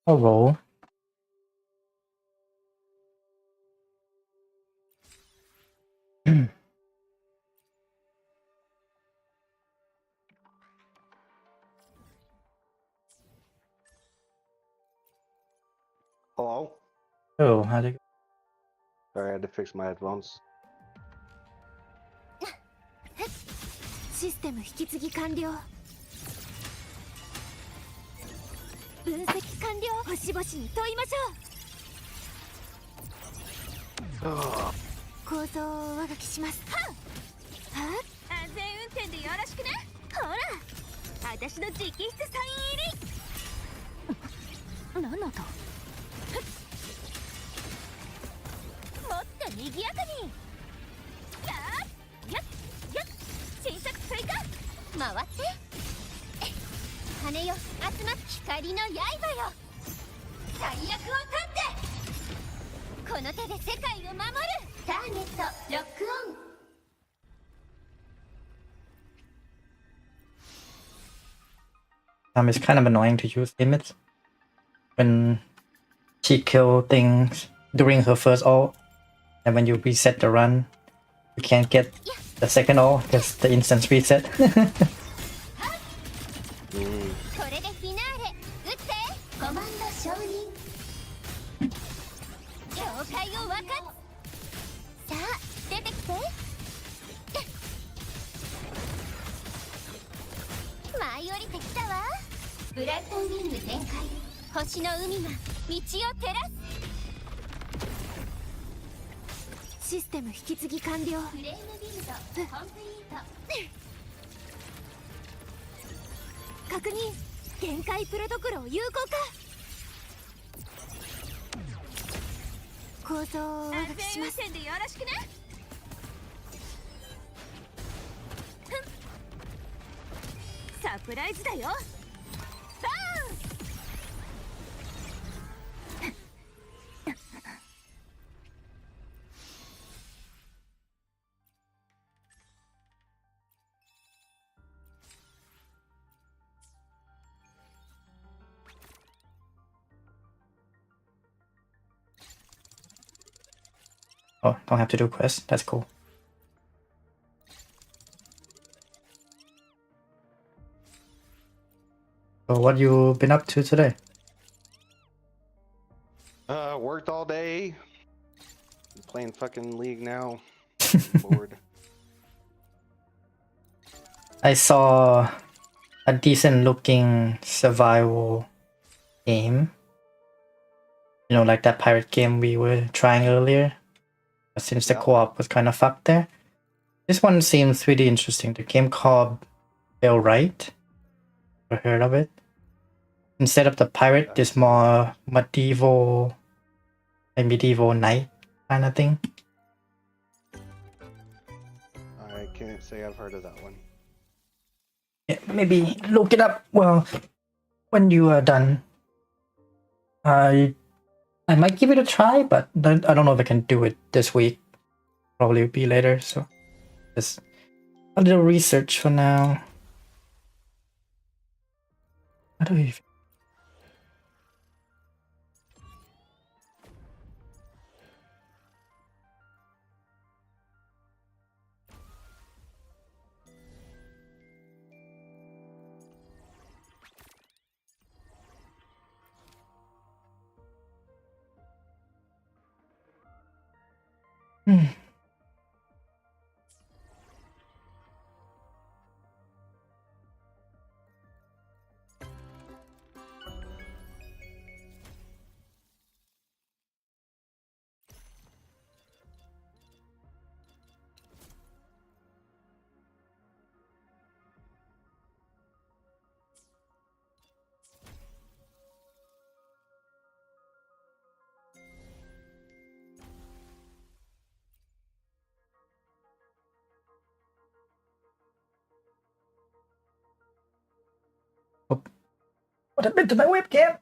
I'll roll. Hello? Oh, how'd it go? Sorry, I had to fix my headphones. システム引き継ぎ完了。分析完了。星々に問いましょう。構造を上書きします。はっ安全運転でよろしくね。ほら私の直筆サイン入り。何の音。もっと賑やかに。やっ新作追加回って羽よ集まっ光の刃よ最悪を断ってこの手で世界を守るターゲットロックオン It's kind of annoying to use limits when she kill things during her first ult, and when you reset the run, you can't get the second ult because the instance reset. これでフィナーレ撃ってコマンド承認境界を分かっさあ出てきて舞い降りてきたわブラッドウィング全開星の海が道を照らすシステム引き継ぎ完了フレームビルドコンプリート確認限界プロトコルを有効化構造を上書きします。安全運転でよろしくね。サプライズだよ。Oh, don't have to do quests. That's cool. So what you been up to today? Worked all day. Playing fucking League now. Bored. I saw a decent looking survival game. You know, like that pirate game we were trying earlier. But since the co-op was kind of fucked there. This one seems really interesting. The game called Bell Right. Ever heard of it? Instead of the pirate, it's more medieval, a medieval knight kind of thing. I can't say I've heard of that one. Yeah, maybe look it up. Well, when you are done, I might give it a try, but I don't know if I can do it this week. Probably will be later. So just a little research for now. How do you? What happened to my webcam?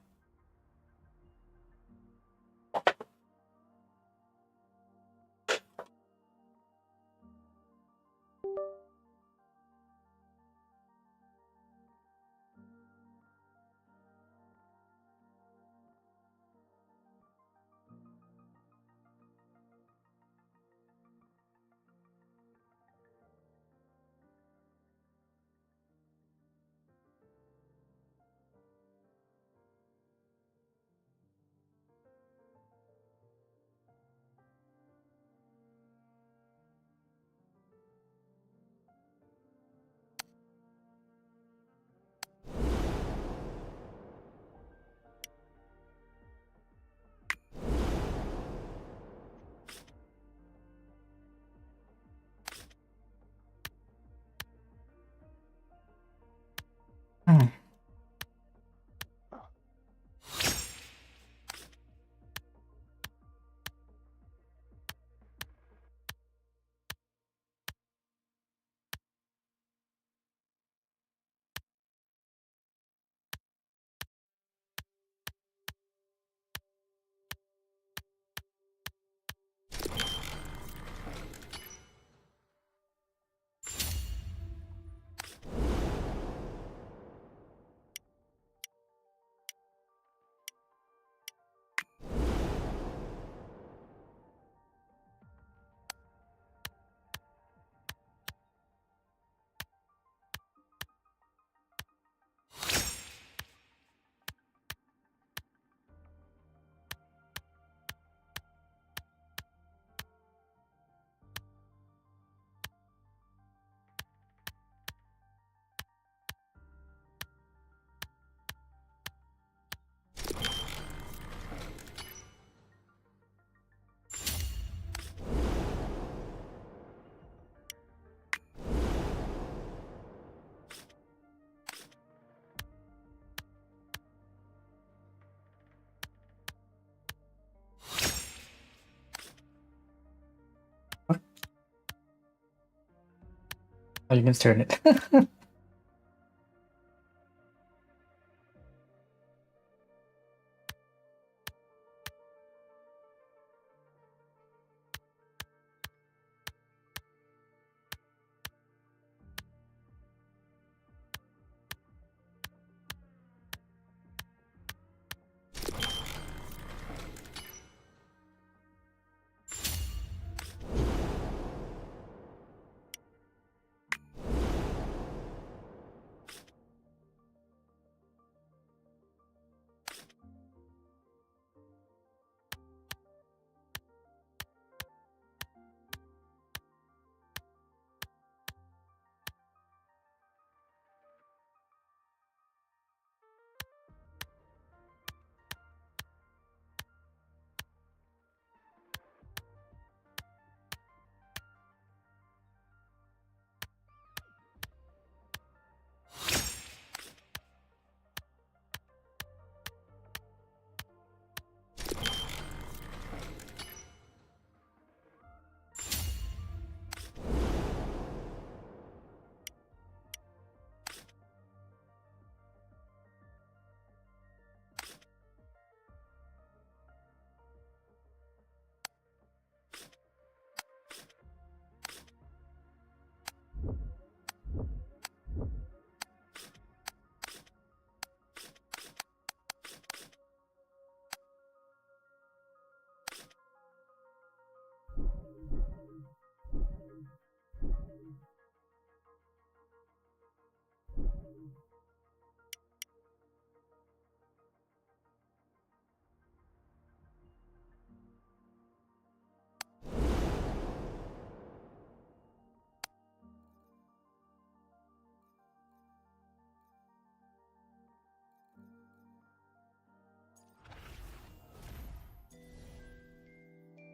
Oh, you can turn it.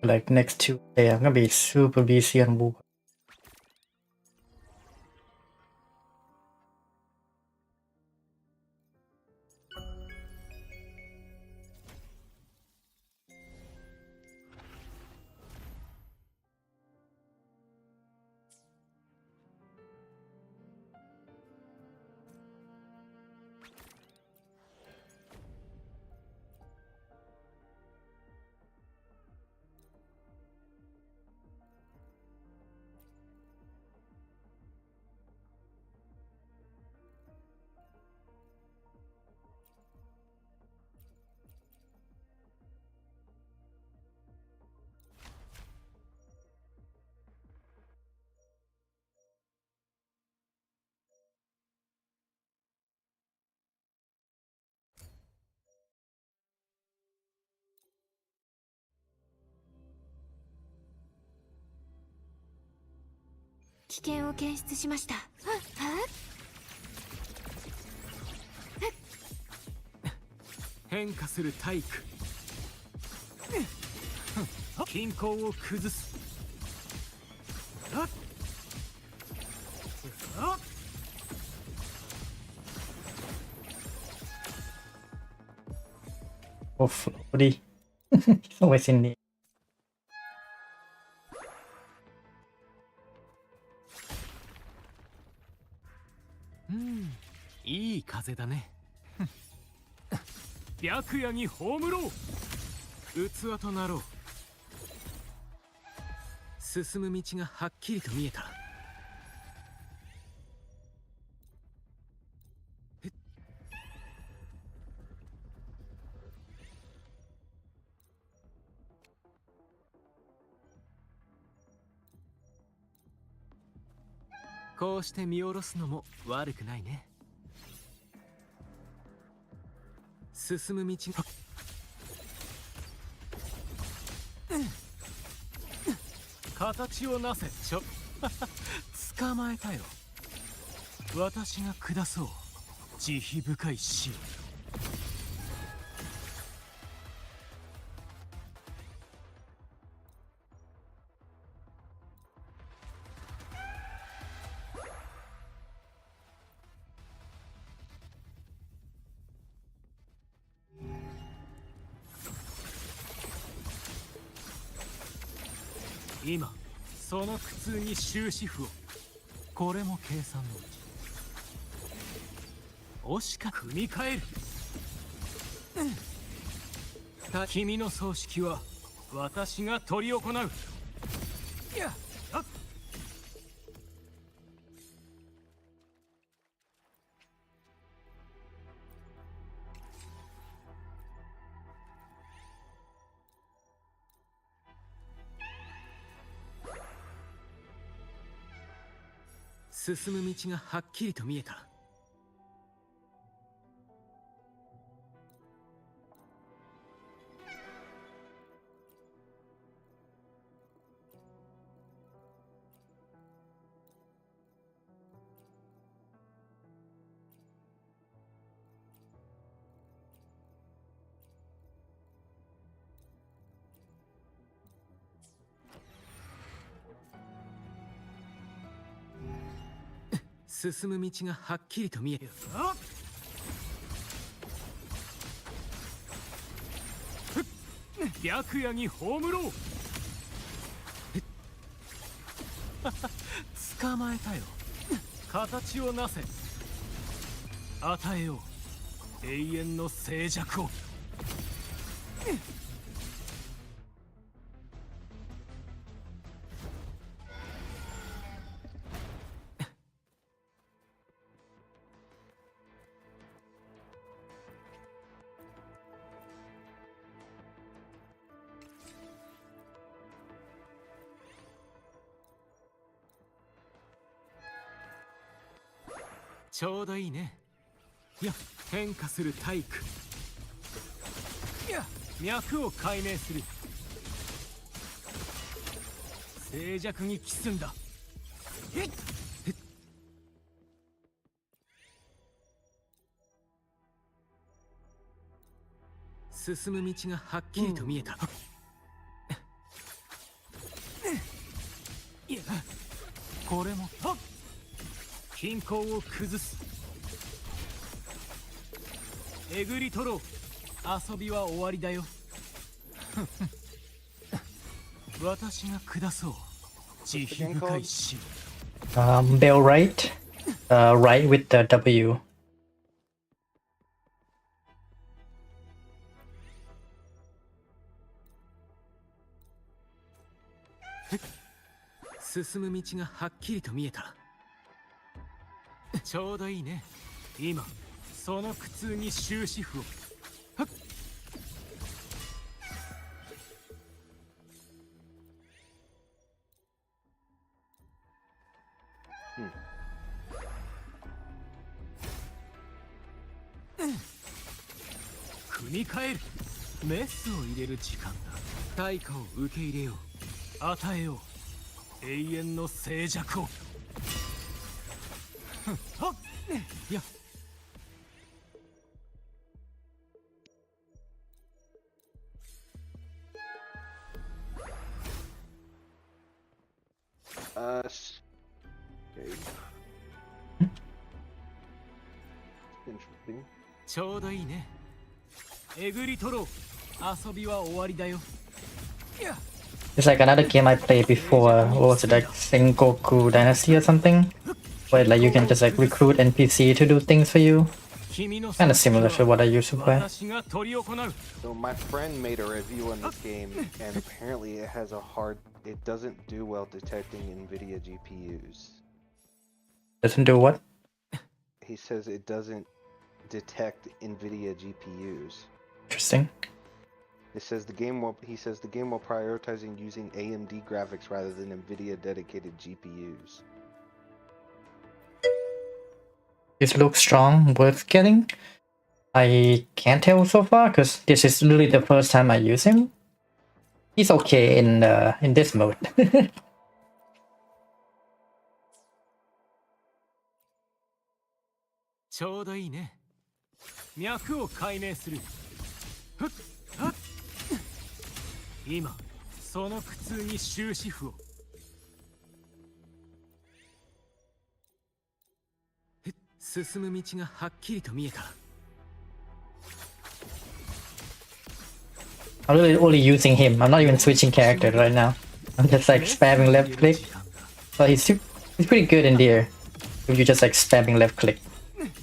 Like next Tuesday, I'm gonna be super busy on book.危険を検出しました。変化する体躯、均衡を崩す。Oh, Flori. He's always in need. いい風だね。白夜に葬ろう。器となろう。進む道がはっきりと見えた。こうして見下ろすのも悪くないね。進む道が形をなせ。捕まえたよ。私が下そう。慈悲深い死を。今その苦痛に終止符を。これも計算のうち。惜しか組み替える。君の葬式は私が執り行う。いやっ。進む道がはっきりと見えた。進む道がはっきりと見える。白夜に葬ろう。捕まえたよ。形をなせ。与えよう永遠の静寂を。ちょうどいいね。いや、変化する体躯。いや、脈を解明する。静寂に帰すんだ。進む道がはっきりと見えた。いや、これも均衡を崩す。えぐり取ろう。遊びは終わりだよ。私が下そう。慈悲深い死。Bell right. Right with the W. 進む道がはっきりと見えた。ちょうどいいね。今その苦痛に終止符を。はっ。組み替える。メスを入れる時間だ。対価を受け入れよう。与えよう永遠の静寂を。はっ。いや。Okay. Interesting. ちょうどいいね。えぐり取ろう。遊びは終わりだよ。いや。It's like another game I played before. What was it, like Sengoku Dynasty or something? Where like you can just like recruit NPC to do things for you. Kind of similar to what I used to play. So my friend made a review on this game, and apparently it doesn't do well detecting NVIDIA GPUs. Doesn't do what? He says it doesn't detect NVIDIA GPUs. Interesting. He says the game while prioritizing using AMD graphics rather than NVIDIA dedicated GPUs. This looks strong, worth getting. I can't tell so far because this is really the first time I use him. He's okay in this mode. ちょうどいいね。脈を解明する。ふっはっ。今その苦痛に終止符を。進む道がはっきりと見えた。I'm really only using him. I'm not even switching character right now. I'm just like spamming left click. So he's He's pretty good in there. If you just like spamming left click,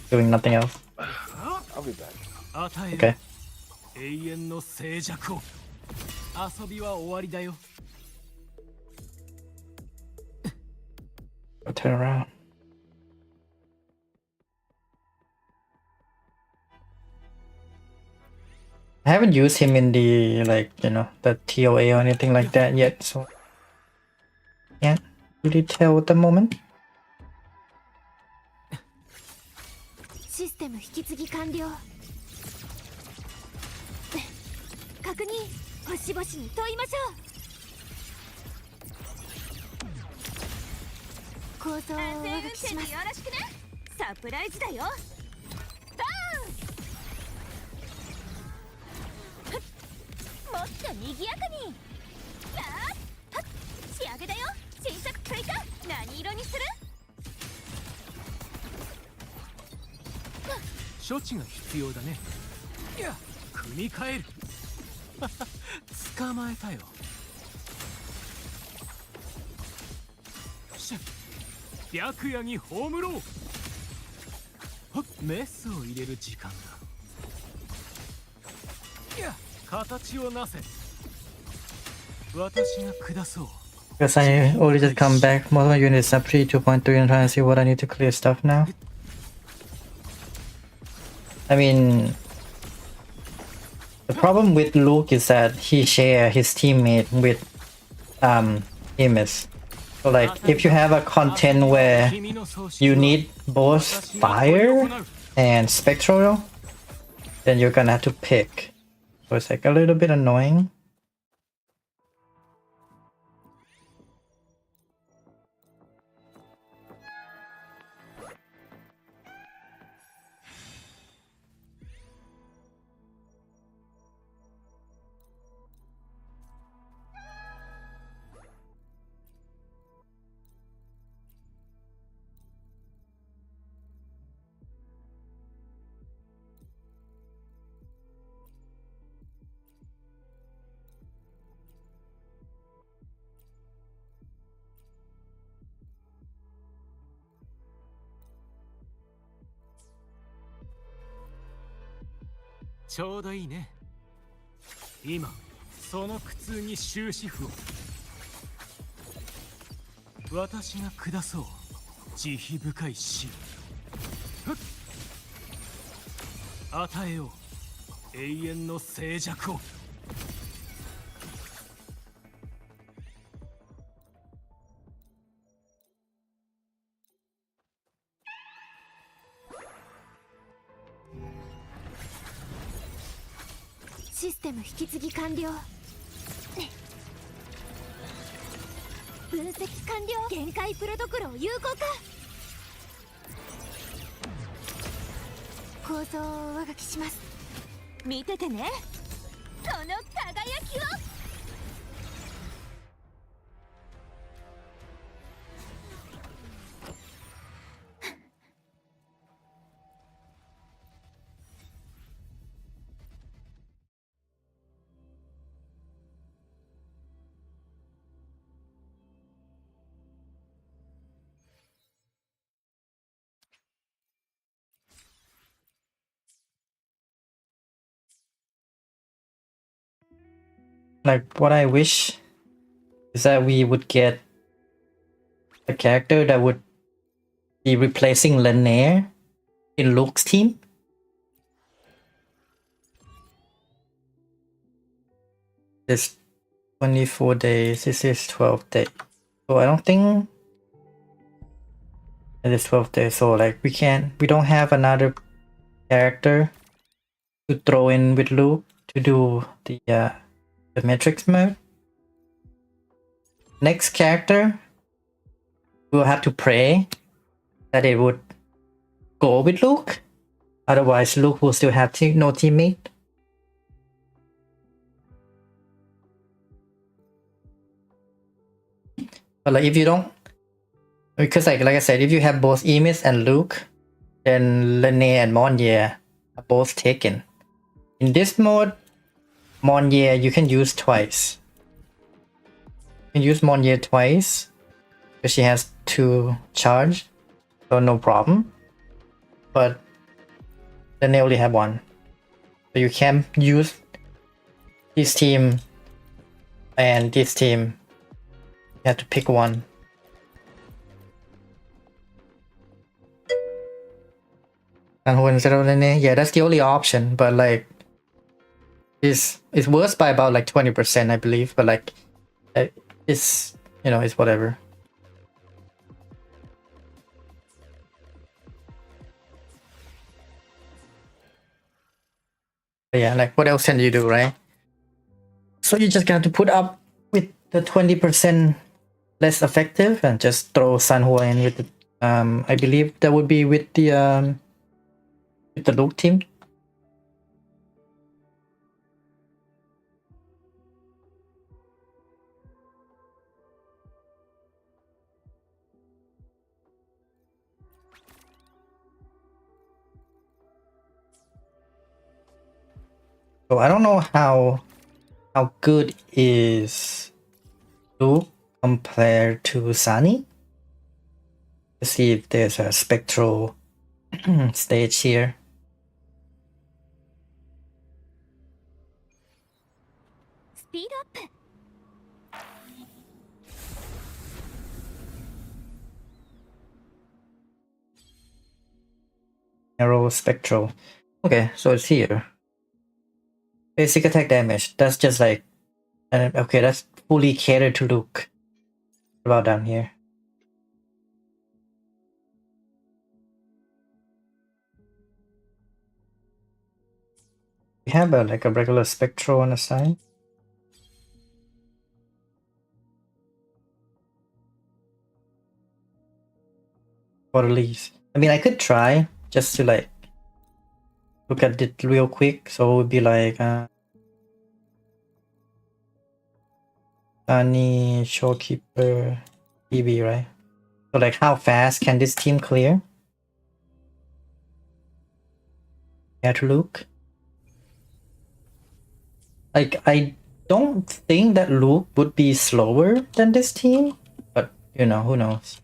doing nothing else. I'll be back. Okay. 永遠の静寂を。遊びは終わりだよ。I'll turn around. I haven't used him in the like, you know, the TOA or anything like that yet, so can't really tell at the moment. システム引き継ぎ完了。確認、星々に問いましょう。構造を上書きします。よろしくね。サプライズだよ。バーン。もっと賑やかに。やーっ、仕上げだよ。新作追加。何色にする？処置が必要だね。いや、組み替える。捕まえたよ。シャッ、白夜に葬ろう。メスを入れる時間だ。いや、形をなせ。私が下そう。Because I only just come back, most of my units are pre 2.3 and trying to see what I need to clear stuff now. I mean, the problem with Luke is that he share his teammate with Amos. So like, if you have a content where you need both fire and spectral, then you're gonna have to pick. So it's like a little bit annoying. .ちょうどいいね。今その苦痛に終止符を。私が下そう。慈悲深い死を。与えよう。永遠の静寂を。システム引き継ぎ完了。分析完了。限界プロトコルを有効化。構造を上書きします。見ててね。その輝きを。Like, what I wish is that we would get a character that would be replacing Lanier in Luke's team. This 24 days, this is 12 days. So I don't think it is 12 days. So like we don't have another character to throw in with Luke to do the Matrix mode. Next character, we'll have to pray that it would go with Luke. Otherwise, Luke will still have no teammate. But like if you don't, because like I said, if you have both Emis and Luke, then Lene and Monye are both taken. In this mode, Monye you can use twice. You can use Monye twice because she has to charge, so no problem. But then they only have one, so you can't use this team and this team. You have to pick one. Yeah, that's the only option, but like it's worse by about like 20%, I believe, but like it's, you know, it's whatever. But yeah, like what else can you do, right? So you just got to put up with the 20% less effective and just throw Sanhua in with the I believe that would be with the Luke team. So I don't know how good is Luke compared to Sunny. Let's see if there's a spectral stage here. Speed up. Narrow spectral. Okay, so it's here. Basic attack damage. That's just like, okay, that's fully catered to Luke. What about down here? We have like a regular spectral on the side. For the least. I mean, I could try just to like look at it real quick. So it would be like Sunny, Showkeeper, EB, right? So like how fast can this team clear? Yeah, to Luke. Like I don't think that Luke would be slower than this team, but you know, who knows?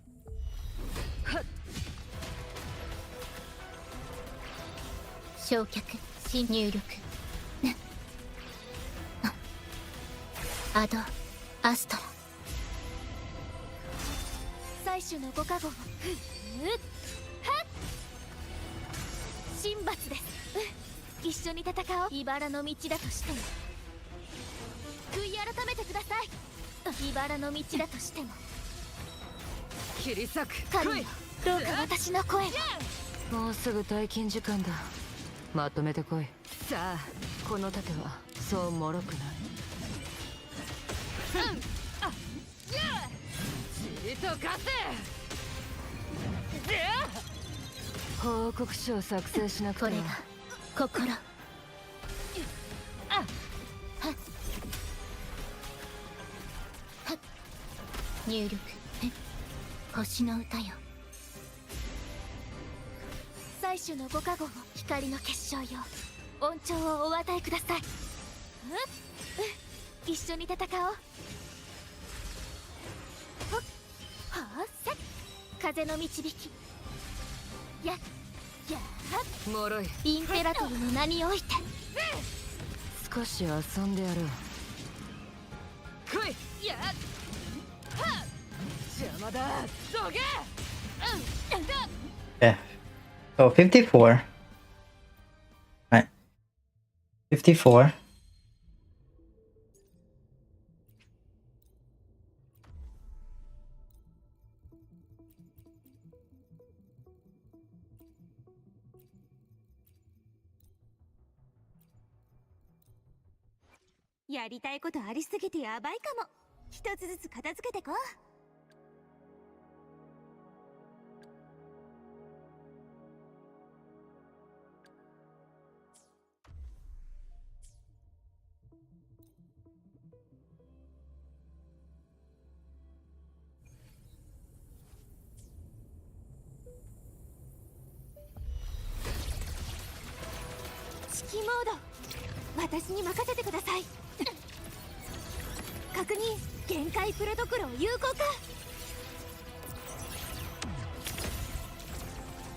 Yeah. So 54. Right. 54.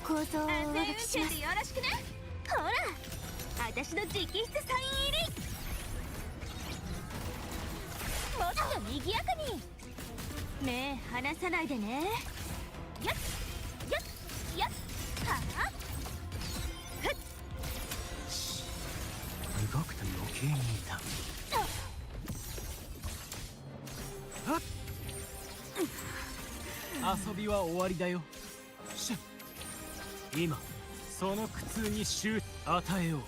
構造を上書きします。よろしくね。ほら、私の直筆サイン入り。もっと賑やかに。目離さないでね。やっやっやっはあ。動くと余計に痛む。遊びは終わりだよ。シュ今その苦痛に与えよう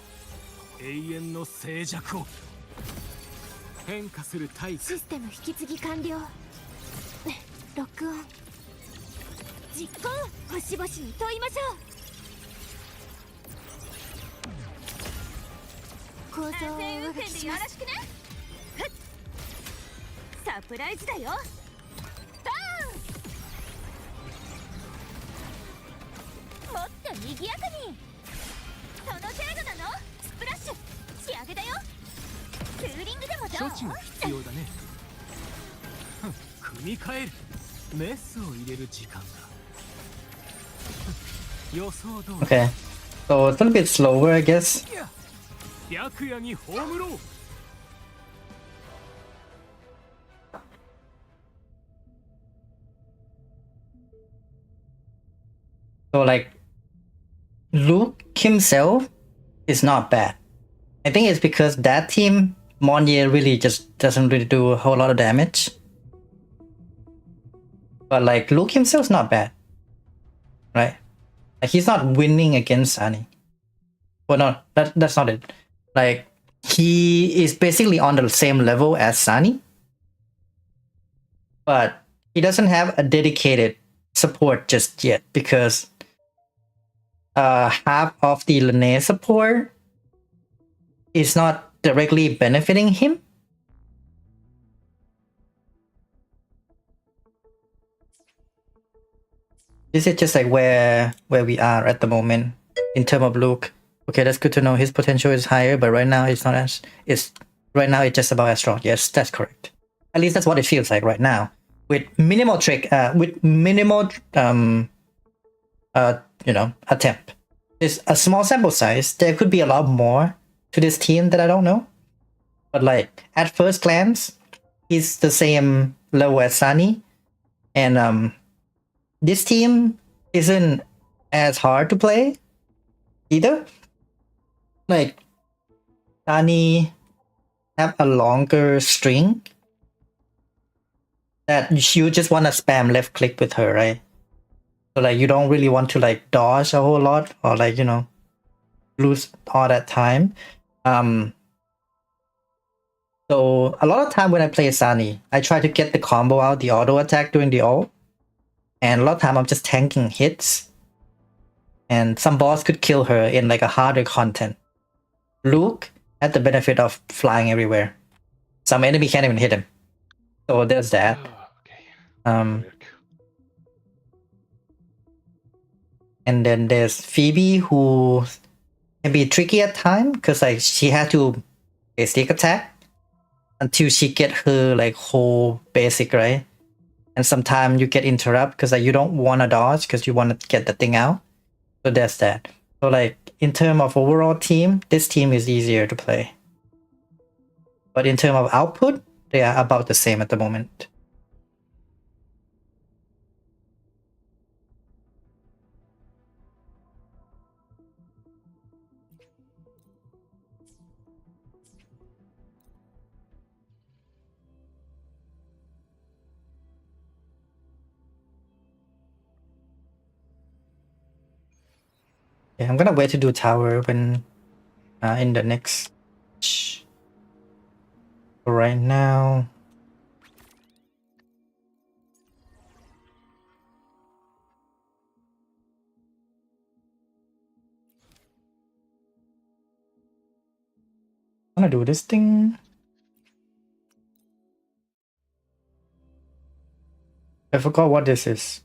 永遠の静寂を。変化するタイプ。システム引き継ぎ完了。録音実行。星々に問いましょう。構造を上書きします。サプライズだよ。もっと賑やかに。その程度なの。スプラッシュ仕上げだよ。ツーリングでもどう。処置が必要だね。組み替える。メスを入れる時間だ。予想通り。 Okay, so it's a little bit slower, I guess. 白夜に葬ろう。So like Luke himself is not bad. I think it's because that team Monye really just doesn't really do a whole lot of damage. But like Luke himself is not bad, right? Like he's not winning against Sunny. Well, no, that's not it. Like he is basically on the same level as Sunny, but he doesn't have a dedicated support just yet because half of the Lene support is not directly benefiting him. This is just like where we are at the moment in terms of Luke. Okay, that's good to know. His potential is higher, but right now it's not as right now it's just about as strong. Yes, that's correct. At least that's what it feels like right now. With minimal attempt. It's a small sample size. There could be a lot more to this team that I don't know. But like at first glance, he's the same level as Sunny. And this team isn't as hard to play either. Like Sunny have a longer string that you just want to spam left click with her, right? So like you don't really want to like dodge a whole lot or like, you know, lose all that time. So a lot of time when I play Sunny, I try to get the combo out, the auto attack during the ult. And a lot of time I'm just tanking hits. And some boss could kill her in like a harder content. Luke had the benefit of flying everywhere. Some enemy can't even hit him. So there's that. Okay. And then there's Phoebe, who can be tricky at time because like she had to basic attack until she get her like whole basic, right? And sometimes you get interrupt because like you don't want to dodge because you want to get the thing out. So there's that. So like in terms of overall team, this team is easier to play. But in terms of output, they are about the same at the moment. Yeah, I'm gonna wait to do tower when in the next. Right now, I'm gonna do this thing. I forgot what this is.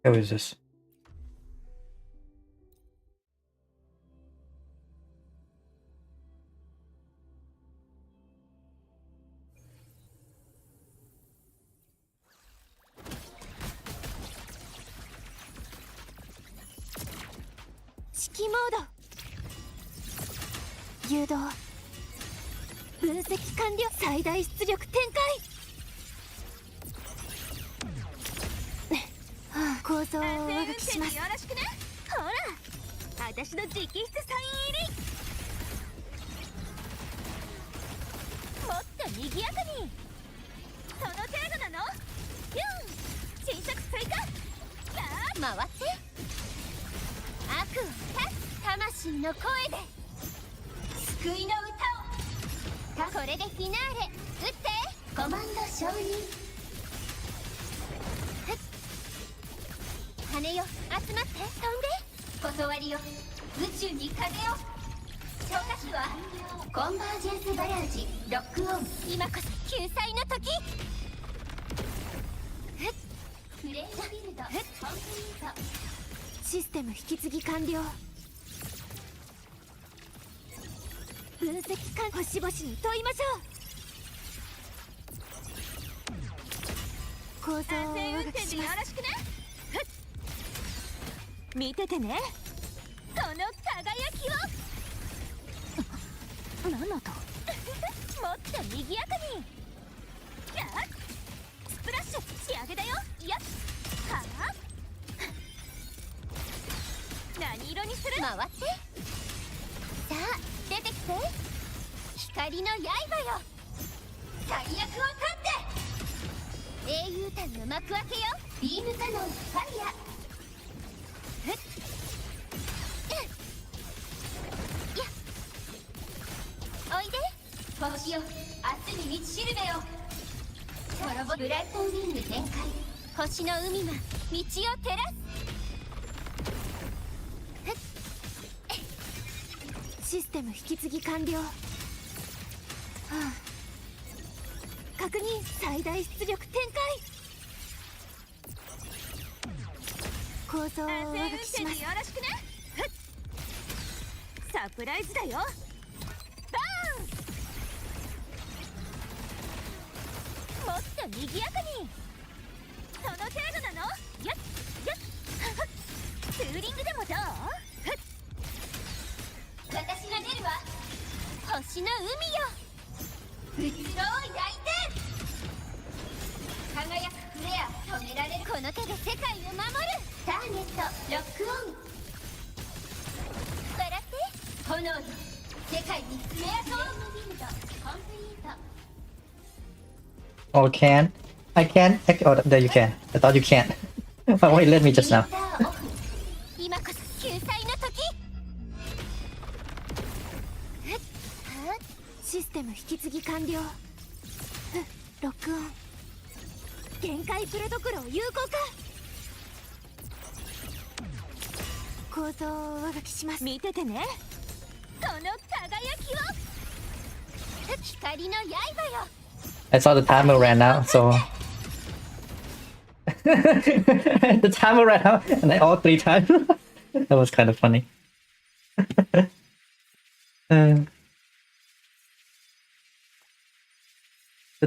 Who is this?指揮モード誘導分析完了最大出力展開構造を上書きしますよろしくねほら私の直筆サイン入りもっと賑やかにその程度なの新作追加回って悪を断つ魂の声で救いの歌をこれでフィナーレ撃ってコマンド承認羽よ集まって飛んで断りよ宇宙に風を消火器はコンバージェンスバラージロックオン今こそ救済の時フレームビルドコンプリートシステム引き継ぎ完了分析官星々に問いましょう構造を上書きしますよろしくね見ててねこの輝きを何の音もっと賑やかにやっスプラッシュ仕上げだよやっはあ何色にする回ってさあ出てきて光の刃よ最悪を断って英雄譚の幕開けよビームカノンファイヤおいで星よ明日に道しるべよトロボブライトウィング展開星の海が道を照らすシステム引き継ぎ完了確認最大出力展開構造を上書きしますよろしくねサプライズだよバーンもっと賑やかにその程度なのやっやっツーリングでもどう私が出るわ星の海よ移ろう焼いて輝くフレア止められるこの手で世界を守るターゲットロックオン笑って炎よ世界に爪痕をビルドコンプリート Oh, can? I can? Oh, there you can. I thought you can't. Oh, wait, let me just now. 今こそ救済の時システム引き継ぎ完了ロックオン限界プロトコルを有効化構造を上書きします見ててねこの輝きを光の刃よ I saw the timer ran out, so the timer ran out, and I all 3 times. That was kind of funny. The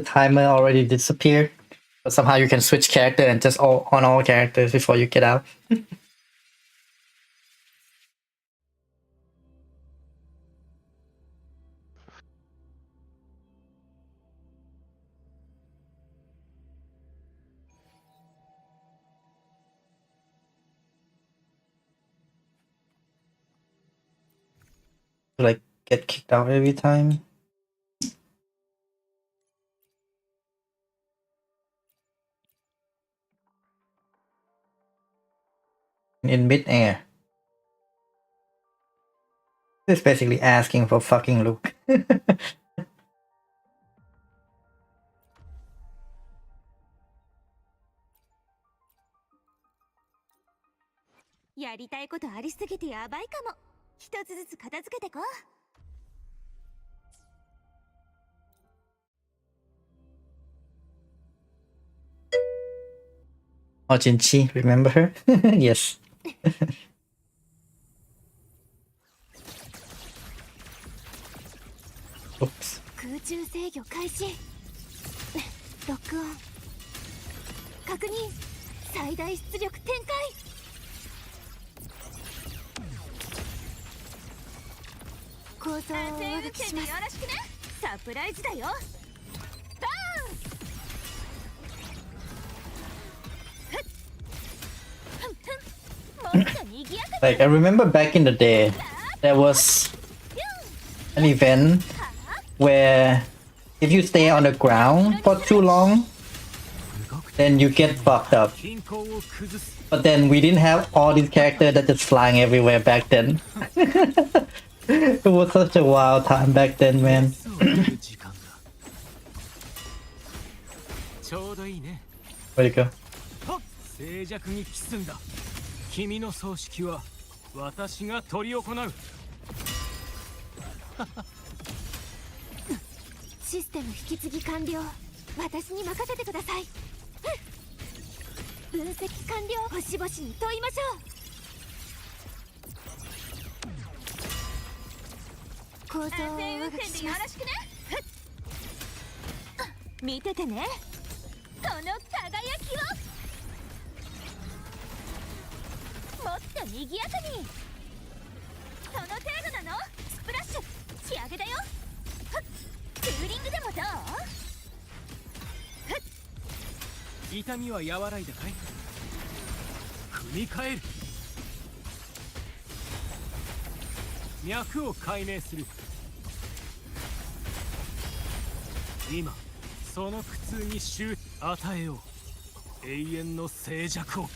timer already disappeared, but somehow you can switch character and just on all characters before you get out. Like get kicked out every time. In mid-air. It's basically asking for fucking Luke. やりたいことありすぎてやばいかも一つずつ片付けてこう Oh, Jinchi, remember her? Yes. 空中制御開始。ロックオン。確認。最大出力展開。構造を上書きします。よろしくね。サプライズだよ。バーン。Like, I remember back in the day, there was an event where if you stay on the ground for too long, then you get fucked up. But then we didn't have all these characters that just flying everywhere back then. It was such a wild time back then, man. Where'd it go? 静寂にキスんだ。君の葬式は私が執り行う。システム引き継ぎ完了。私に任せてください。分析完了。星々に問いましょう。構造を上書きします。見ててね。この輝きを。もっと賑やかに。その程度なの？スプラッシュ仕上げだよ。ツーリングでもどう？痛みは和らいだかい？組み替える。脈を解明する。今その苦痛に与えよう。永遠の静寂を。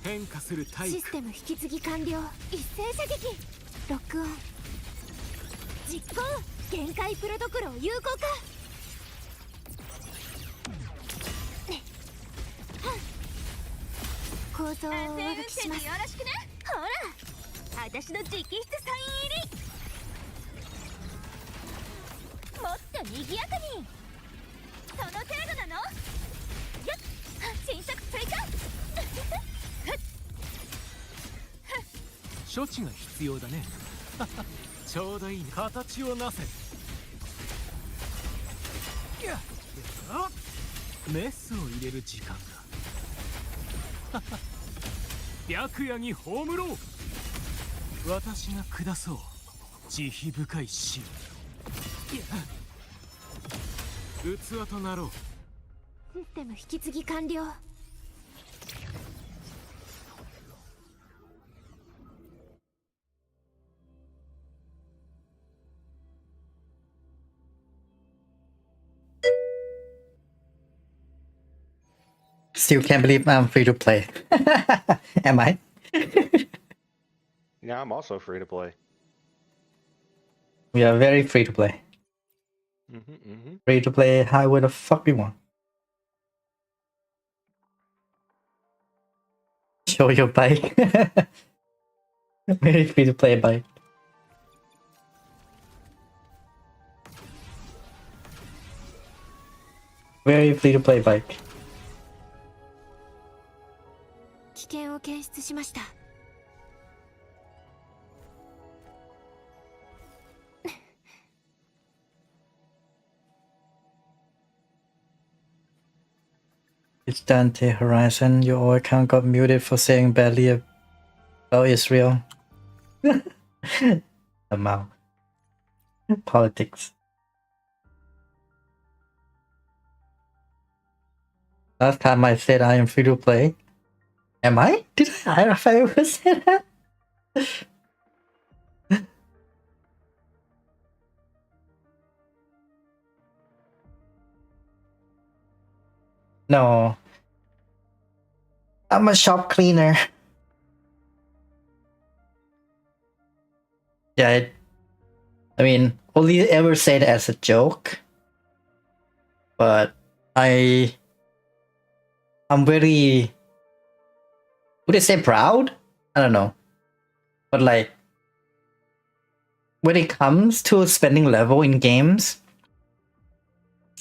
変化するタイプ。システム引き継ぎ完了。一斉射撃。ロックオン。実行。限界プロトコルを有効化。構造を上書きします。よろしくね。ほら、私の直筆サイン入り。もっと賑やかに。その程度なの？よっ、新作追加。処置が必要だね。ちょうどいい、ね、形をなせ。メスを入れる時間だ。白夜に葬ろう。私が下そう。慈悲深い死。器となろう。システム引き継ぎ完了。Still can't believe I'm free to play. Am I? Yeah, I'm also free to play. We are very free to play. Free to play however the fuck we want. Show your bike. Very free to play bike. Very free to play bike. 危険を検出しました。It's Dante Horizon. Your old account got muted for saying badly about Israel. Amount. Politics. Last time I said I am free to play. Am I? Did I ever say that? No. I'm a shop cleaner. Yeah, I mean, only ever said it as a joke. But I'm very, would I say proud? I don't know. But like, when it comes to spending level in games,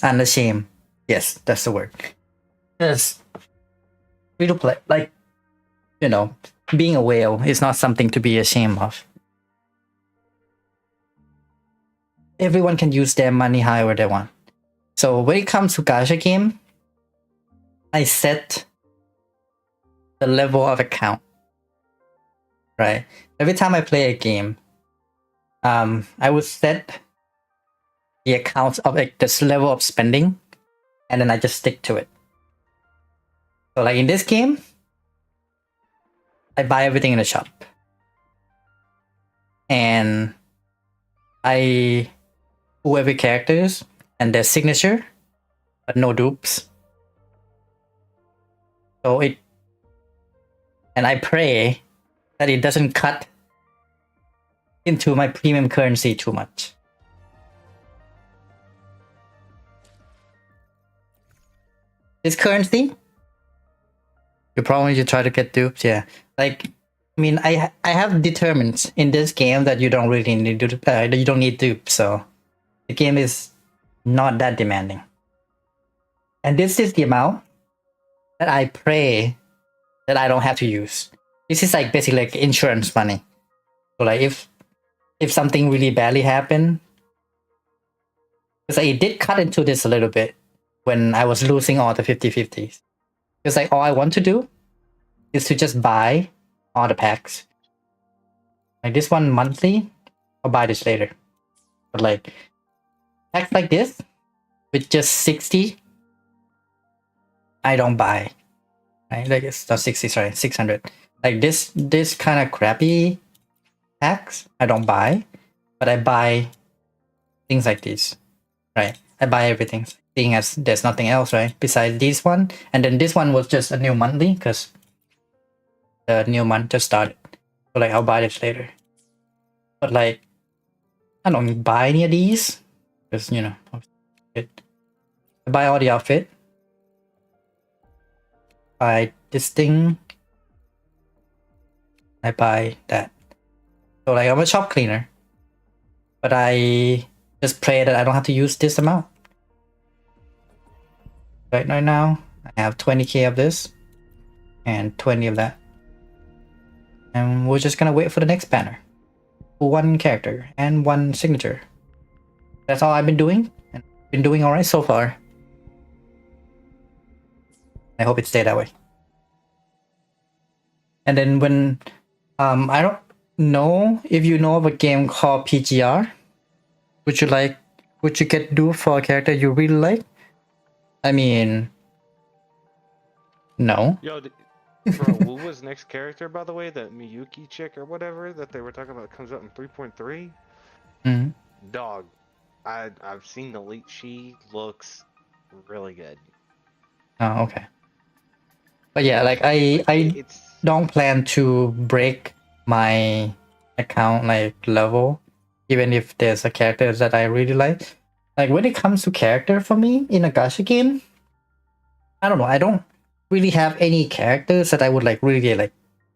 I'm ashamed. Yes, that's the word. Yes. Free to play, like, you know, being a whale is not something to be ashamed of. Everyone can use their money however they want. So when it comes to gacha game, I set the level of account. Right. Every time I play a game, I would set the accounts of like this level of spending, and then I just stick to it. So like in this game, I buy everything in the shop, and I pull every characters and their signature, but no dupes. So and I pray that it doesn't cut into my premium currency too much. This currency, you probably should try to get duped. Yeah, like I mean, I have determined in this game that you don't really need you don't need dupes, so the game is not that demanding. And this is the amount that I pray that I don't have to use. This is like basically like insurance money. So like if something really badly happened, because I did cut into this a little bit when I was losing all the 50/50s. Because like all I want to do is to just buy all the packs. Like this one monthly, I'll buy this later. But like packs like this with just 60, I don't buy. Right? Like it's not 60, sorry, 600. Like this kind of crappy packs, I don't buy, but I buy things like these, right? I buy everything, seeing as there's nothing else, right? Besides this one, and then this one was just a new monthly because the new month just started. So like I'll buy this later. But like I don't buy any of these because you know I buy all the outfit. Buy this thing. I buy that. So like I'm a shop cleaner, but I just pray that I don't have to use this amount. Right now, I have 20k of this and 20 of that. And we're just gonna wait for the next banner. One character and one signature. That's all I've been doing, and been doing alright so far. I hope it stay that way. And then when I don't know if you know of a game called PGR. Would you get do for a character you really like? I mean, no. Yo, bro, Wuwa's next character, by the way, that Miyuki chick or whatever that they were talking about, comes out in 3.3. Mm-hmm. Dog, I've seen the leak. She looks really good. Oh, okay. But yeah, like I don't plan to break my account like level, even if there's a character that I really like. Like when it comes to character for me in a gacha game, I don't know. I don't really have any characters that I would like really like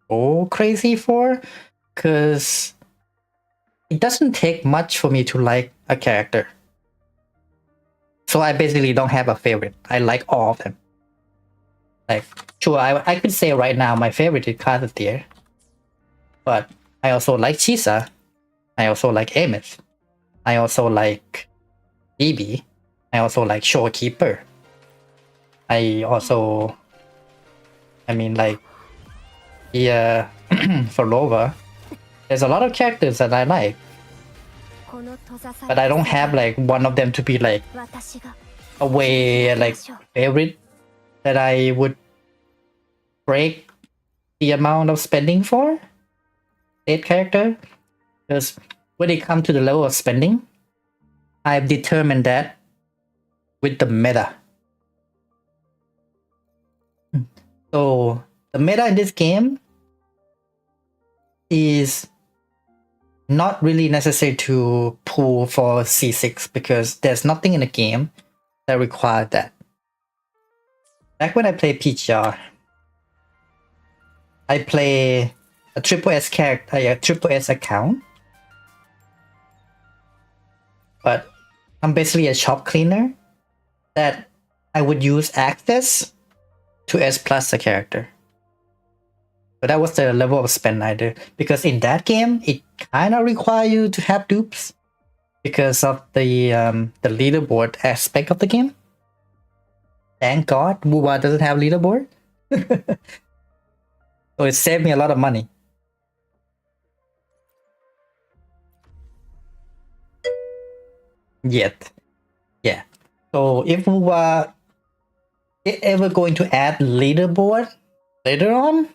go crazy for, because it doesn't take much for me to like a character. So I basically don't have a favorite. I like all of them. Like, sure, I could say right now my favorite is Kazatir, but I also like Chisa. I also like Amos. I also like BB. I also like Shorekeeper. I mean, like, the Farova. There's a lot of characters that I like, but I don't have like one of them to be like a way like favorite that I would break the amount of spending for that character. Because when it comes to the level of spending, I've determined that with the meta. So the meta in this game is not really necessary to pull for C6 because there's nothing in the game that requires that. Back when I played PGR, I play a triple S character, a triple S account, but I'm basically a shop cleaner that I would use access to S plus a character. So that was the level of spend I did. Because in that game, it kind of requires you to have dupes because of the leaderboard aspect of the game. Thank God, Wuwa doesn't have leaderboard. So it saved me a lot of money. Yet. Yeah. So if Wuwa is ever going to add leaderboard later on,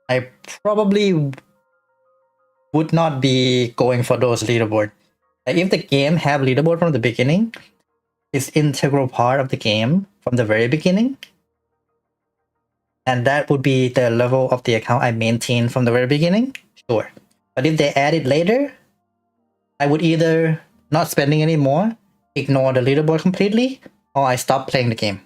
I probably would not be going for those leaderboard. Like if the game have leaderboard from the beginning, it's integral part of the game from the very beginning. And that would be the level of the account I maintain from the very beginning, sure. But if they add it later, I would either not spending any more, ignore the leaderboard completely, or I stop playing the game.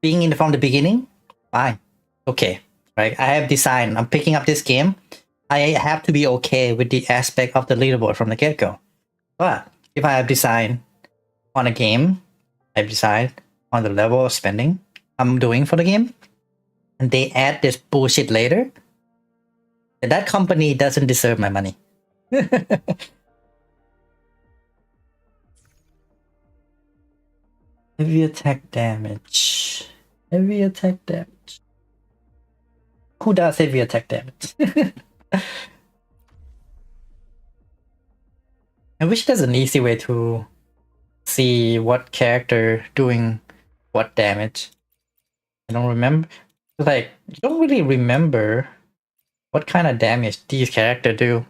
Being in from the beginning, fine, okay, right? I have designed, I'm picking up this game. I have to be okay with the aspect of the leaderboard from the get-go. But if I have designed on a game, I've decided on the level of spending I'm doing for the game, and they add this bullshit later, that company doesn't deserve my money. Heavy attack damage. Heavy attack damage. Who does heavy attack damage? I wish there's an easy way to see what character doing what damage. I don't remember. Like, you don't really remember what kind of damage these characters do.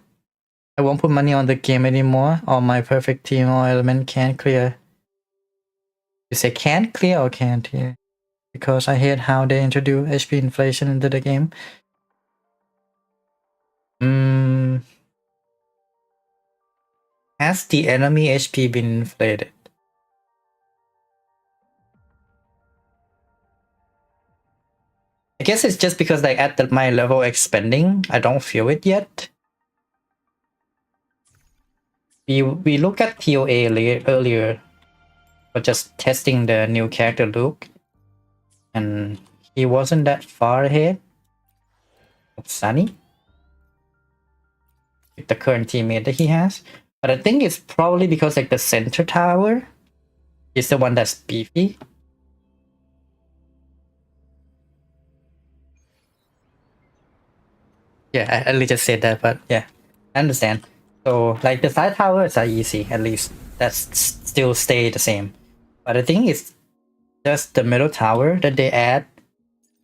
I won't put money on the game anymore. All my perfect team or element can't clear. You say can't clear or can't clear? Because I hate how they introduce HP inflation into the game. Has the enemy HP been inflated? I guess it's just because like at my level expanding, I don't feel it yet. We looked at TOA earlier, but just testing the new character Luke, and he wasn't that far ahead of Sunny with the current teammate that he has. But I think it's probably because like the center tower is the one that's beefy. Yeah, I just said that, but yeah, I understand. So like the side towers are easy, at least that's still stay the same. But I think it's just the middle tower that they add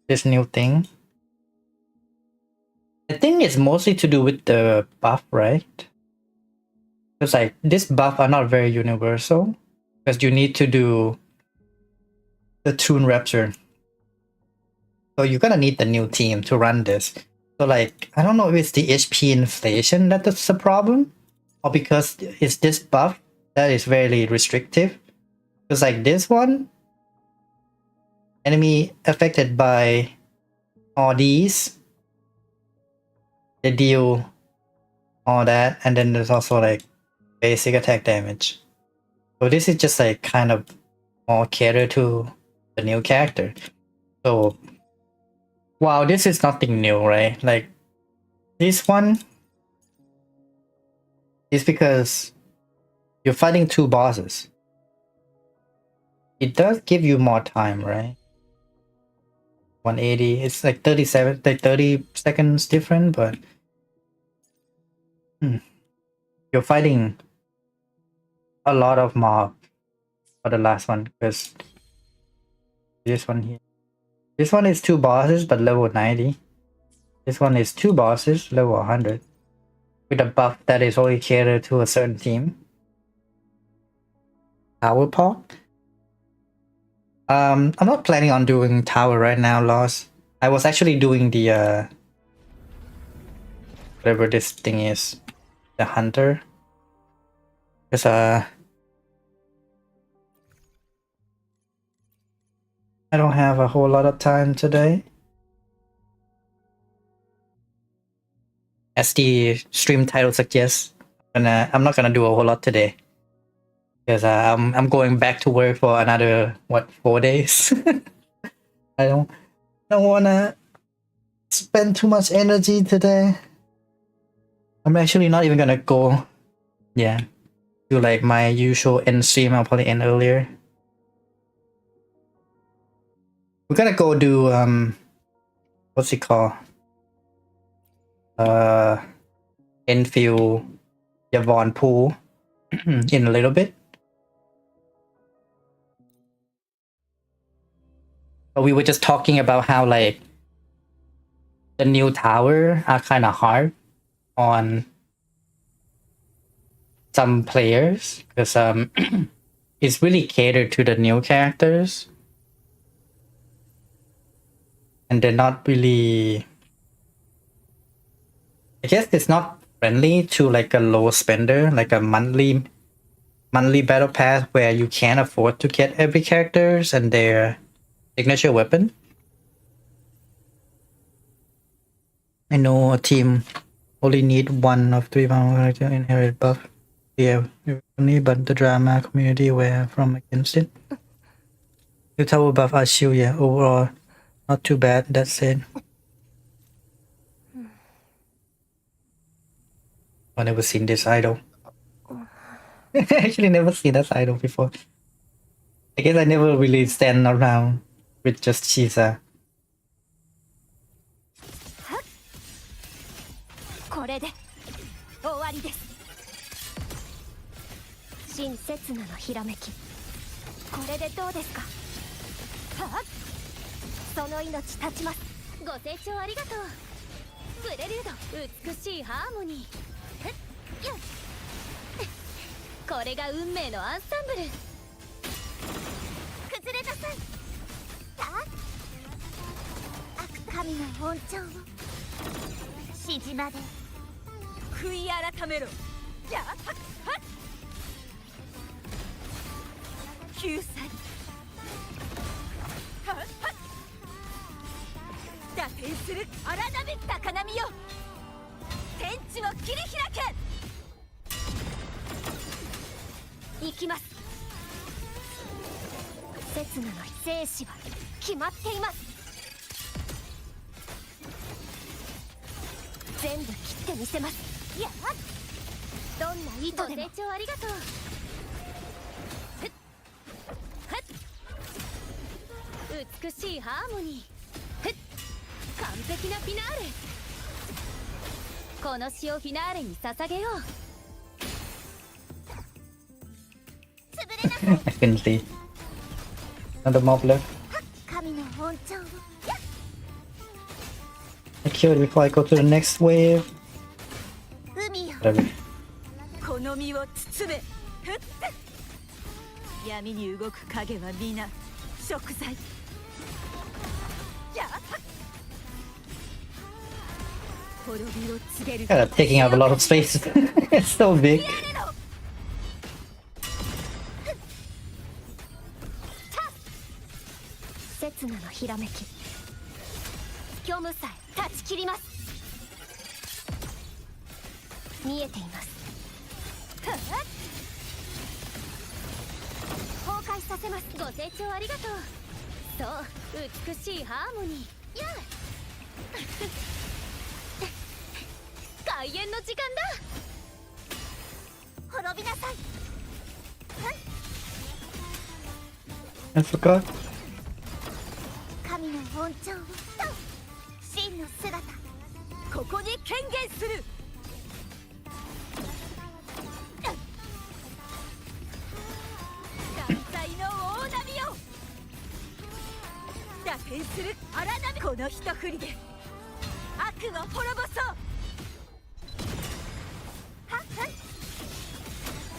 this new thing. I think it's mostly to do with the buff, right? Because like this buff are not very universal, because you need to do the Toon Rapture. So you're gonna need the new team to run this. So like, I don't know if it's the HP inflation that's the problem, or because it's this buff that is very restrictive. Because like this one, enemy affected by all these, they deal all that, and then there's also like basic attack damage. So this is just like kind of more catered to the new character. So wow, this is nothing new, right? Like this one is because you're fighting two bosses. It does give you more time, right? 180, it's like 37, like 30 seconds different, but you're fighting a lot of mob for the last one, because this one here. This one is two bosses, but level 90. This one is two bosses, level 100. With a buff that is only catered to a certain team. Tower pop? I'm not planning on doing tower right now, Lost. I was actually doing the whatever this thing is, the hunter. Because I don't have a whole lot of time today. as the stream title suggests, I'm not gonna do a whole lot today because I'm going back to work for another 4 days. I don't wanna spend too much energy today. I'm actually not even gonna go, do like my usual end stream. I'll probably end earlier. We're gonna go do what's it called? Enfield Yvonne pool in a little bit. But we were just talking about how like the new tower are kind of hard on some players because it's really catered to the new characters and they're not really, I guess it's not friendly to like a low spender, like a monthly battle pass where you can't afford to get every characters and their signature weapon. I know a team only need 1 of 3 power character inherit buff. Yeah, only but the drama community were from against it. New tower buff are chill, yeah. Overall, not too bad. That said, I've never seen this idol. Actually, never seen that idol before. I guess I never really stand around with just Chisa. これで終わりです。新刹那のひらめき、これでどうですか。はっ、その命絶ちます。ご清聴ありがとう。プレリュード、美しいハーモニー。ふっよっ、これが運命のアンサンブル。崩れなさい。神の恩寵をしじまで悔い改めろ。やっはっはっ、救済はっはっ、打点する荒波高波よ。天地を切り開け。行きます。刹那の生死は決まっています。全部切ってみせます。やっ、どんな意図でも。ご清聴ありがとう。ふっはっ、美しいハーモニー。ふっ、完璧なフィナーレ。この詩をフィナーレに捧げよう。潰れなさい。I can see. Another mob left. 神の恩寵を。I kill it before I go to the next wave. 海よ、 Whatever. この身を包め。ふっ、闇に動く影は皆食材。やっ、滅びを告げる。 Kind of taking up a lot of space. It's so big. 刹那のひらめき、虚無さえ断ち切ります。見えています。崩壊させます。ご清聴ありがとう。そう、美しいハーモニー。やあ開演の時間だ。滅びなさい。 I forgot. 神の恩寵をと真の姿、ここに権限する。断罪の大波よ。打点する荒波。この一振りで悪を滅ぼそう。はっはっ、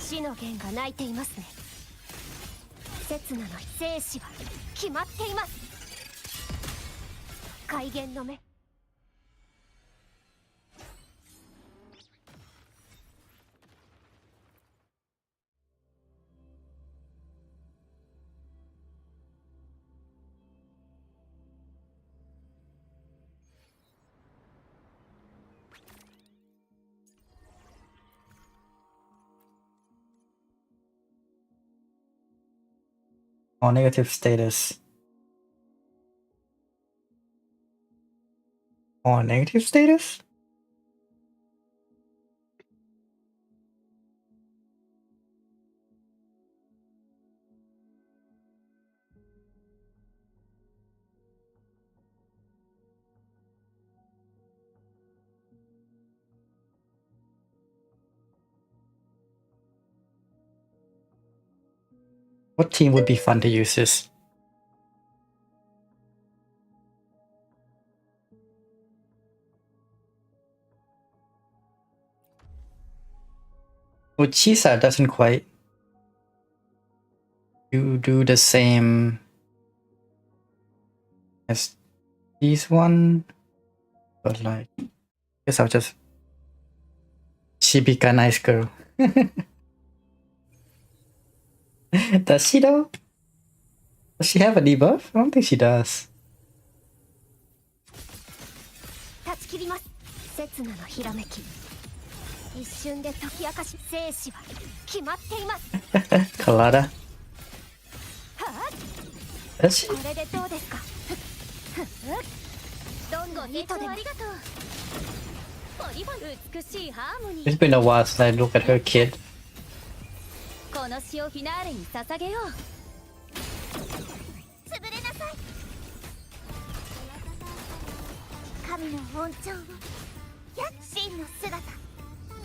死の弦が鳴いていますね。刹那の生死は決まっています。開眼の目。or negative status. Or negative status? What team would be fun to use this? Uchisa doesn't quite do the same as these one, but like, I guess I'll just Shibika nice girl. Does she though? Does she have a debuff? I don't think she does. 断ち切ります。刹那のひらめき。一瞬で解き明かし、生死は決まっています。Colada. はあ、 Does she? これでどうですか。どんどん糸でありがとう。ポリポリ美しいハーモニ It's ー。 been a while since I looked at her kid. この詩をフィナーレに捧げよう。潰れなさい。神の恩寵を。や真の姿。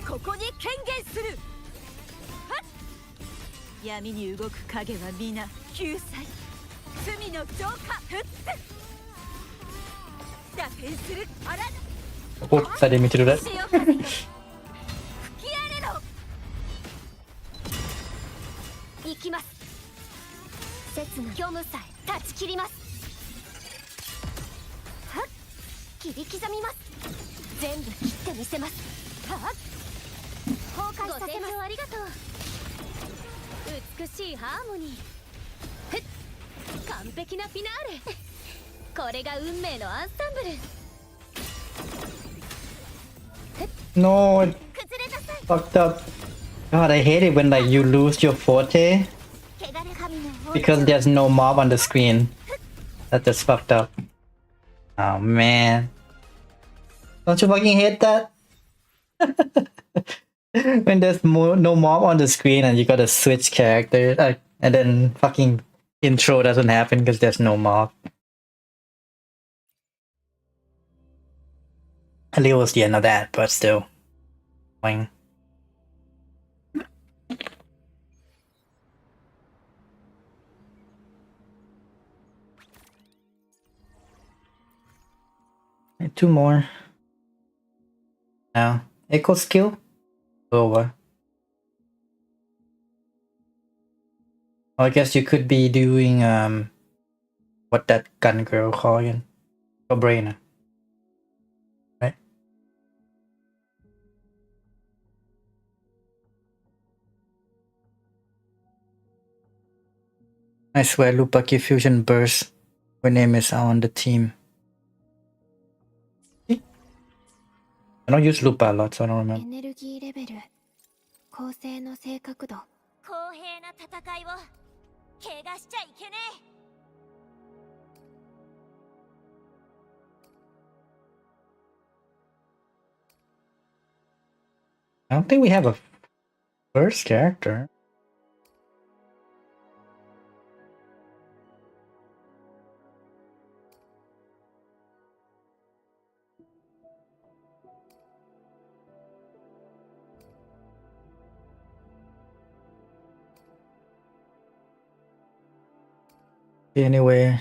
ここに権限する。闇に動く影は皆救済。罪の浄化。打点する。あら。 Oops, I didn't mean to do that. 潮風よ。吹き荒れろ。行きます。刹那虚無さえ断ち切ります。はっ、切り刻みます。全部切ってみせます。はっ、崩壊させます。ご清聴ありがとう。美しいハーモニー。ふっ、完璧なフィナーレ。これが運命のアンサンブル。 No, it fucked up. God, I hate it when like you lose your forte because there's no mob on the screen. That just fucked up. Oh man. Don't you fucking hate that? When there's no mob on the screen and you gotta switch character and then fucking intro doesn't happen because there's no mob. At least it was the end of that, but still. Annoying. Okay, 2 more. Now, echo skill over. Oh, I guess you could be doing what that gun girl called again? Brainer. Right? I swear Lupaki Fusion Burst. Her name is on the team. I don't use Lupa a lot, so I don't remember. エネルギーレベル、構成の正確度。公平な戦いを怪我しちゃいけねえ。 I don't think we have a first character. Anyway. I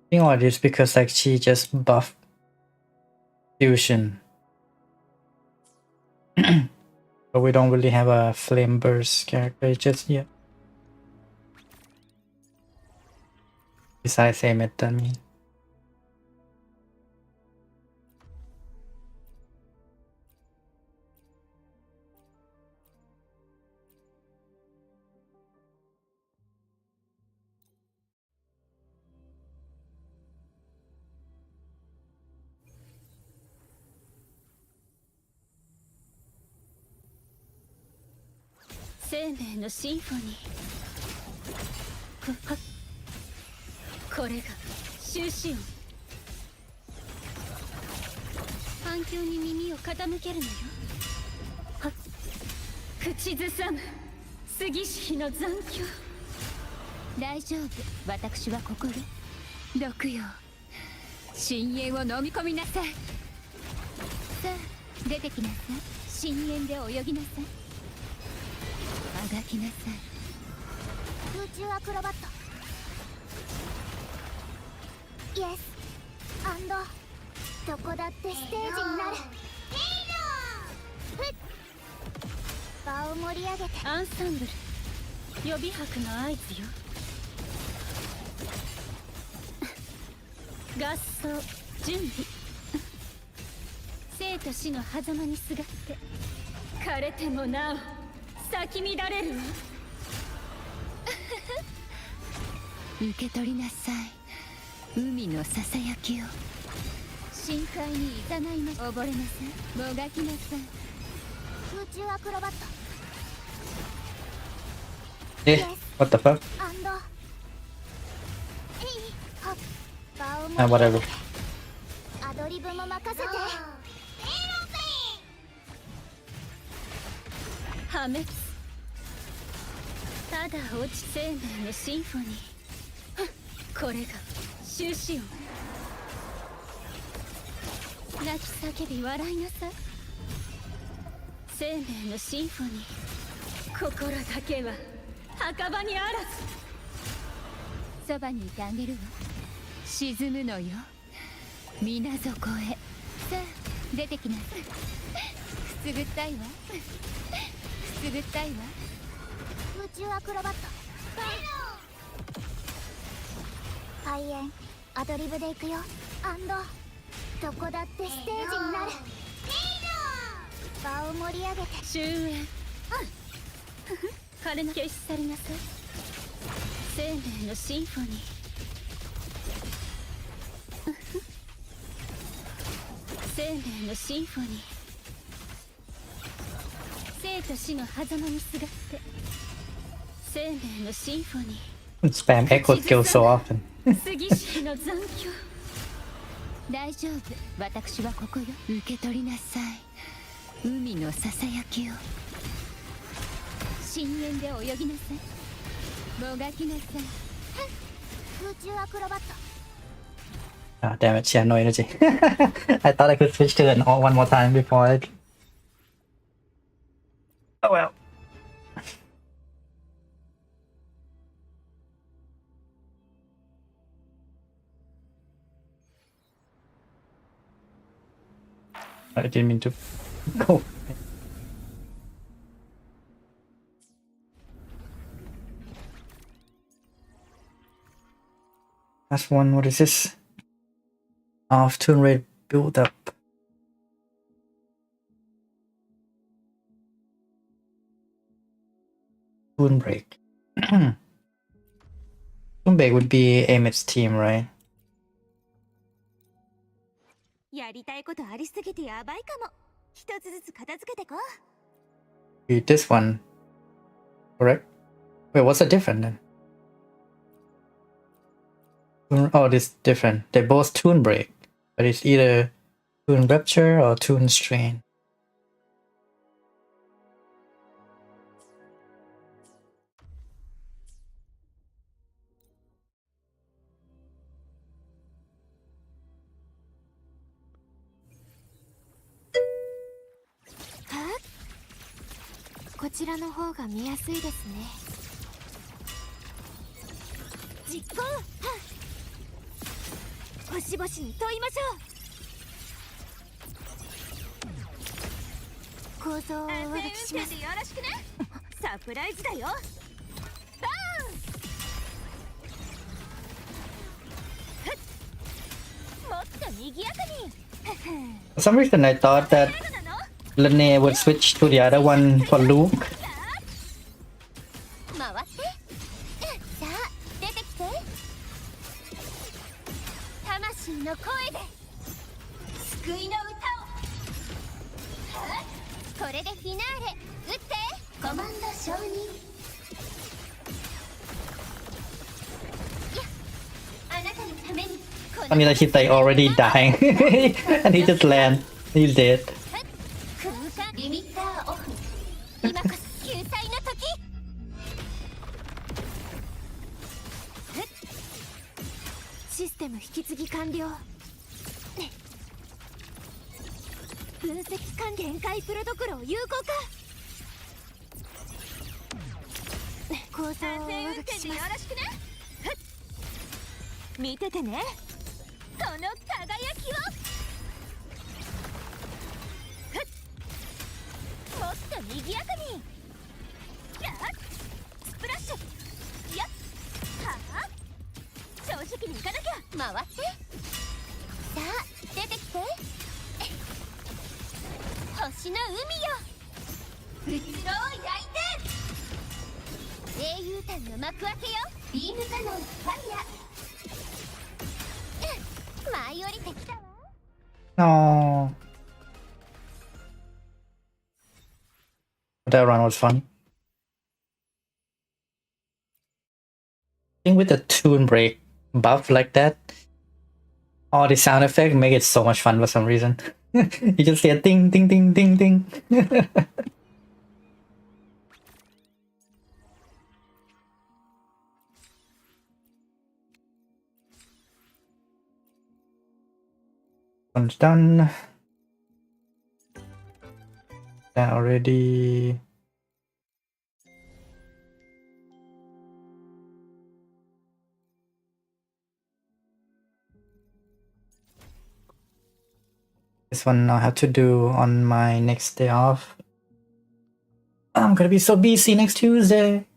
think all it is because like she just buffed fusion. But we don't really have a flame burst character just yet. Besides Amit, I mean. 生命のシンフォニー。これが終止音。反響に耳を傾けるのよ。口ずさむ杉氏の残響。大丈夫、私はここで。毒よ、深淵を飲み込みなさい。さあ出てきなさい。深淵で泳ぎなさい。あがきなさい。空中アクロバット。イエスアンドどこだってステージになる。場を盛り上げて。アンサンブル予備拍の合図よ。合奏準備。生と死の狭間にすがって枯れてもなお咲き乱れるわ。受け取りなさい、海のささやきを。深海にいざないま。溺れなさい、もがきなさい。空中アクロバット。What the fuck? Whatever. アドリブも任せて。破滅。ただ落ち生命のシンフォニー。これが終止音。泣き叫び笑いなさい。生命のシンフォニー。心だけは墓場にあらず。そばにいてあげるわ。沈むのよ水底へ。さあ出てきなさい。くすぐったいわ。くすぐったいわ。空中アクロバット。開演アドリブで行くよ。アンドどこだってステージになる。場を盛り上げて。終演。彼の消し去りなさい。生命のシンフォニー。生命のシンフォニー。生と死の狭間にすがって生命のシンフォニー。Spam echo kills so often. 杉氏の残響。大丈夫、私はここよ。受け取りなさい、海のささやきを。深淵で泳ぎなさい。もがきなさい。空中アクロバット。Ah, damn it, she had no energy. I thought I could switch to an all one more time before it. Oh well. I didn't mean to go. Last one, what is this? Of turn rate build up. Turn break. Turn break would be Amit's team, right? やりたいことありすぎてやばいかも。一つずつ片付けてこう。Be this one, correct? Wait, what's the different then? Oh, this is different. They're both tune break, but it's either tune rupture or tune strain. Huh? こちらの方が見やすいですね。実行。星々に問いましょう。構造を上書きします。よろしくね。サプライズだよ。もっと賑やかに。For some reason, I thought that Lene would switch to the other one for Luke. 回って。さあ出てきて。魂の声で救いの歌を。これでフィナーレ打って。コマンド承認。やあなたのために。 I mean, like he's like already dying, and he just land. He's dead. 空間リミッターオフ。今こそ救済の時。システム引き継ぎ完了。分析管限界プロトコルを有効化。構想を運転でよろしくね。見ててね、その輝きを。もっと賑やかに。やっスプラッシュ。やっはあ、正直にいかなきゃ。回ってさあ出てきて。星の海よ、移ろう焼いて。英雄譚の幕開けよ。ビームカノンファイヤー。舞い降りてきたわ。 No. That run was fun. I think with the tune break buff like that, all the sound effects make it so much fun for some reason. You just hear ding ding ding ding ding. One's done. That already. This one I have to do on my next day off. I'm gonna be so busy next Tuesday.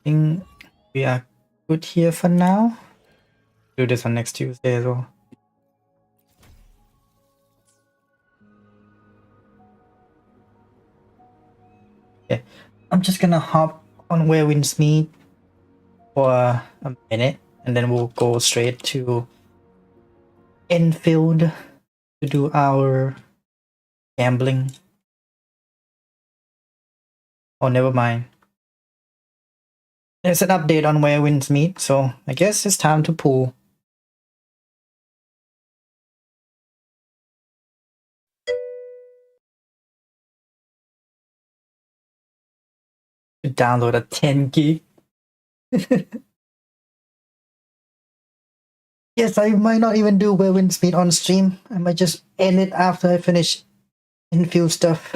I think we are good here for now. Do this on next Tuesday as well. Okay, I'm just gonna hop on where winds meet for a minute, and then we'll go straight to Enfield to do our gambling. Oh, never mind. There's an update on where winds meet, so I guess it's time to pool. To download a 10 gig. Yes, I might not even do where winds meet on stream. I might just end it after I finish Enfield stuff.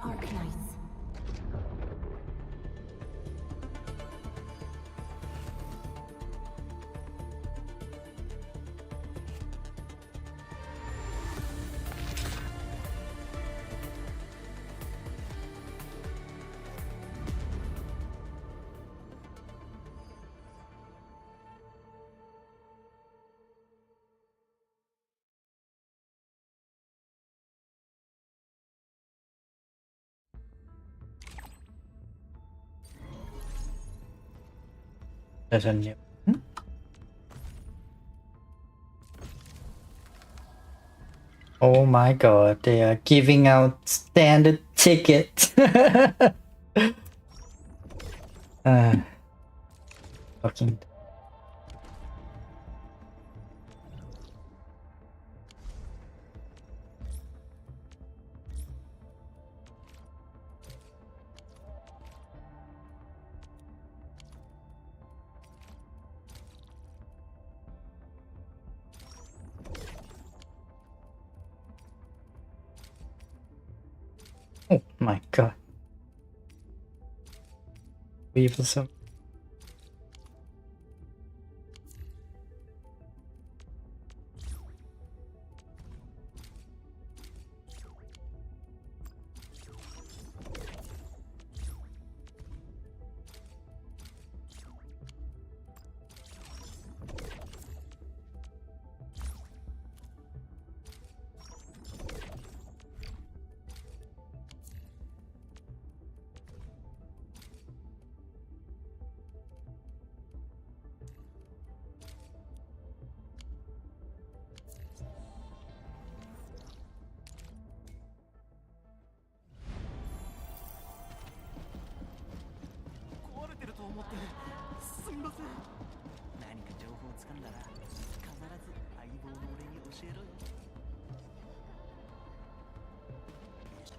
Arknights. There's a new. Oh my god, they are giving out standard tickets. Fucking. Oh my god. Leave some.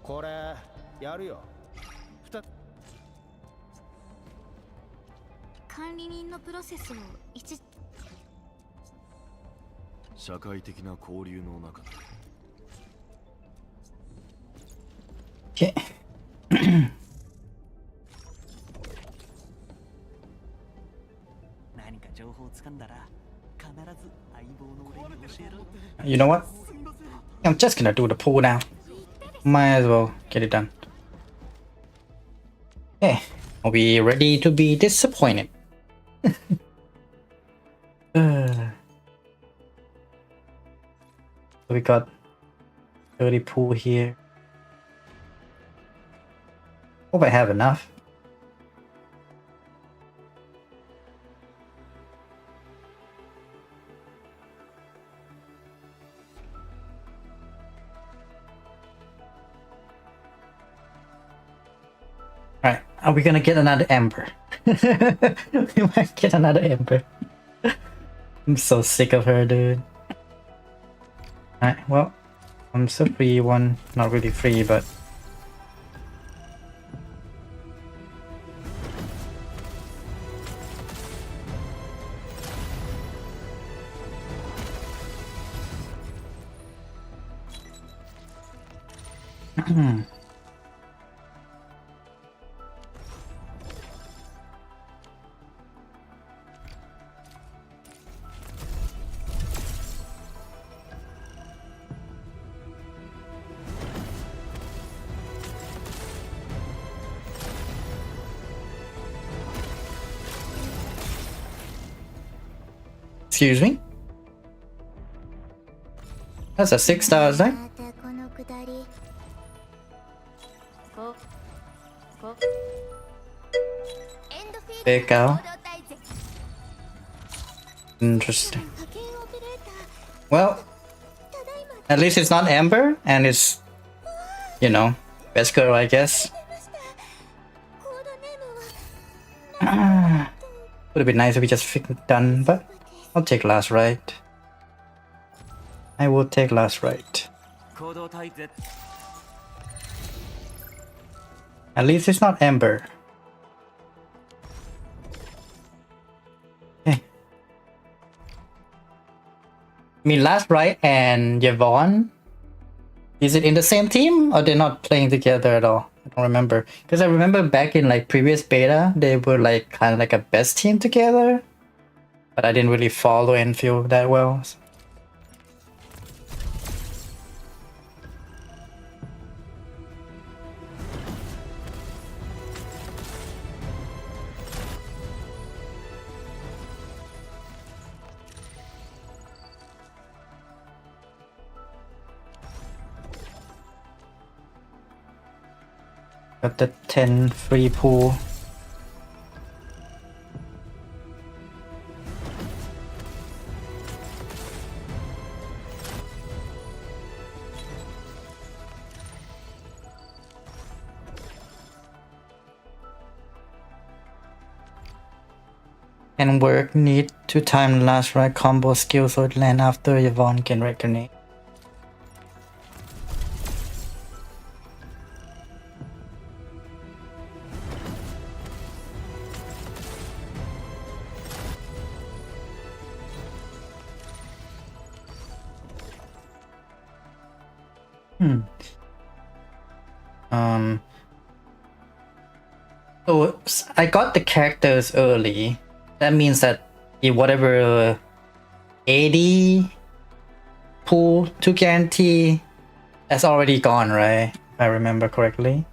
これやるよ。管理人のプロセスを社会的な交流の中で Okay. 何か情報をつかんだら必ず相棒の俺に教えろ。 You know what? I'm just gonna do the pool now. Might as well get it done. Okay. Are we ready to be disappointed? So we got 30 pool here. Hope I have enough. Alright, are we gonna get another ember? We might get another ember. I'm so sick of her, dude. Alright, well, I'm still free one. Not really free, but excuse me? That's a 6 stars, right? またこのくだりこエンドフィールド There you go. 行動体制 Interesting. 派遣オペレーター Well, ただいま at least it's not Amber, and it's, you know, best girl, I guess. 出ましたコードネームは Would have been nice if we just done, but I'll take last right. I will take last right. 行動体制 At least it's not Amber. Okay. I mean, last right and Yvonne. Is it in the same team or they're not playing together at all? I don't remember. Because I remember back in like previous beta, they were like kind of like a best team together. But I didn't really follow Enfield that well. Got the 10 free pool. Can work, need to time last right combo skill so it land after Yvonne can recognize. So I got the characters early. That means that if whatever 80 pool to guarantee that's already gone, right? If I remember correctly.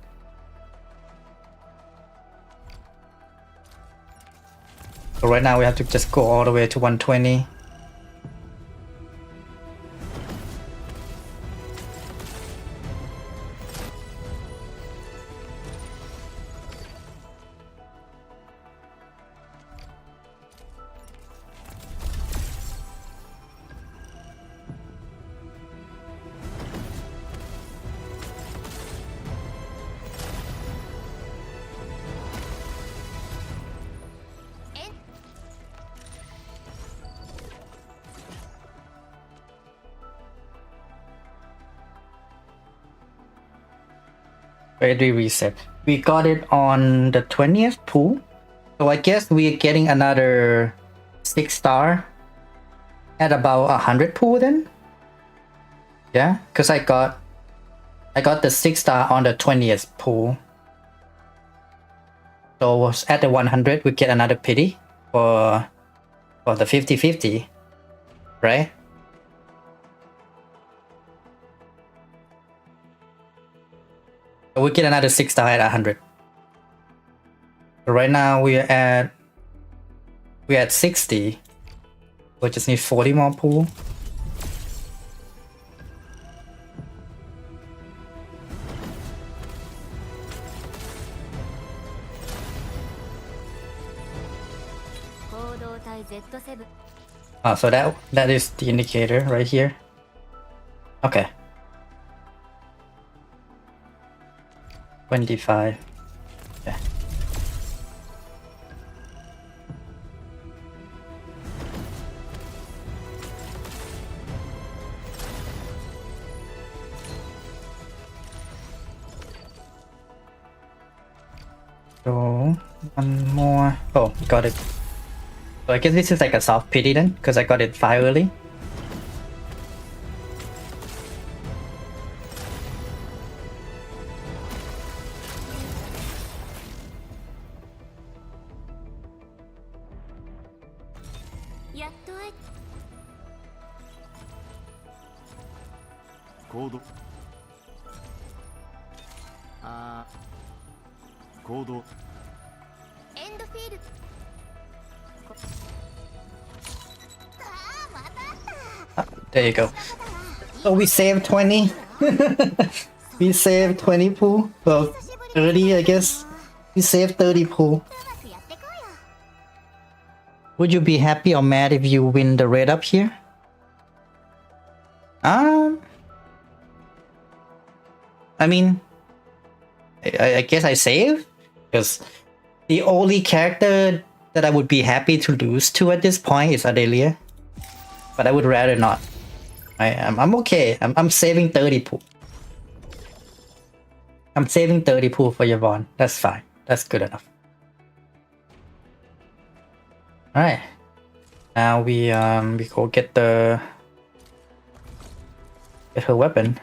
So right now we have to just go all the way to 120. Where do we reset? We got it on the 20th pool. So I guess we're getting another 6-star at about 100 pool then? Yeah, because I got the 6-star on the 20th pool. So at the 100 we get another pity for the 50-50, right? So we get another 6-star at 100. So right now we're at 60. We just need 40 more pool. So that is the indicator right here. Okay. 25. Yeah. So one more. Oh, got it. So I guess this is like a soft pity then, because I got it 5 early. Code. 行動。エンドフィールThere you go. So we saved 20. We saved 20 pool. Well, 30 I guess. We saved 30 pool. Would you be happy or mad if you win the raid up here? I mean, I guess I save, because the only character that I would be happy to lose to at this point is Adelia, but I would rather not. I'm okay. I'm saving 30 pool. I'm saving 30 pool for Yvonne. That's fine. That's good enough. All right. Now we go get her weapon.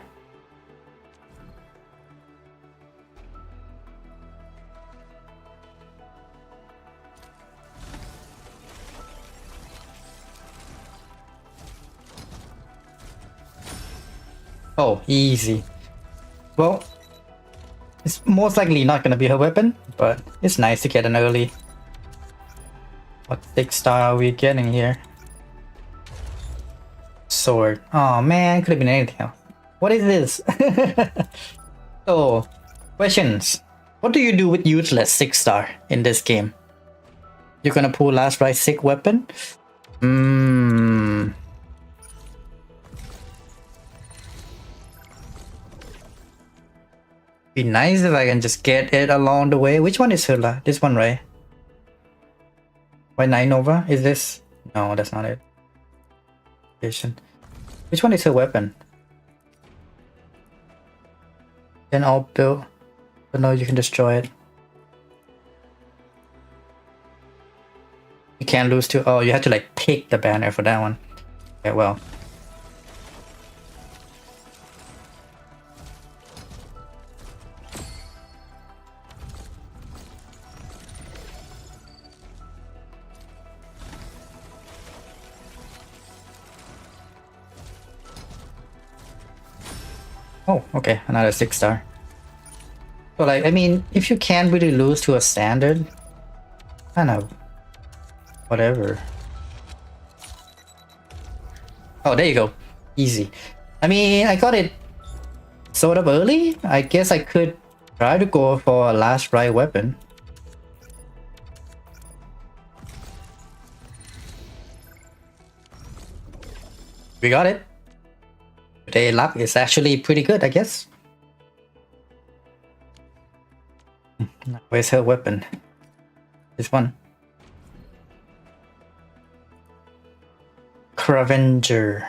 Oh, easy. Well, it's most likely not gonna be her weapon, but it's nice to get an early. What 6-star are we getting here? Sword. Oh man, could have been anything else. What is this? So, questions. What do you do with useless 6-star in this game? You're gonna pull last right sick weapon? Be nice if I can just get it along the way. Which one is Hula? This one, right? Why 9 Nova? Is this? No, that's not it. Which one is her weapon? Then all build. But no, you can destroy it. You can't lose to. Oh, you have to like pick the banner for that one. Yeah, well. Oh, okay, another 6-star. So like, I mean, if you can't really lose to a standard, kind of whatever. Oh, there you go. Easy. I mean, I got it sort of early. I guess I could try to go for a last right weapon. We got it. Today luck is actually pretty good, I guess. Where's her weapon? This one. Cravenger.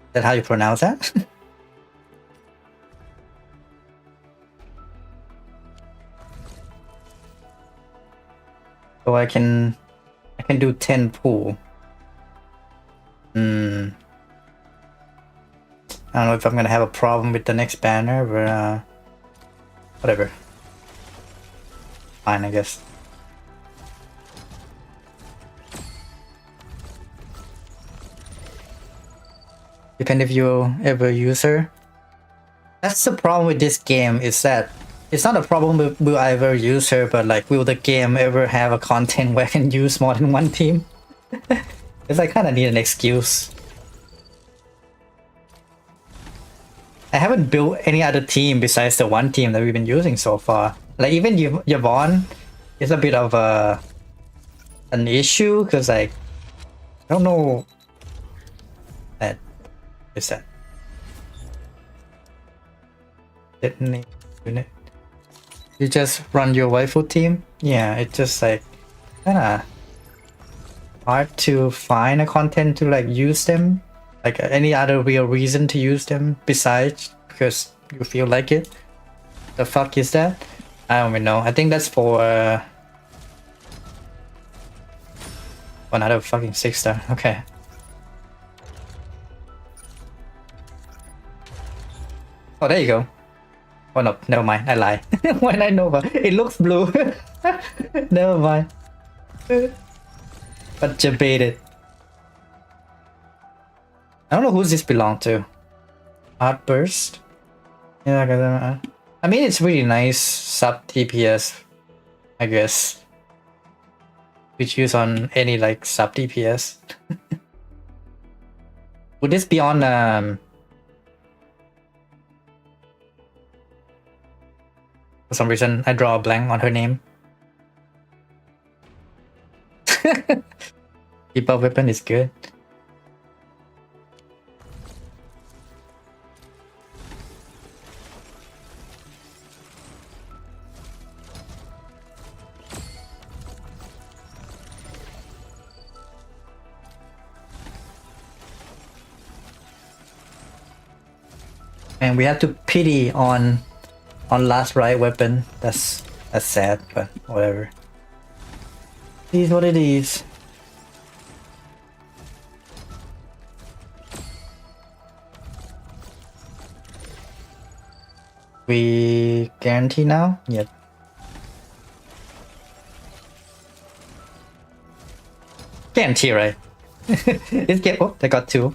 Is that how you pronounce that? So I can do 10 pull. I don't know if I'm gonna have a problem with the next banner, but whatever. Fine, I guess. Depend if you ever use her. That's the problem with this game, is that it's not a problem with will I ever use her, but like will the game ever have a content where I can use more than one team? Because I kinda need an excuse. I haven't built any other team besides the one team that we've been using so far. Like even Yvonne is a bit of an issue, because like I don't know that is that detonate unit. You just run your waifu team? Yeah, it's just like kinda hard to find a content to like use them. Like any other real reason to use them besides because you feel like it. The fuck is that? I don't even know. I think that's for another fucking 6-star. Okay. Oh, there you go. Oh no, never mind. I lie. When I know, but it looks blue. Never mind. But debated. I don't know who this belong to. Outburst. Yeah, I mean it's really nice sub DPS, I guess. Which use on any like sub DPS. Would this be on for some reason I draw a blank on her name. Keep up weapon is good. And we have to pity on last right weapon. That's sad, but whatever. It is what it is. We guarantee now? Yep. Guarantee, right? It's get. Oh, they got 2.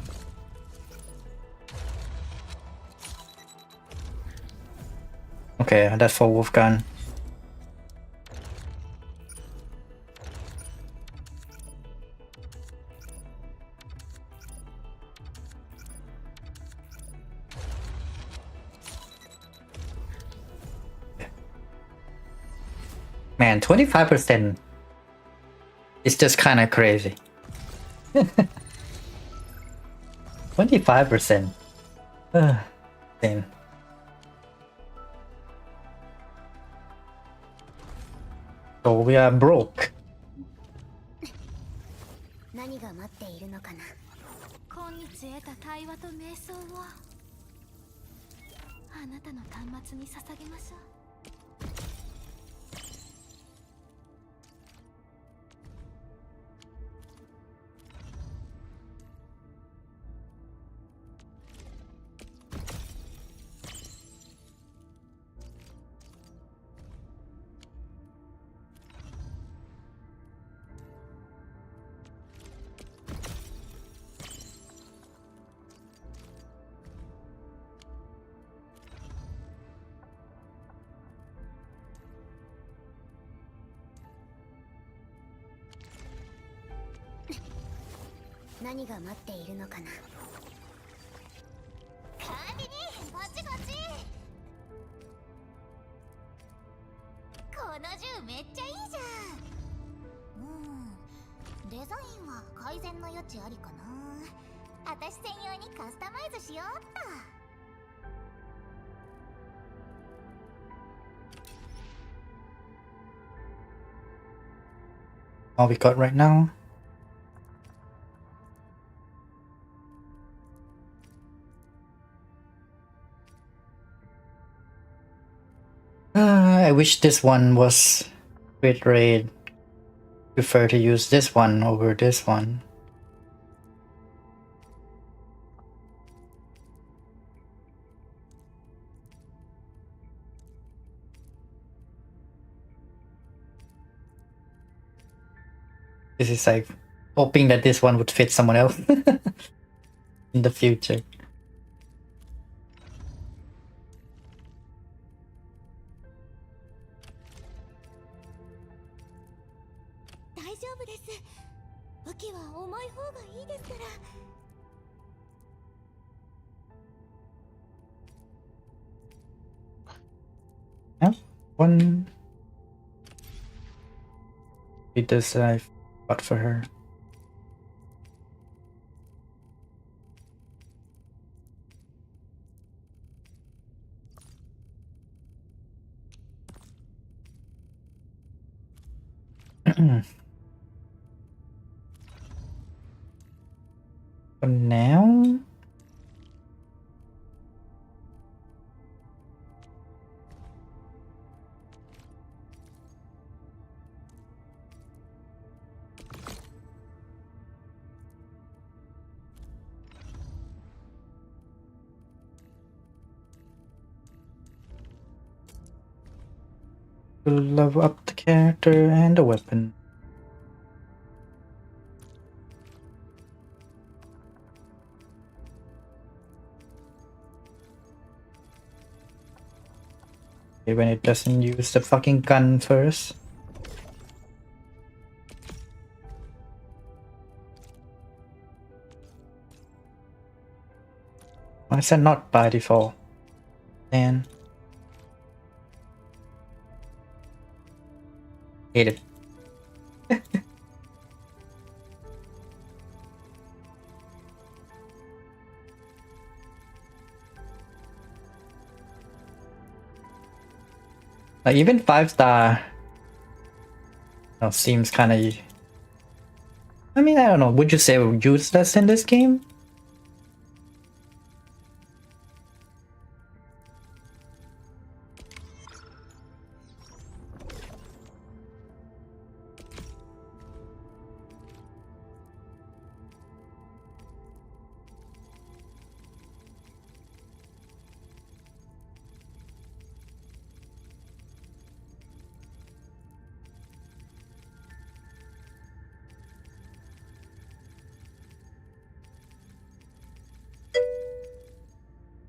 Okay, that's for Wolfgun. Man, 25% is just kind of crazy. 25%. Insane. So we are broke. 何が待っているのかな。今日得た対話と瞑想をあなたの端末に捧げましょう。何が待っているのかな。管理人、こっちこっち。この銃めっちゃいいじゃん。デザインは改善の余地ありかな。私専用にカスタマイズしようっと。All we got right now. I wish this one was crit rate prefer to use this one over this one. This is like hoping that this one would fit someone else in the future. Yeah, one. It does I got for her. For now, we'll level up the character and the weapon. Okay, when it doesn't use the fucking gun first. I said not by default. And hate it. Like even 5-star seems kind of. I mean, I don't know. Would you say useless in this game?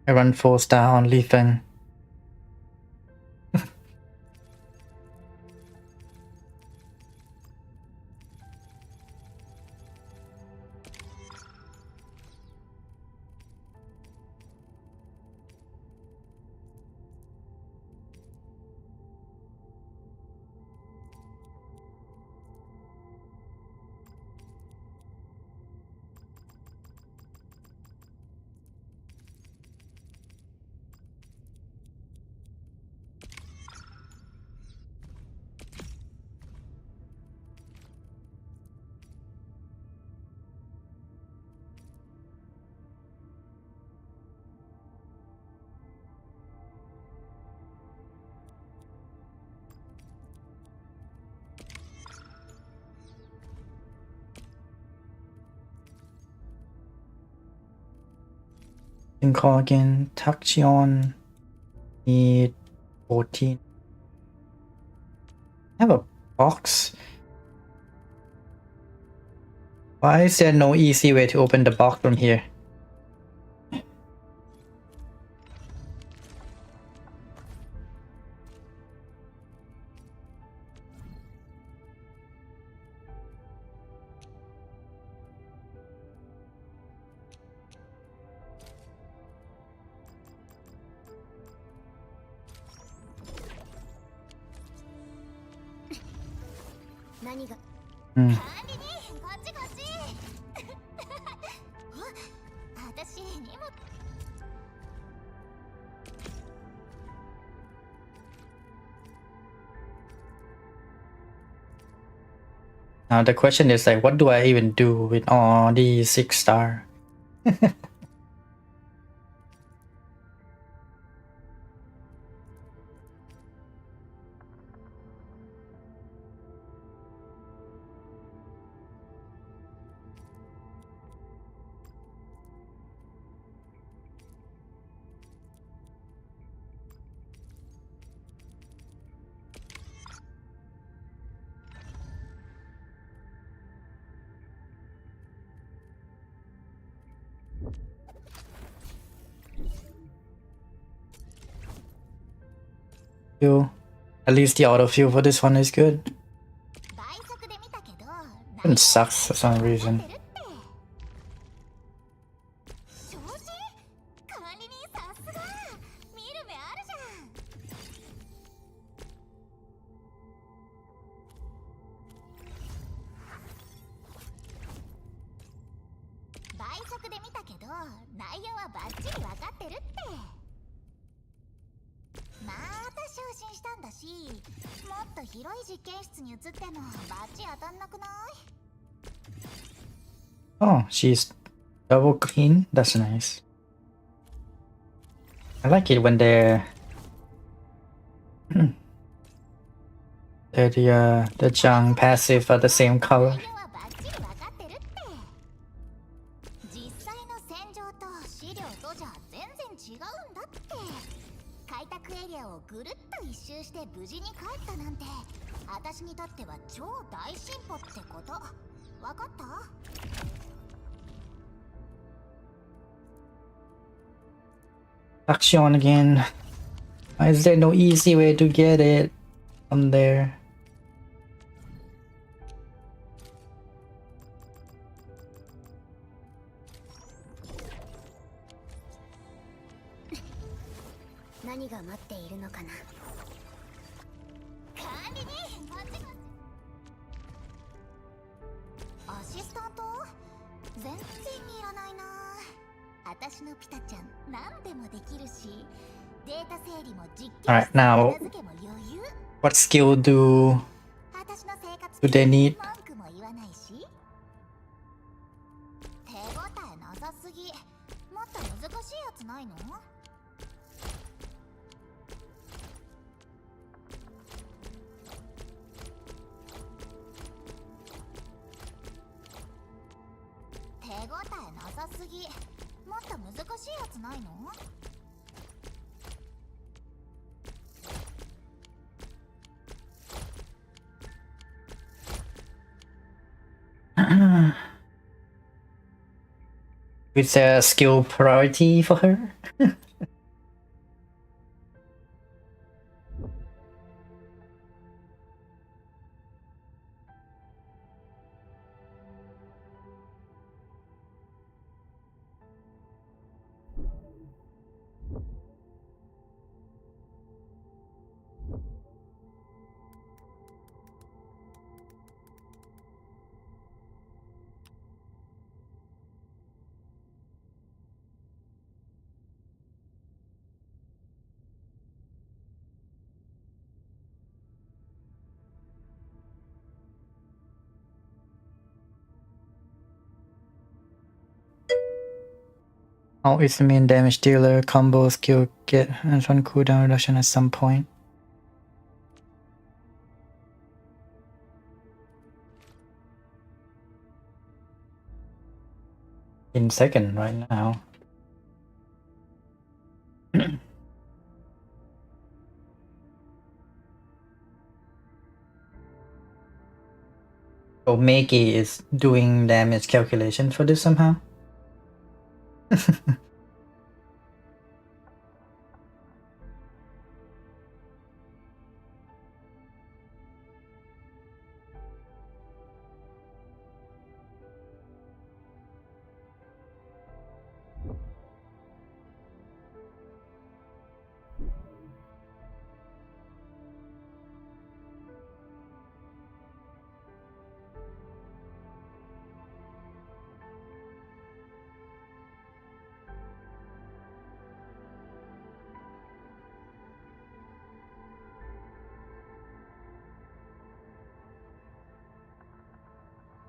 I run 4-star on Leafing. Can call again. Taxion. Need 14. I have a box. Why is there no easy way to open the box from here? Hmm. Now the question is like, what do I even do with all these 6-star? Fuel. At least the auto fuel for this one is good. 倍速で見たけど It sucks for some reason. 調子管理人さすが見る目あるじゃん倍速で見たけど内容はバッチリ分かってるってまた昇進したんだしもっと広い実験室に移ってもバッチ当たんなくない Oh, she's double clean. That's nice. I like it when they're the Jung passive are the same color. 内容はバッチリ分かってるって実際の戦場と資料とじゃ全然違うんだって開拓エリアをぐるっと一周して無事に帰ったなんて私にとっては超大進歩ってこと分かった Action again. Why is there no easy way to get it from there? 何が待っているのかな管理人待ってアシスタント全然いらないな私のピタちゃん何でもできるしデータ整理も実験 Alright, now 片付けも余裕 what skill do 私の生活 they need? 文句も言わないし手応えなさすぎもっと難しいやつないの手応えなさすぎもっと難しいやつないの Is there a skill priority for her? Oh, it's the main damage dealer combo skill get and one cooldown reduction at some point. In second right now. So Meiki is doing damage calculation for this somehow.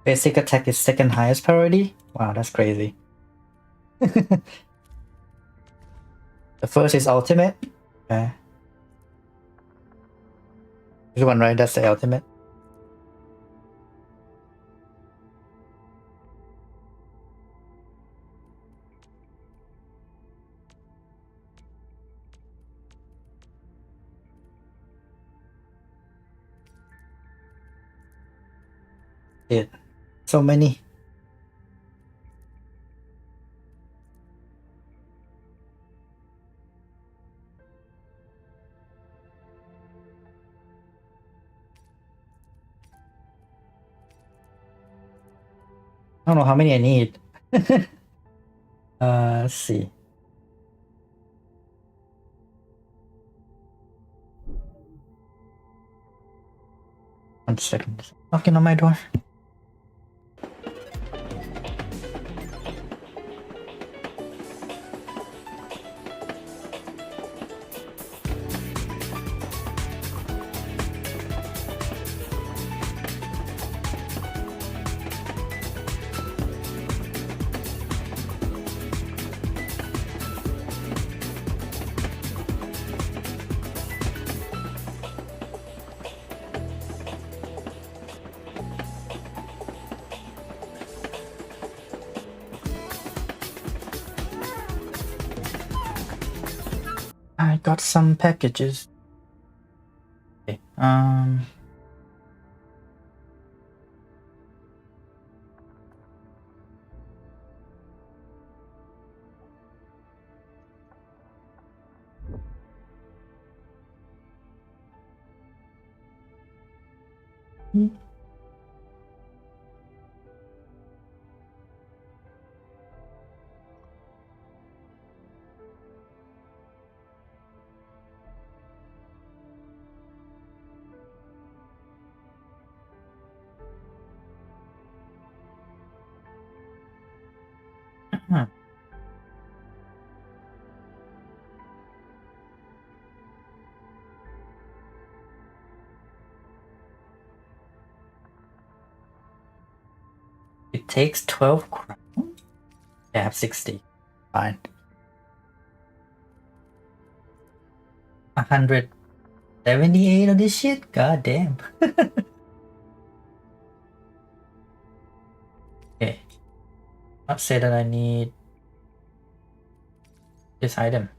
Basic attack is second highest priority? Wow, that's crazy. The first is ultimate. Okay. This one, right? That's the ultimate. It. So many. don't know how many I need. Let's see. One second. Knocking on my door. I got some packages. Okay. It takes 12 crowns. I have 60. Fine. 178 of this shit? God damn. Okay. Let's say that I need this item.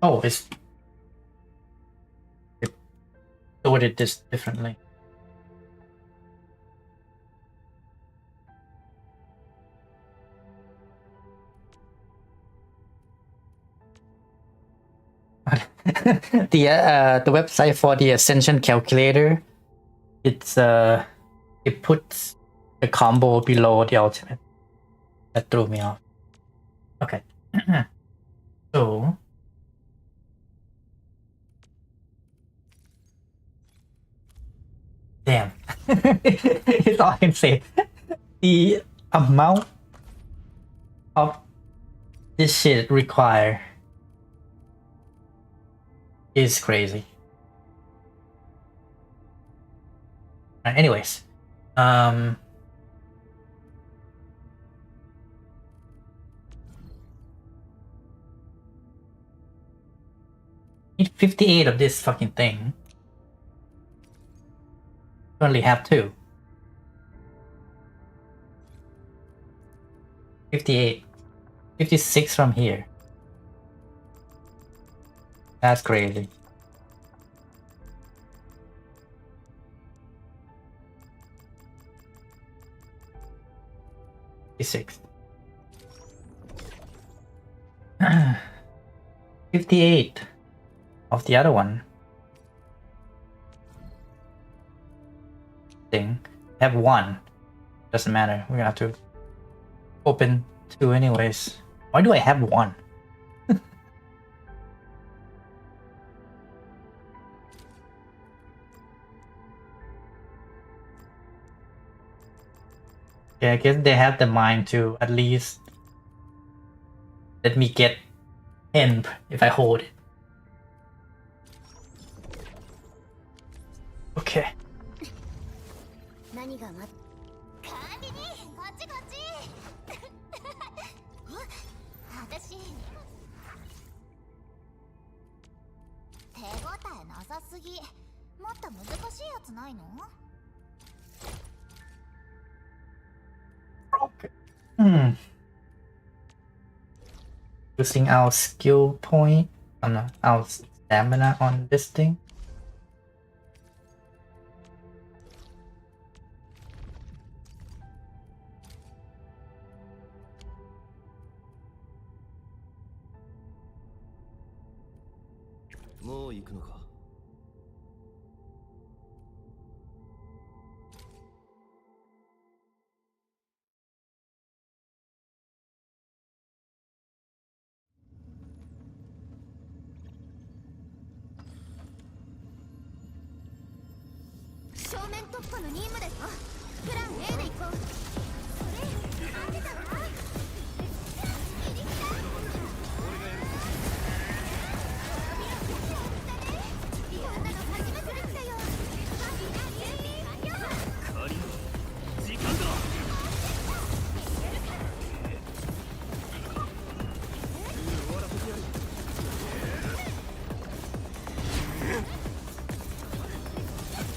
Oh, it's it sorted this differently. The website for the Ascension calculator, it's it puts the combo below the ultimate. That threw me off. Okay. So damn. It's all I can say. The amount of this shit required is crazy. Anyways, need 58 of this fucking thing. Only have 2. 58. 56 from here. That's crazy. Six. 58 of the other one. Thing. Have 1. Doesn't matter. We're gonna have to open 2 anyways. Why do I have 1? Yeah, I guess they have the mind to at least let me get 10 if I hold it. Okay. 何が管理人こっちこっち私手応えなさすぎもっと難しいやつないの Using our skill point, our stamina on this thing. もう行くのか。正面突破の任務だよ。プラン A で行こう。それ合ってたわ。ギリギリだ。こんなの初めてできたよ。仮の時間だ。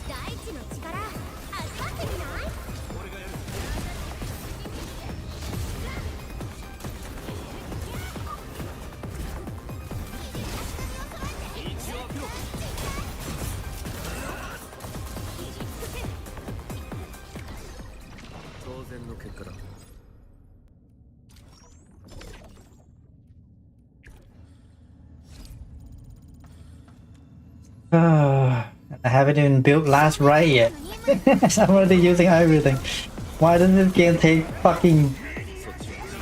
大地の力味わってみない？当然の結果だ。I haven't even built last right yet. I'm already using everything. Why does this game take fucking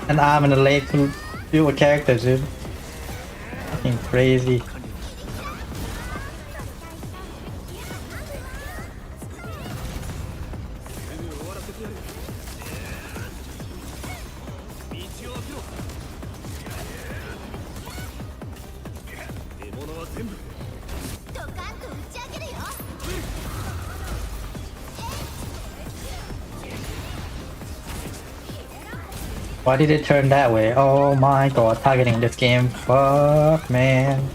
an arm and a leg to build a character, dude? Fucking crazy. Why did it turn that way? Oh my god, targeting this game. Fuck, man.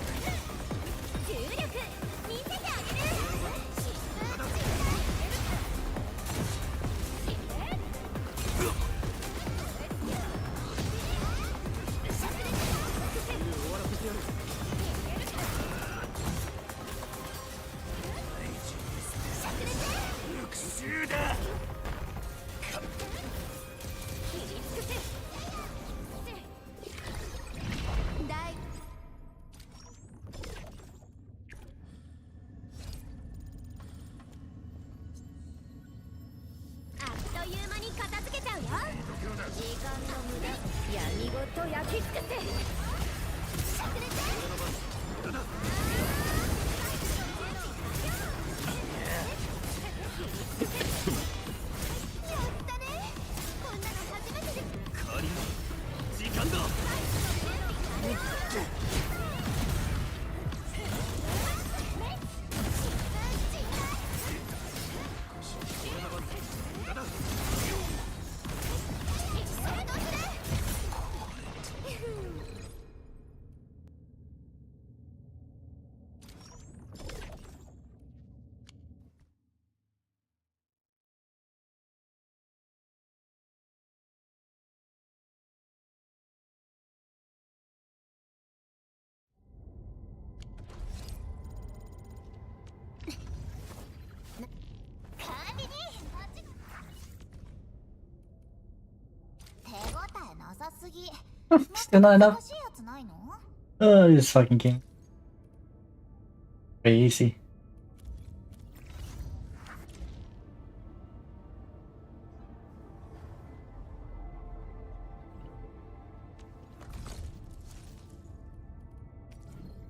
Still not enough. Oh, this fucking game. Crazy.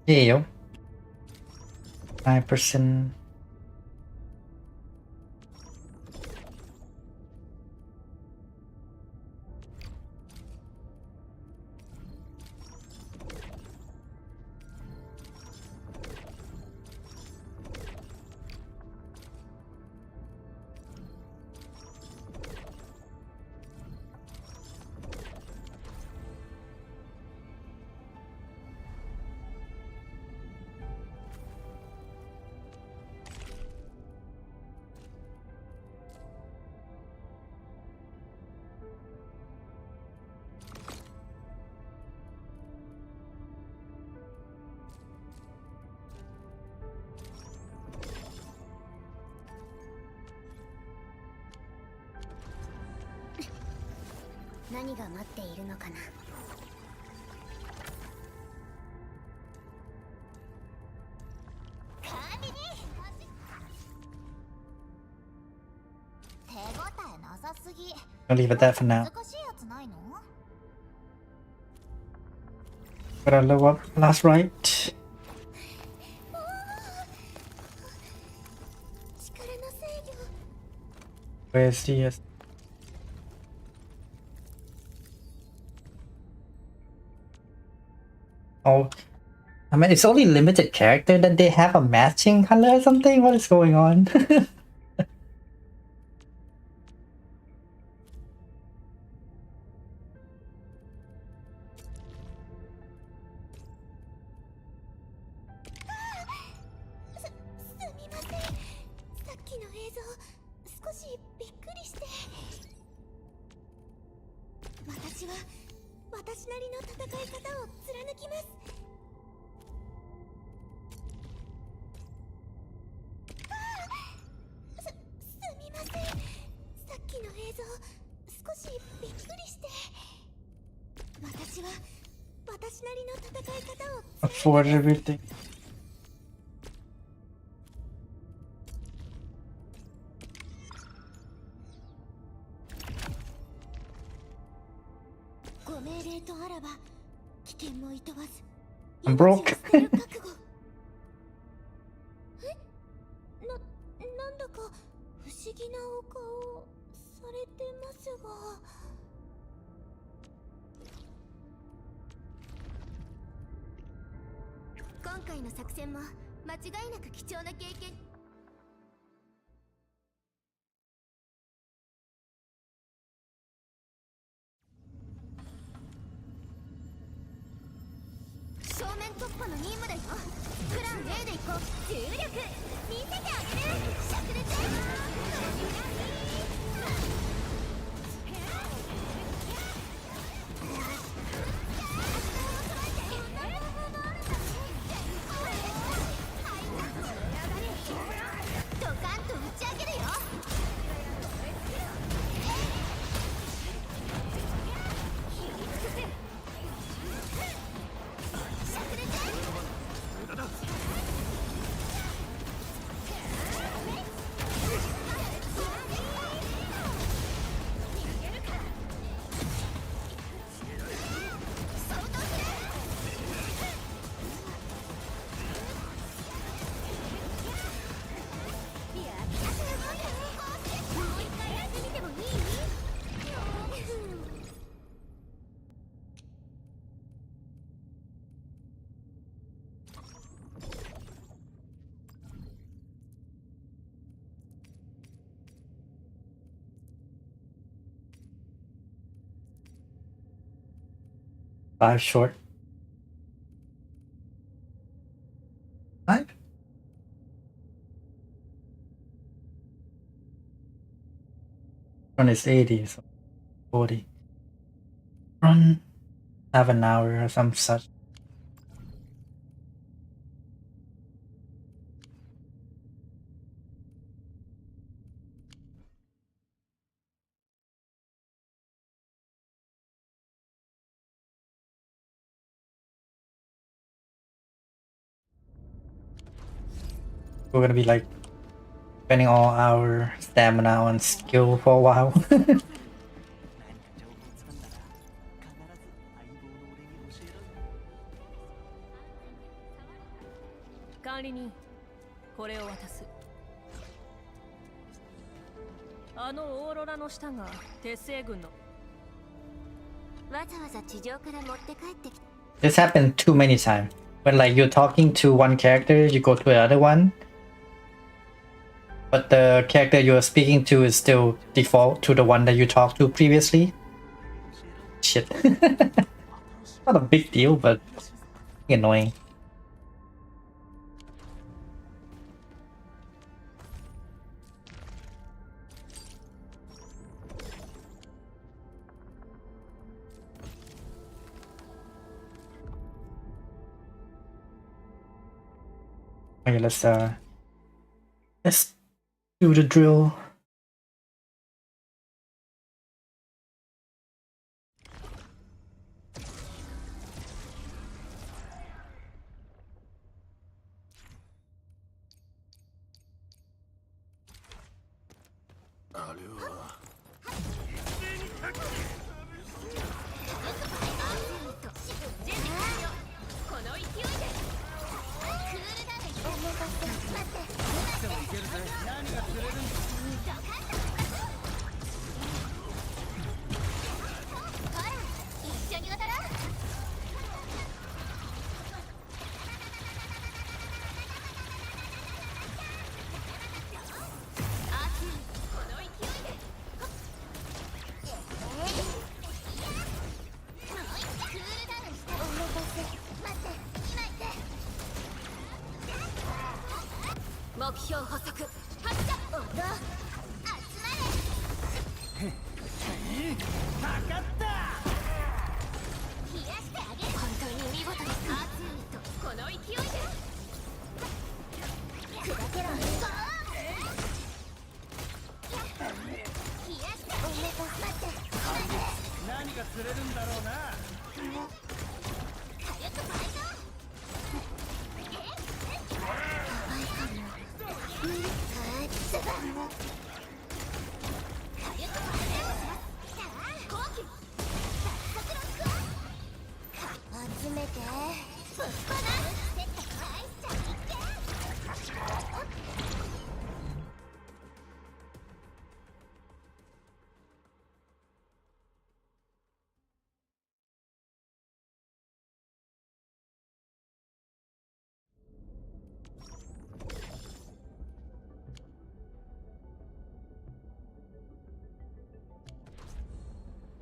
Dayo. 9%.「何が待っているのかな」。備に。手応えなさすぎ。 I'll leave it there for now. 難しいやつないの？ Gotta level up last right. 力の制御。 Where's the Oh, I mean, it's only limited character that they have a matching color or something? What is going on? すみません。さっきの映像、少しびっくりして。私は私なりの戦い方を貫きます。すみません。さっきの映像、少しびっくりして。私は私なりの戦い方を Afford everything. ご命令とあらば危険もいとわず I'm broke. 命を捨てる覚悟。なんだか不思議なお顔をされてますが。今回の作戦も間違いなく貴重な経験。正面突破の任務だよ。プラン A で行こう。重力見せてあげる。灼熱。ドカンと打ち上げるよ。5 short. 5? Run is 80, so 40. Run have an hour or some such. We're gonna be like spending all our stamina on skill for a while. 何か情報をつかんだら必ず相棒の俺に教えろよ。管理人、これを渡す。あのオーロラの下が鉄星軍の。わざわざ地上から持って帰ってきた。 This happened too many times. When like you're talking to one character, you go to the other one. But the character you're speaking to is still default to the one that you talked to previously. Shit. Not a big deal, but annoying. Okay, let's do the drill. あれは目標補足発射音集まれかかった冷やしてあげる本当に見事ですアーツユニットこの勢いで砕けろゴー冷やしてあげる待って何か釣れるんだろうな。火力倍増集めてぶっ放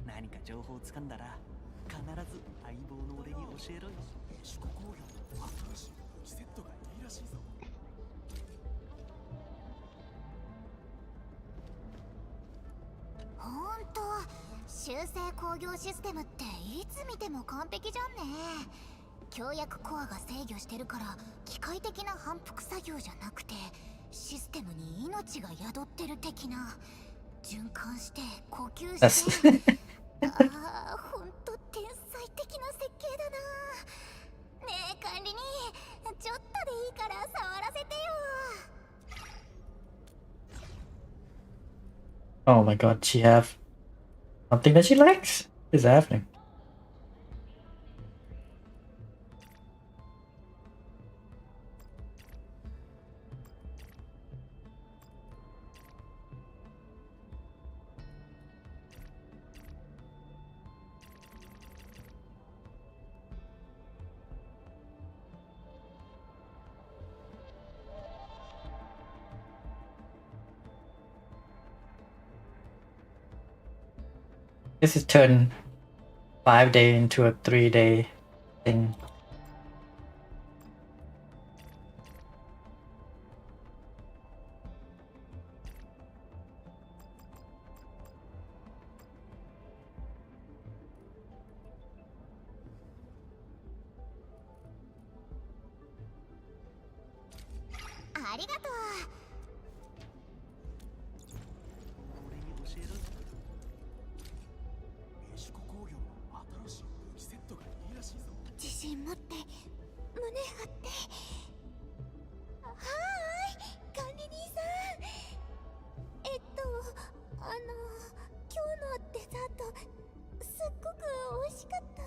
何か情報をつかんだら必ず相棒の俺に教えろよ。四国工業の新しい武器セットがいいらしいぞ。ほんと修正工業システムっていつ見ても完璧じゃんね。協約コアが制御してるから機械的な反復作業じゃなくてシステムに命が宿ってる的な循環して呼吸してああほんと天才的な設計だな。ねえ管理人ちょっとでいいから触らせてよ。 Oh my god, she have something that she likes? What is happening? This is turned 5-day into a 3-day thing.ありがとう。俺に教えろよ。四国工業の新しい武器セットがいいらしいぞ。自信持って胸張ってはーい管理人さん今日のデザートすっごく美味しかった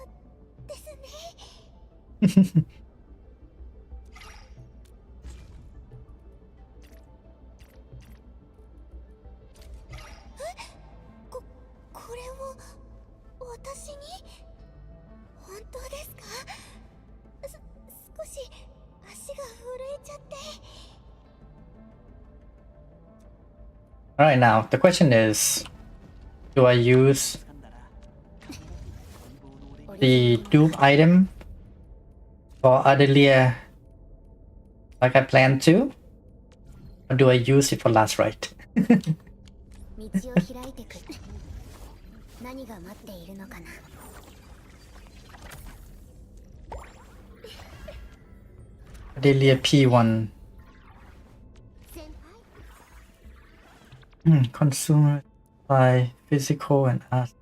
ですね。これを私に本当ですか？少し足が震えちゃって。 Alright, now the question is, do I use the dupe item for Adelia like I planned to? Or do I use it for last right? 道を開いてくる。何が待っているのかな。 Adelia P1. Consumer by physical and art.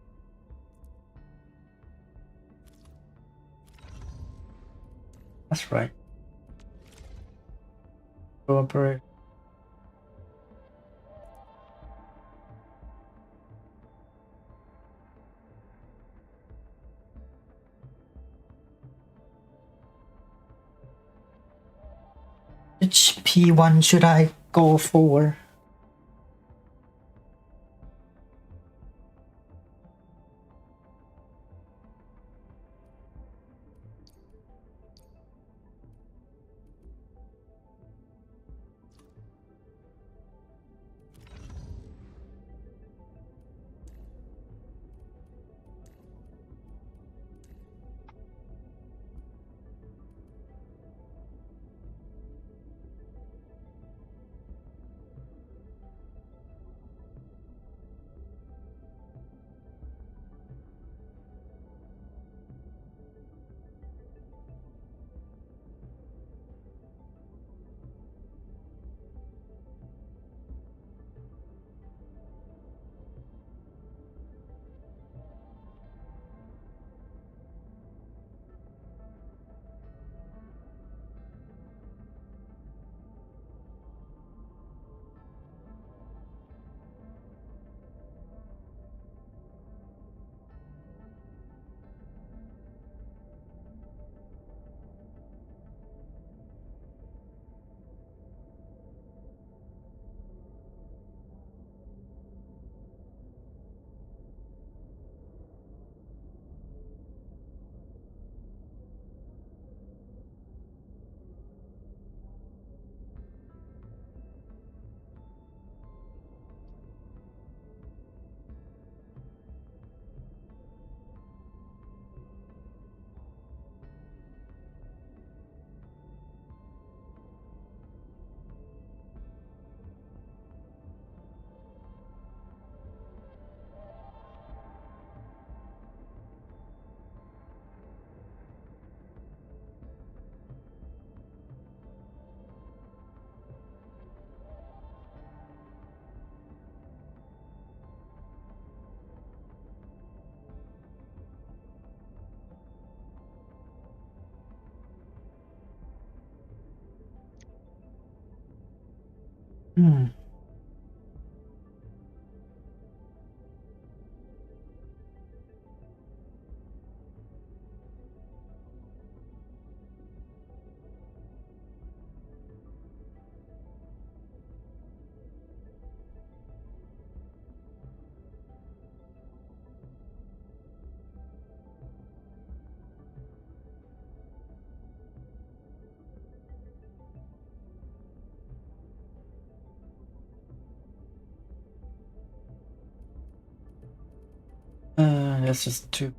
That's right. Cooperate. Which P1 should I go for? Hmm. That's just too.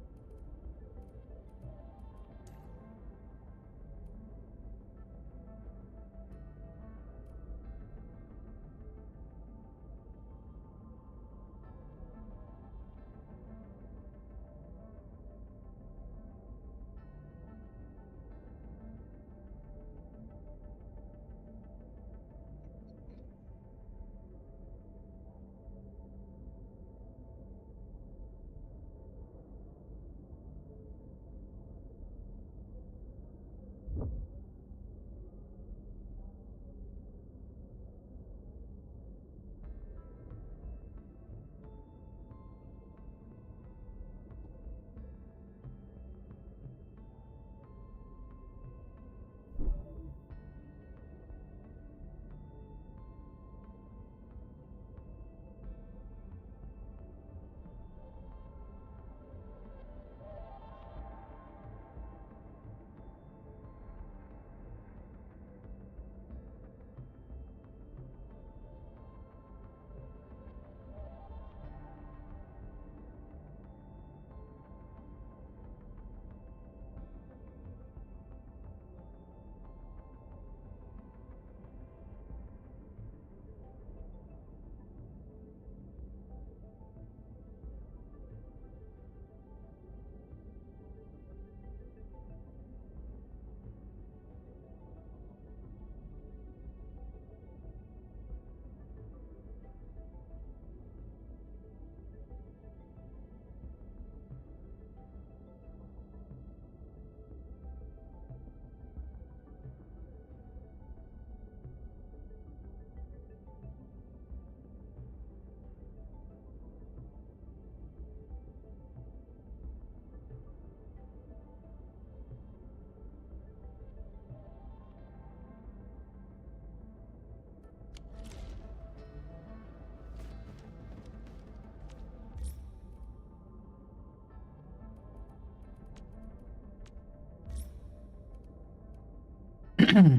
はいは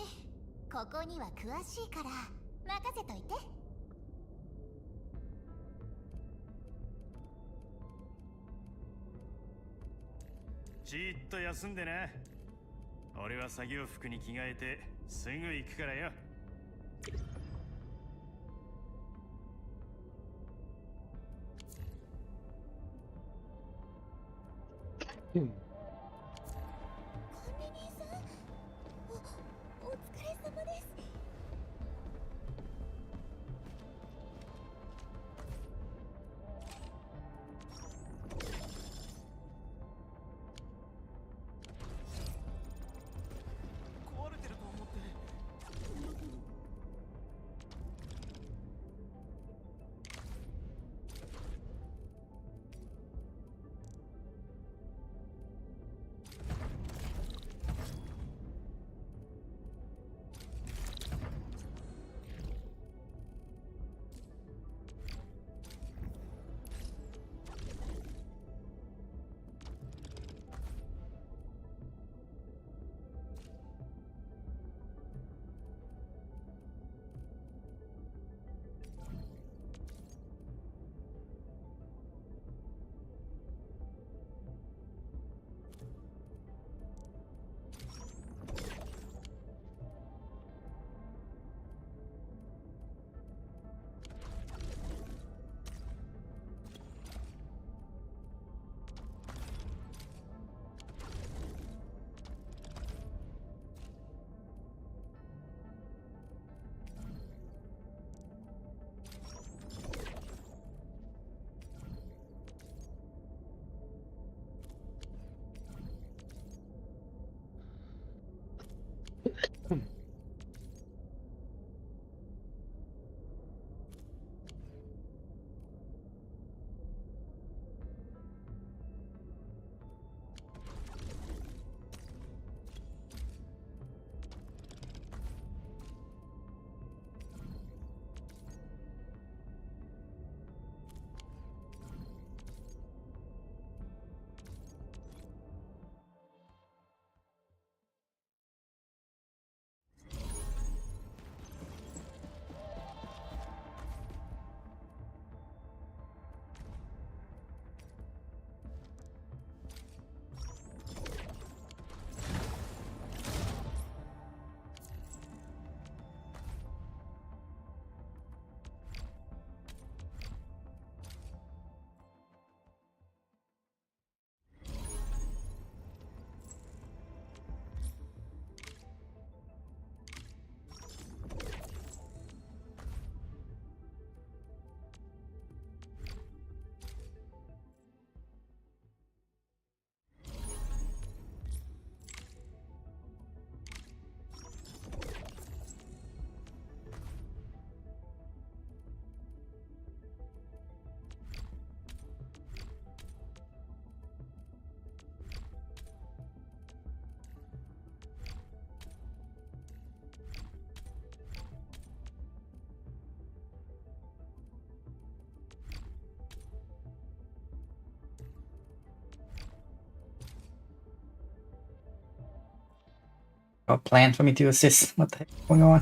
い。ここには詳しいから任せといて。じーっと休んでな。俺は作業服に着替えてすぐ行くからよ。管理人さん、お疲れ様です。壊れてると思って。A plan for me to assist. What the heck is going on?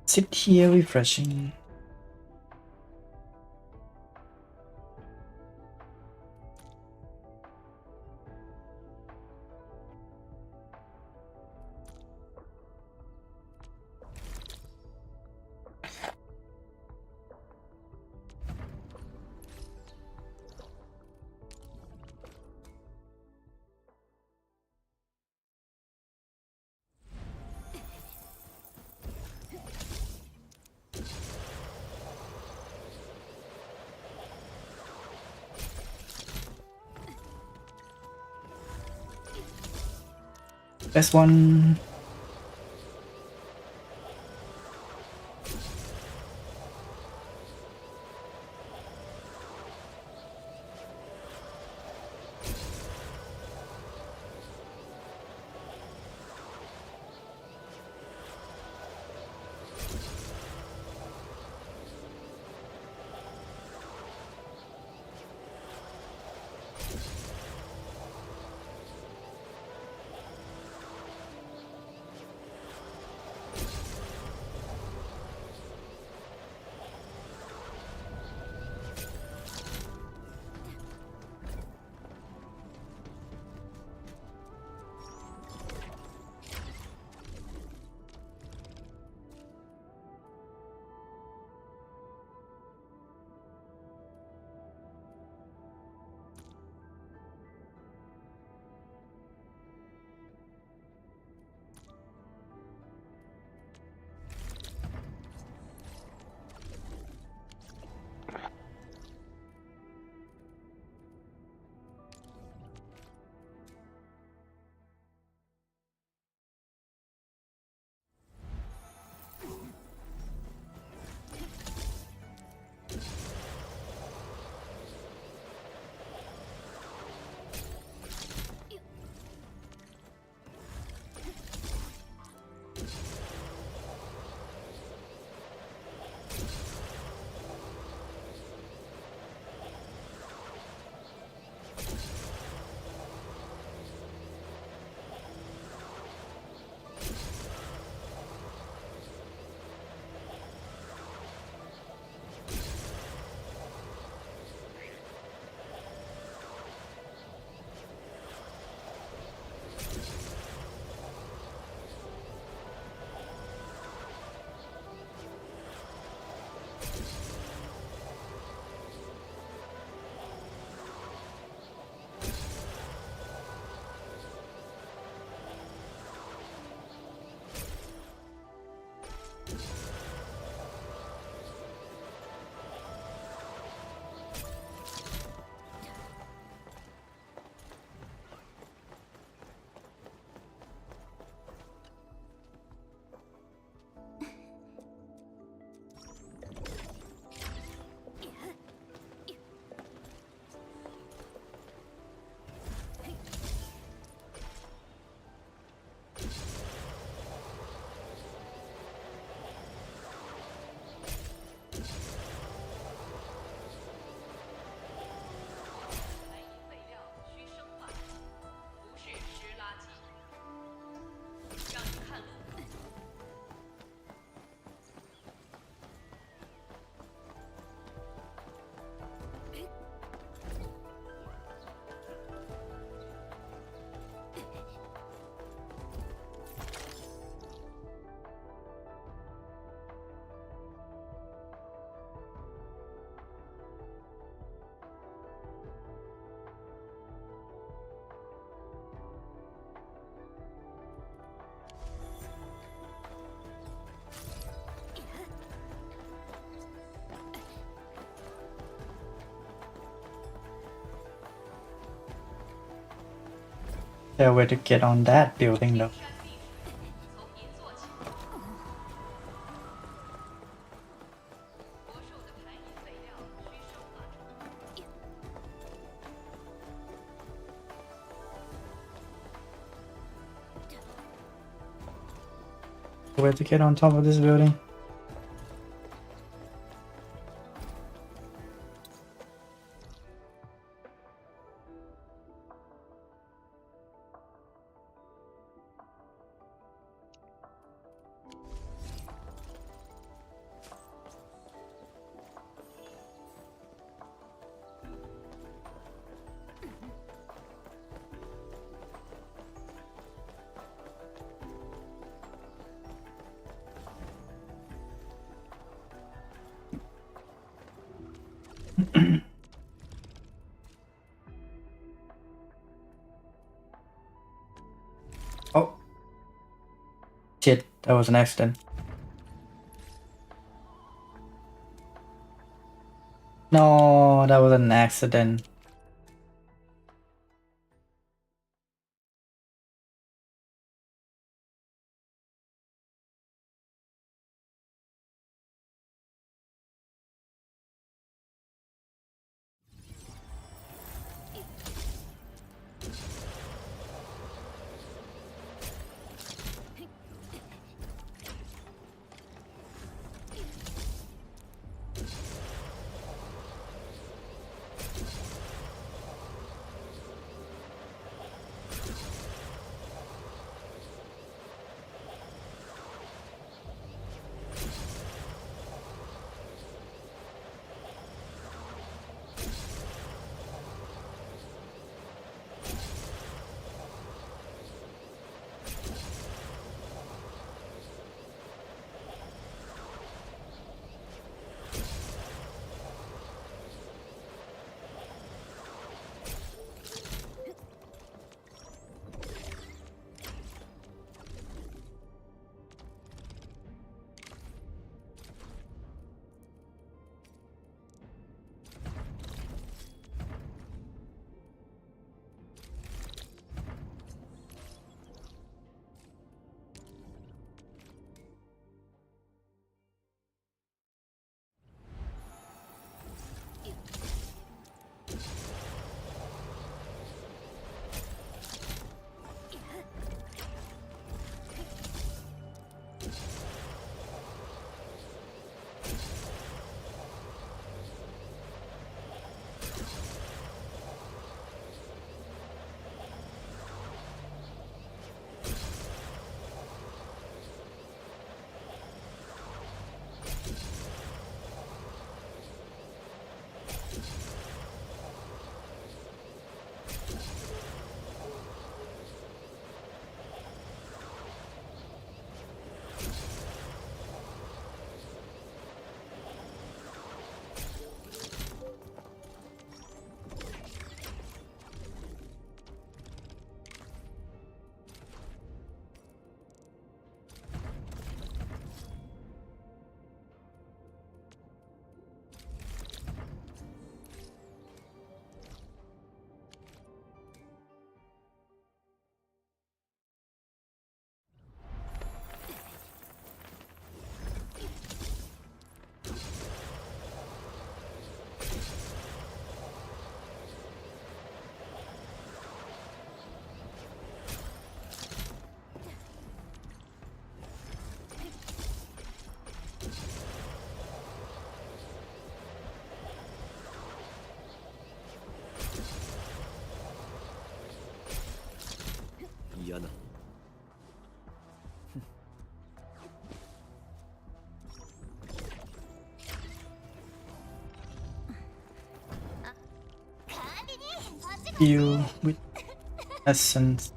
Sit here refreshing. Best one. There way to get on that building though. Where to get on top of this building? Oh. Shit, that was an accident. No, that was an accident.嫌な You with essence.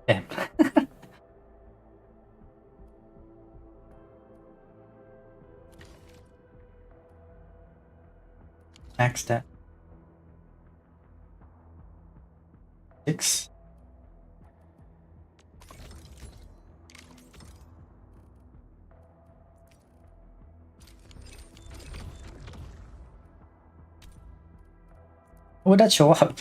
Damn. Max that. 6. Would that show up?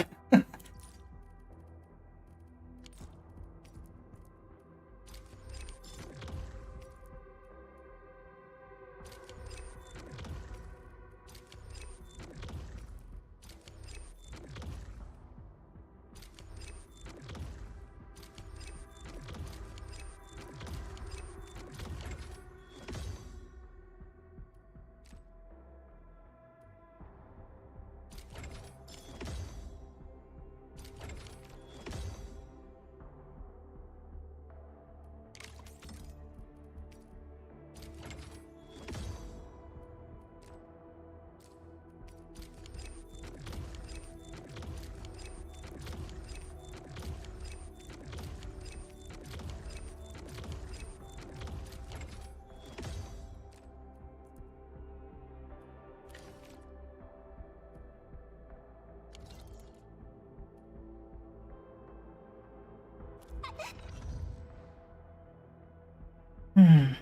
Hmm.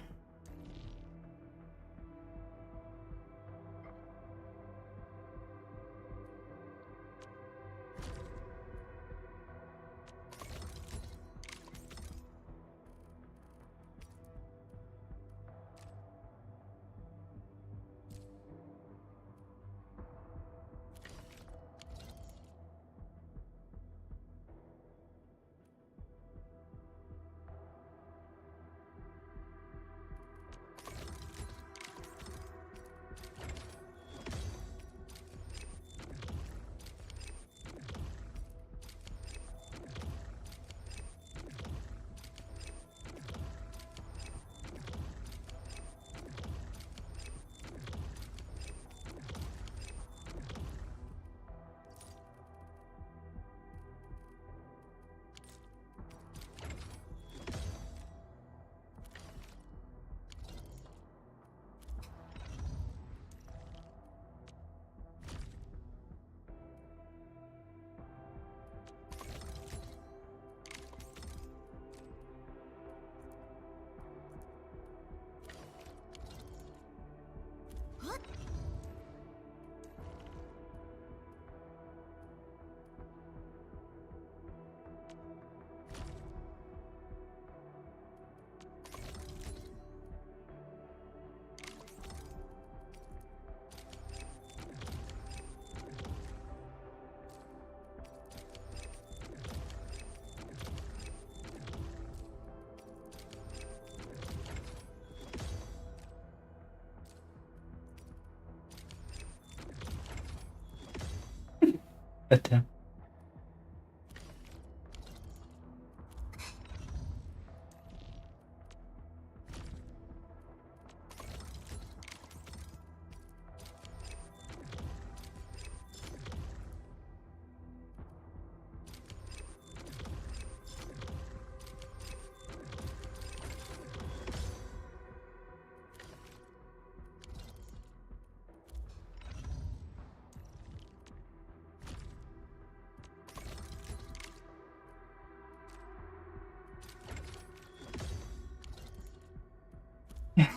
Attempt.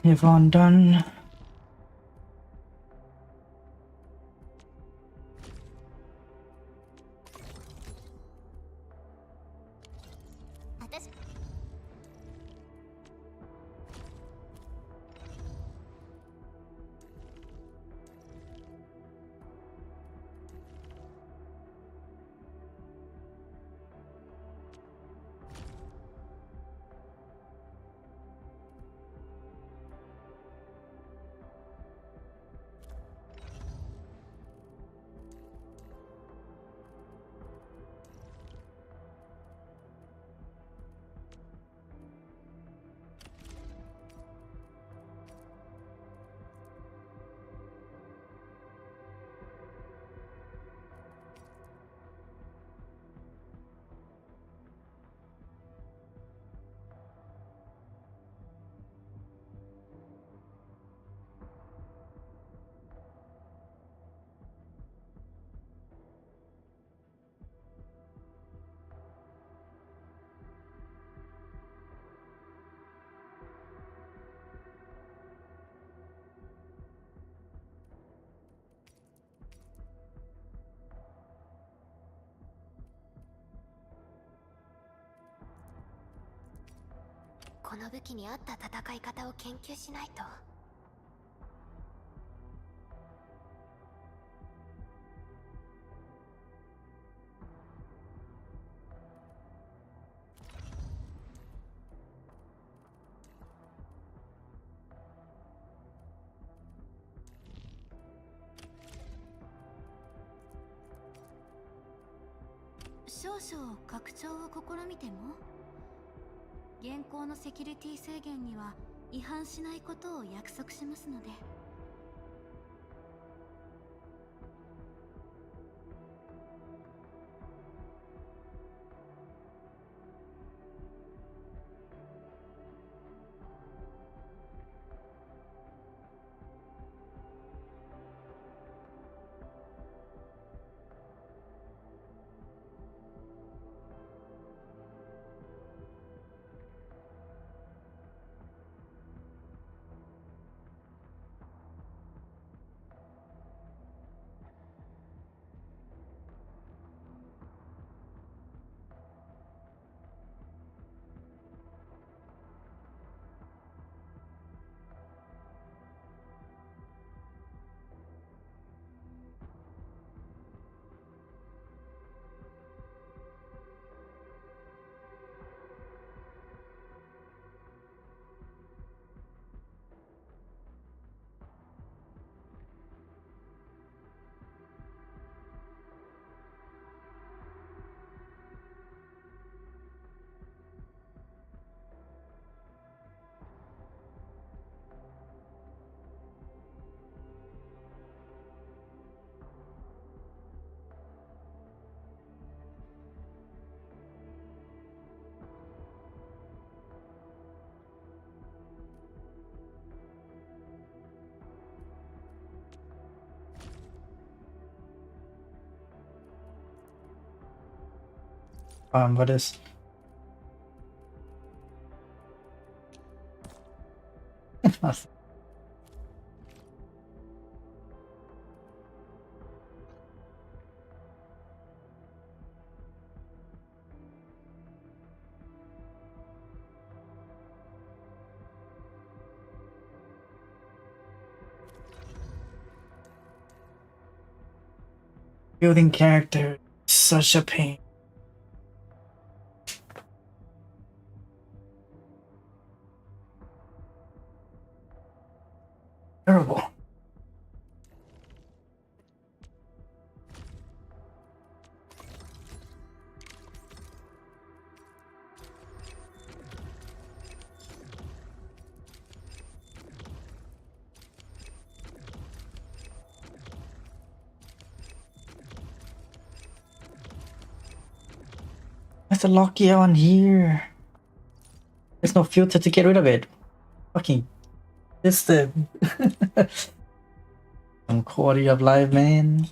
Yvonne done. 私この武器に合った戦い方を研究しないと。少々拡張を試みても。現行のセキュリティ制限には違反しないことを約束しますので。What is? Building character is such a pain. Terrible. There's a Locky on here. There's no filter to get rid of it. Fucking system. Some quality of life, man.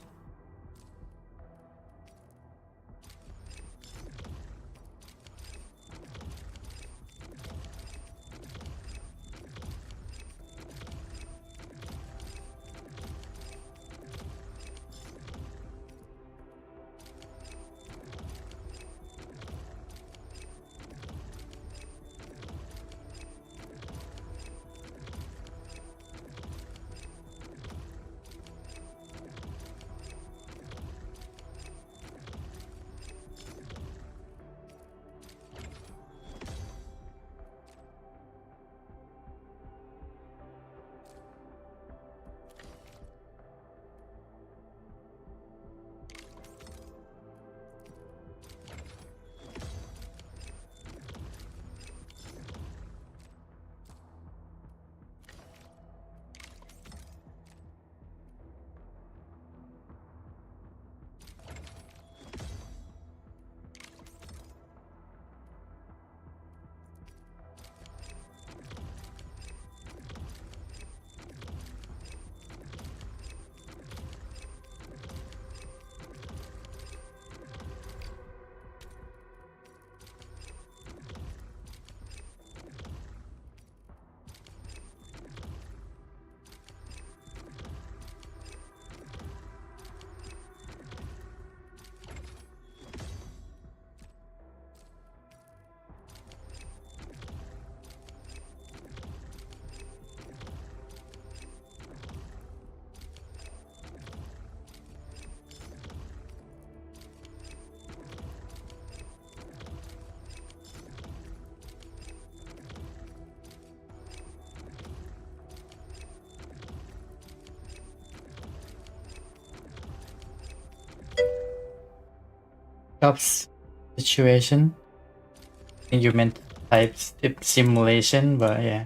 Jobs situation. I think you meant type simulation, but yeah.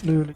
Absolutely.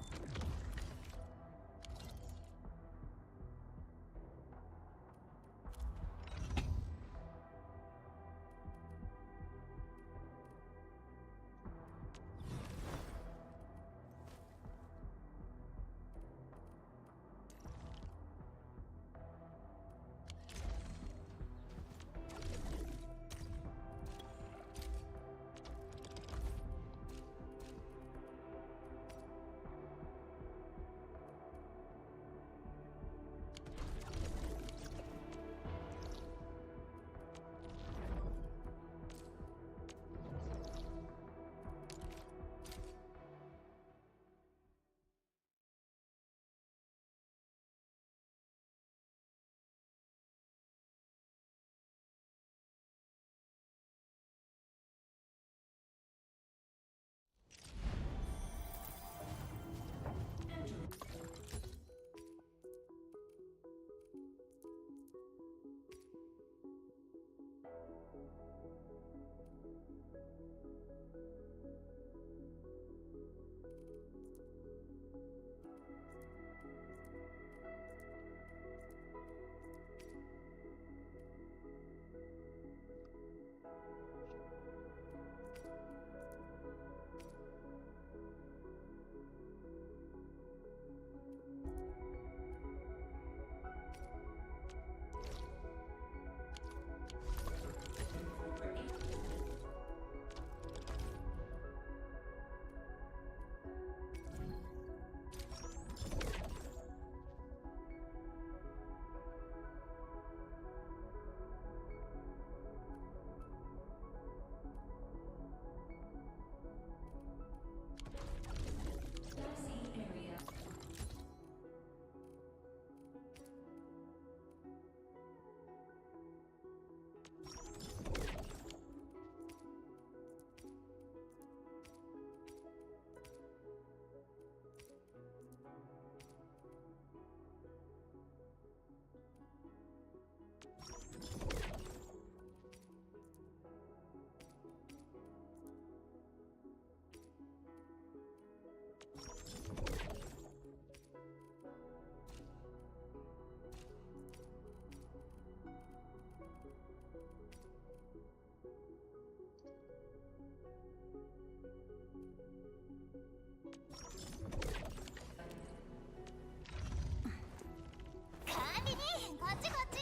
ちこっち。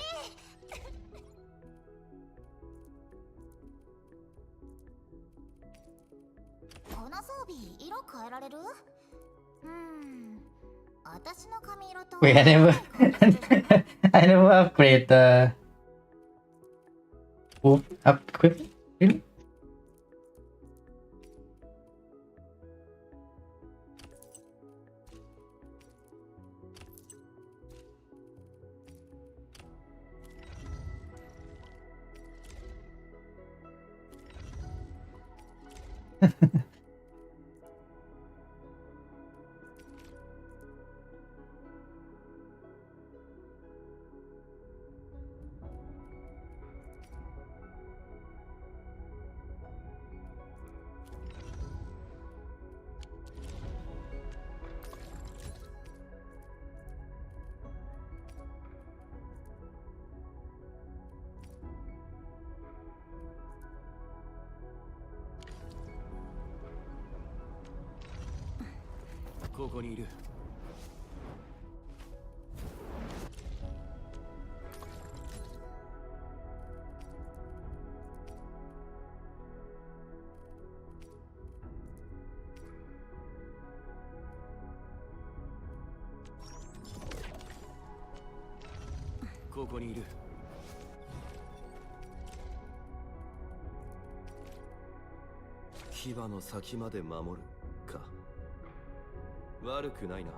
この装備色変えられる？私の髪色と Wait, I never I never upgrade the equipment. Really? Here. ここにいる。ここにいる。牙の先まで守るか。悪くないな。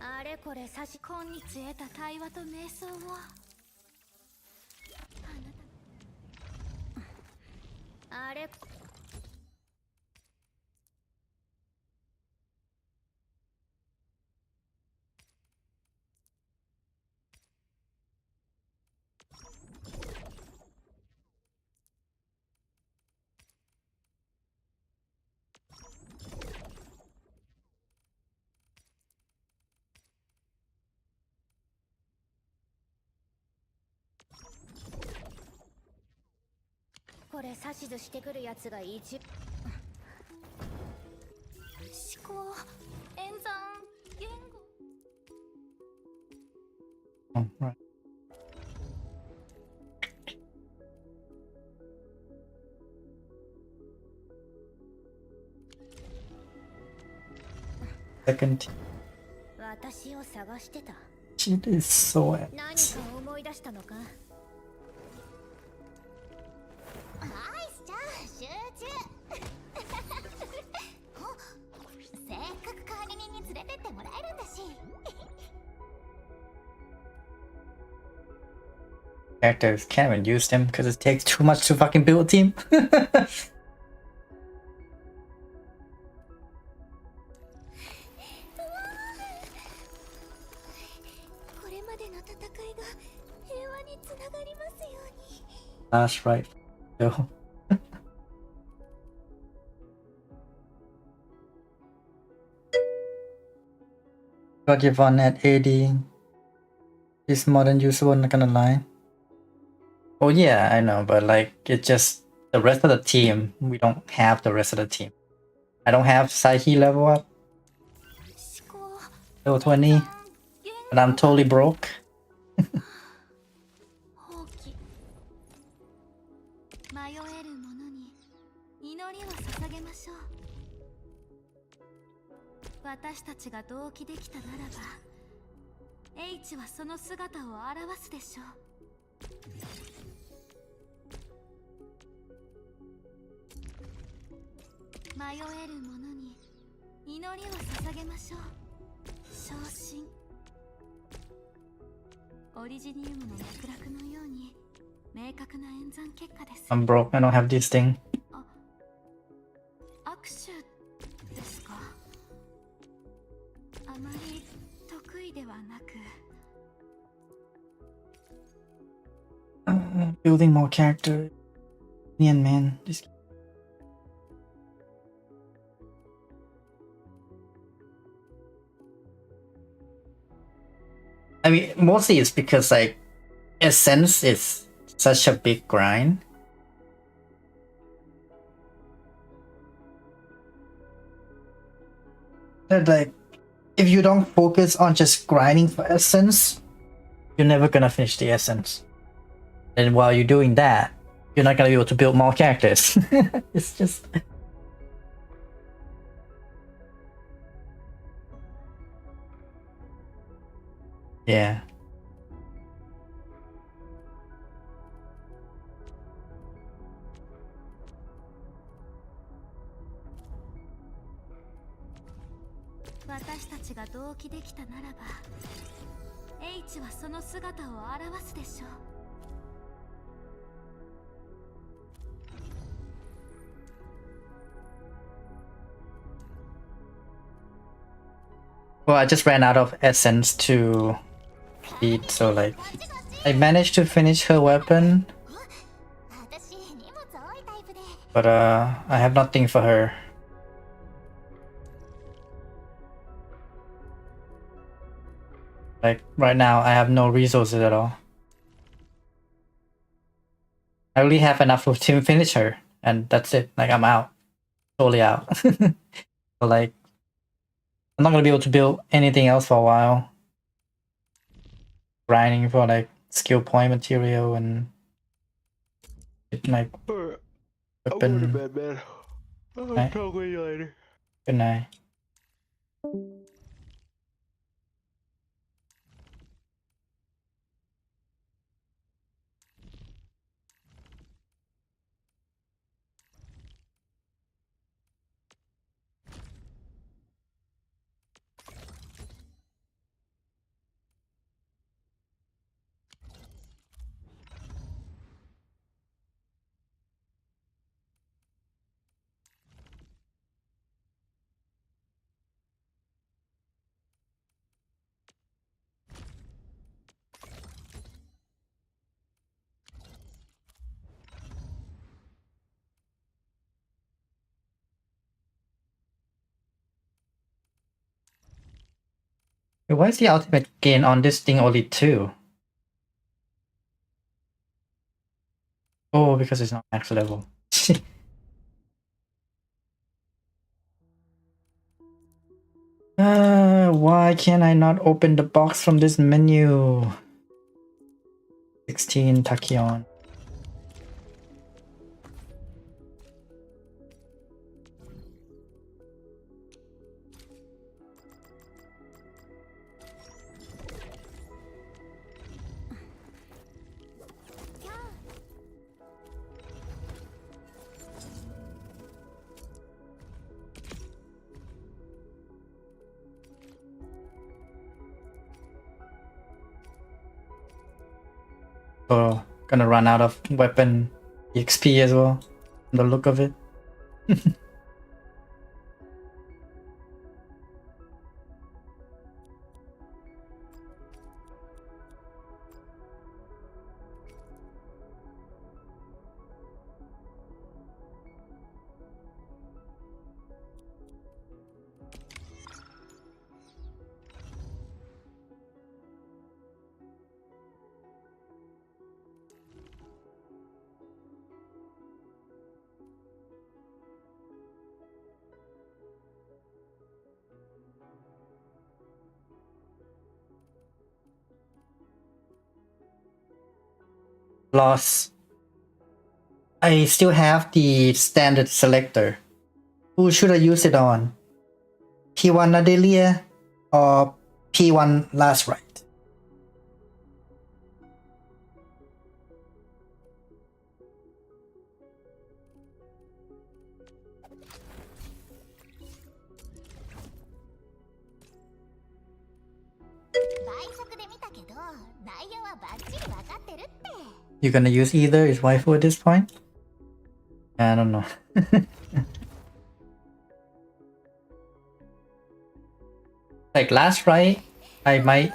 あれこれ差し今日得た対話と瞑想をあれこれ指図してくるやつが一思考演算言語 Oh, right. Second. 私を探してた。 She is so 何 ass. か思い出したのか。アイスちゃん集中せっかく管理人に連れてってもらえるんだしCharacters can't even use them because it takes too much to fucking build a team. これまでの戦いが平和につながりますように。 That's right. So. I'll give one at 80. Is more than usable, not gonna lie. Oh yeah, I know, but like it just the rest of the team, we don't have the rest of the team. I don't have Psyche level up, level 20, but I'm totally broke. 放棄迷える者に祈りを捧げましょう。私たちが同期できたならば H はその姿を表すでしょう。迷える者に祈りを捧げましょう。オリジニウムの脈絡のように明確な演算結果です。 I'm broke. I don't have this thing. 握手ですか？あまり得意ではなく。Building more character. Indian man. This. I mean, mostly it's because like Essence is such a big grind. That like, if you don't focus on just grinding for Essence, you're never gonna finish the Essence. And while you're doing that, you're not gonna be able to build more characters. It's just. Yeah. H はその姿を表すでしょう。Well, I just ran out of essence to beat, so like I managed to finish her weapon, but I have nothing for her. Like right now, I have no resources at all. I only have enough to finish her, and that's it. Like I'm out, totally out. So like, I'm not gonna be able to build anything else for a while. Grinding for like skill point material and like I'm weapon. going to bed, man. I'll Right. talk with you later. Good night. Why is the ultimate gain on this thing only 2? Oh, because it's not max level. Why can I not open the box from this menu? 16 Tachyon. So, gonna run out of weapon EXP as well, from the look of it. Loss. I still have the standard selector. Who should I use it on? P1 Adelia or P1 Last Right? You're gonna use either is waifu at this point? I don't know. Like last right, I might.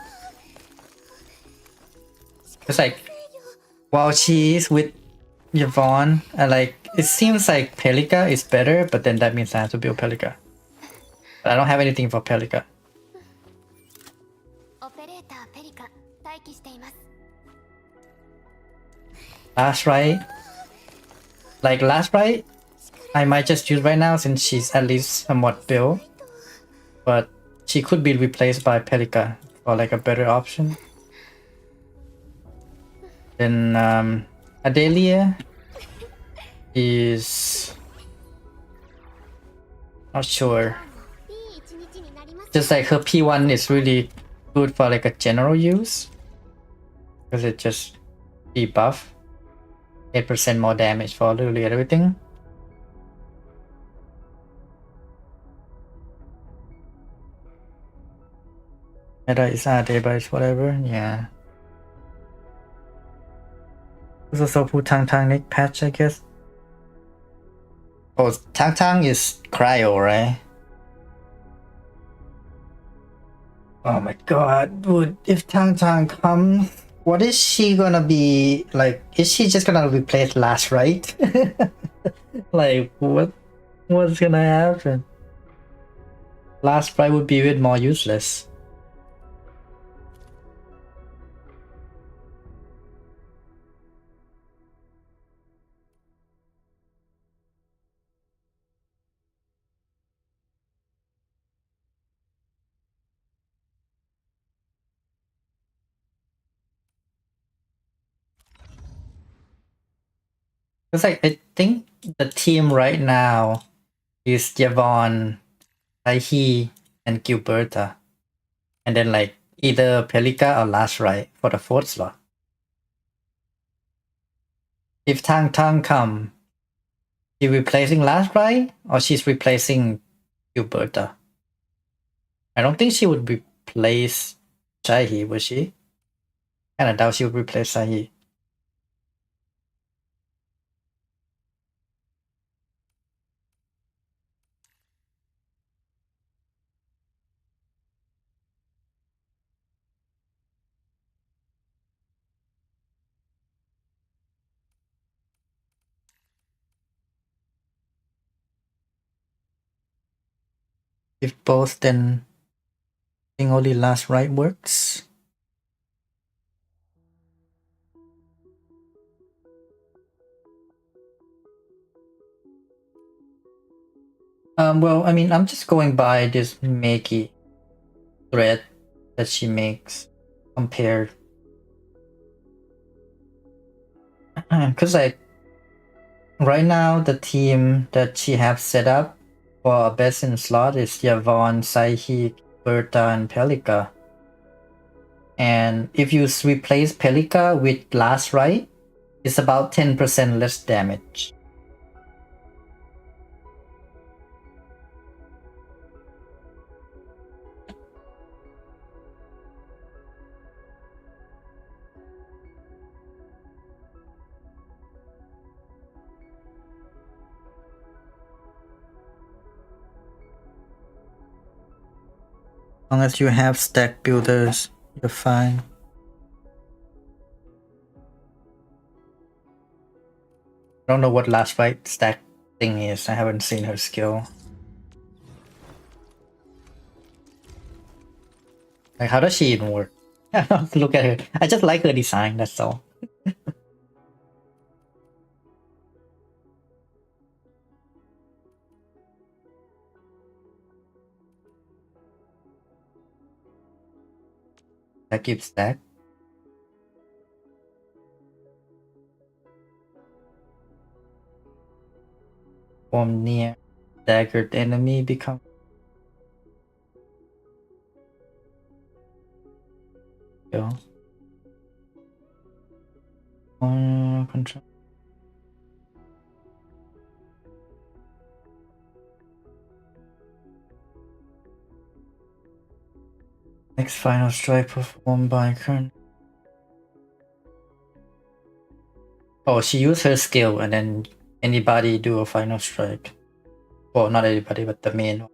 It's like while she is with Yvonne, it seems like Pelika is better, but then that means I have to build Pelika. But I don't have anything for Pelika. Last right, I might just use right now since she's at least somewhat built. But she could be replaced by Pelika for like a better option. Then Adelia is not sure. Just like her P1 is really good for like a general use because it just debuff 8% more damage for literally everything. Meta is AD, but it's whatever. Yeah. This is also Tang Tang Nick patch, I guess. Oh, Tang Tang is cryo, right? Oh my god, dude, if Tang Tang comes, what is she gonna be like? Is she just gonna replace Last Right? Like, what's gonna happen? Last Right would be a bit more useless. It's like, I think the team right now is Yvonne, Taihi, and Gilberta. And then like either Pelika or Last Right for the 4th slot. If Tang Tang come, she replacing Last Right or she's replacing Gilberta? I don't think she would replace Taihi, would she? And I doubt she would replace Taihi. If both, then I think only Last Right works. Well, I mean, I'm just going by this Makey thread that she makes compared. Because like right now the team that she have set up for best in slot is Yvonne, Saihi, Berta, and Pelika. And if you replace Pelika with Last Right, it's about 10% less damage. As long as you have stack builders, you're fine. I don't know what Last Right stack thing is. I haven't seen her skill. Like, how does she even work? Look at her. I just like her design, that's all. That keeps stack. Form near daggered enemy become. Go. Control. Next final strike performed by Kern. Oh, she used her skill and then anybody do a final strike. Well, not anybody, but the main one.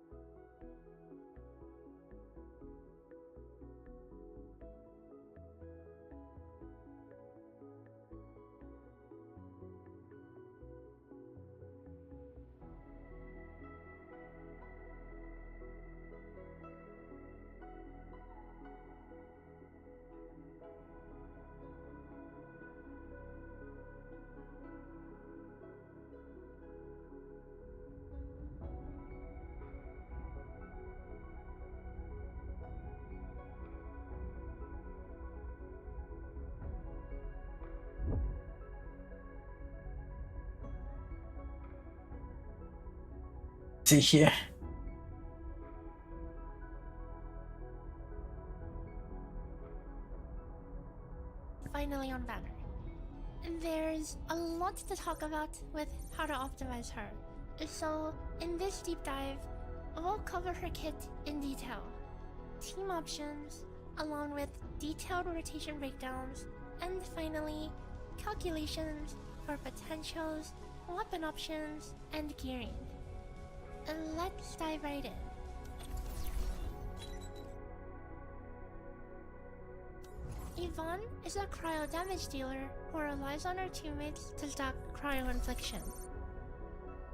See here. Finally on Banner. There's a lot to talk about with how to optimize her. So, in this deep dive, we'll cover her kit in detail. Team options, along with detailed rotation breakdowns, and finally, calculations for potentials, weapon options, and gearing. And let's dive right in. Yvonne is a cryo damage dealer who relies on her teammates to stack cryo infliction.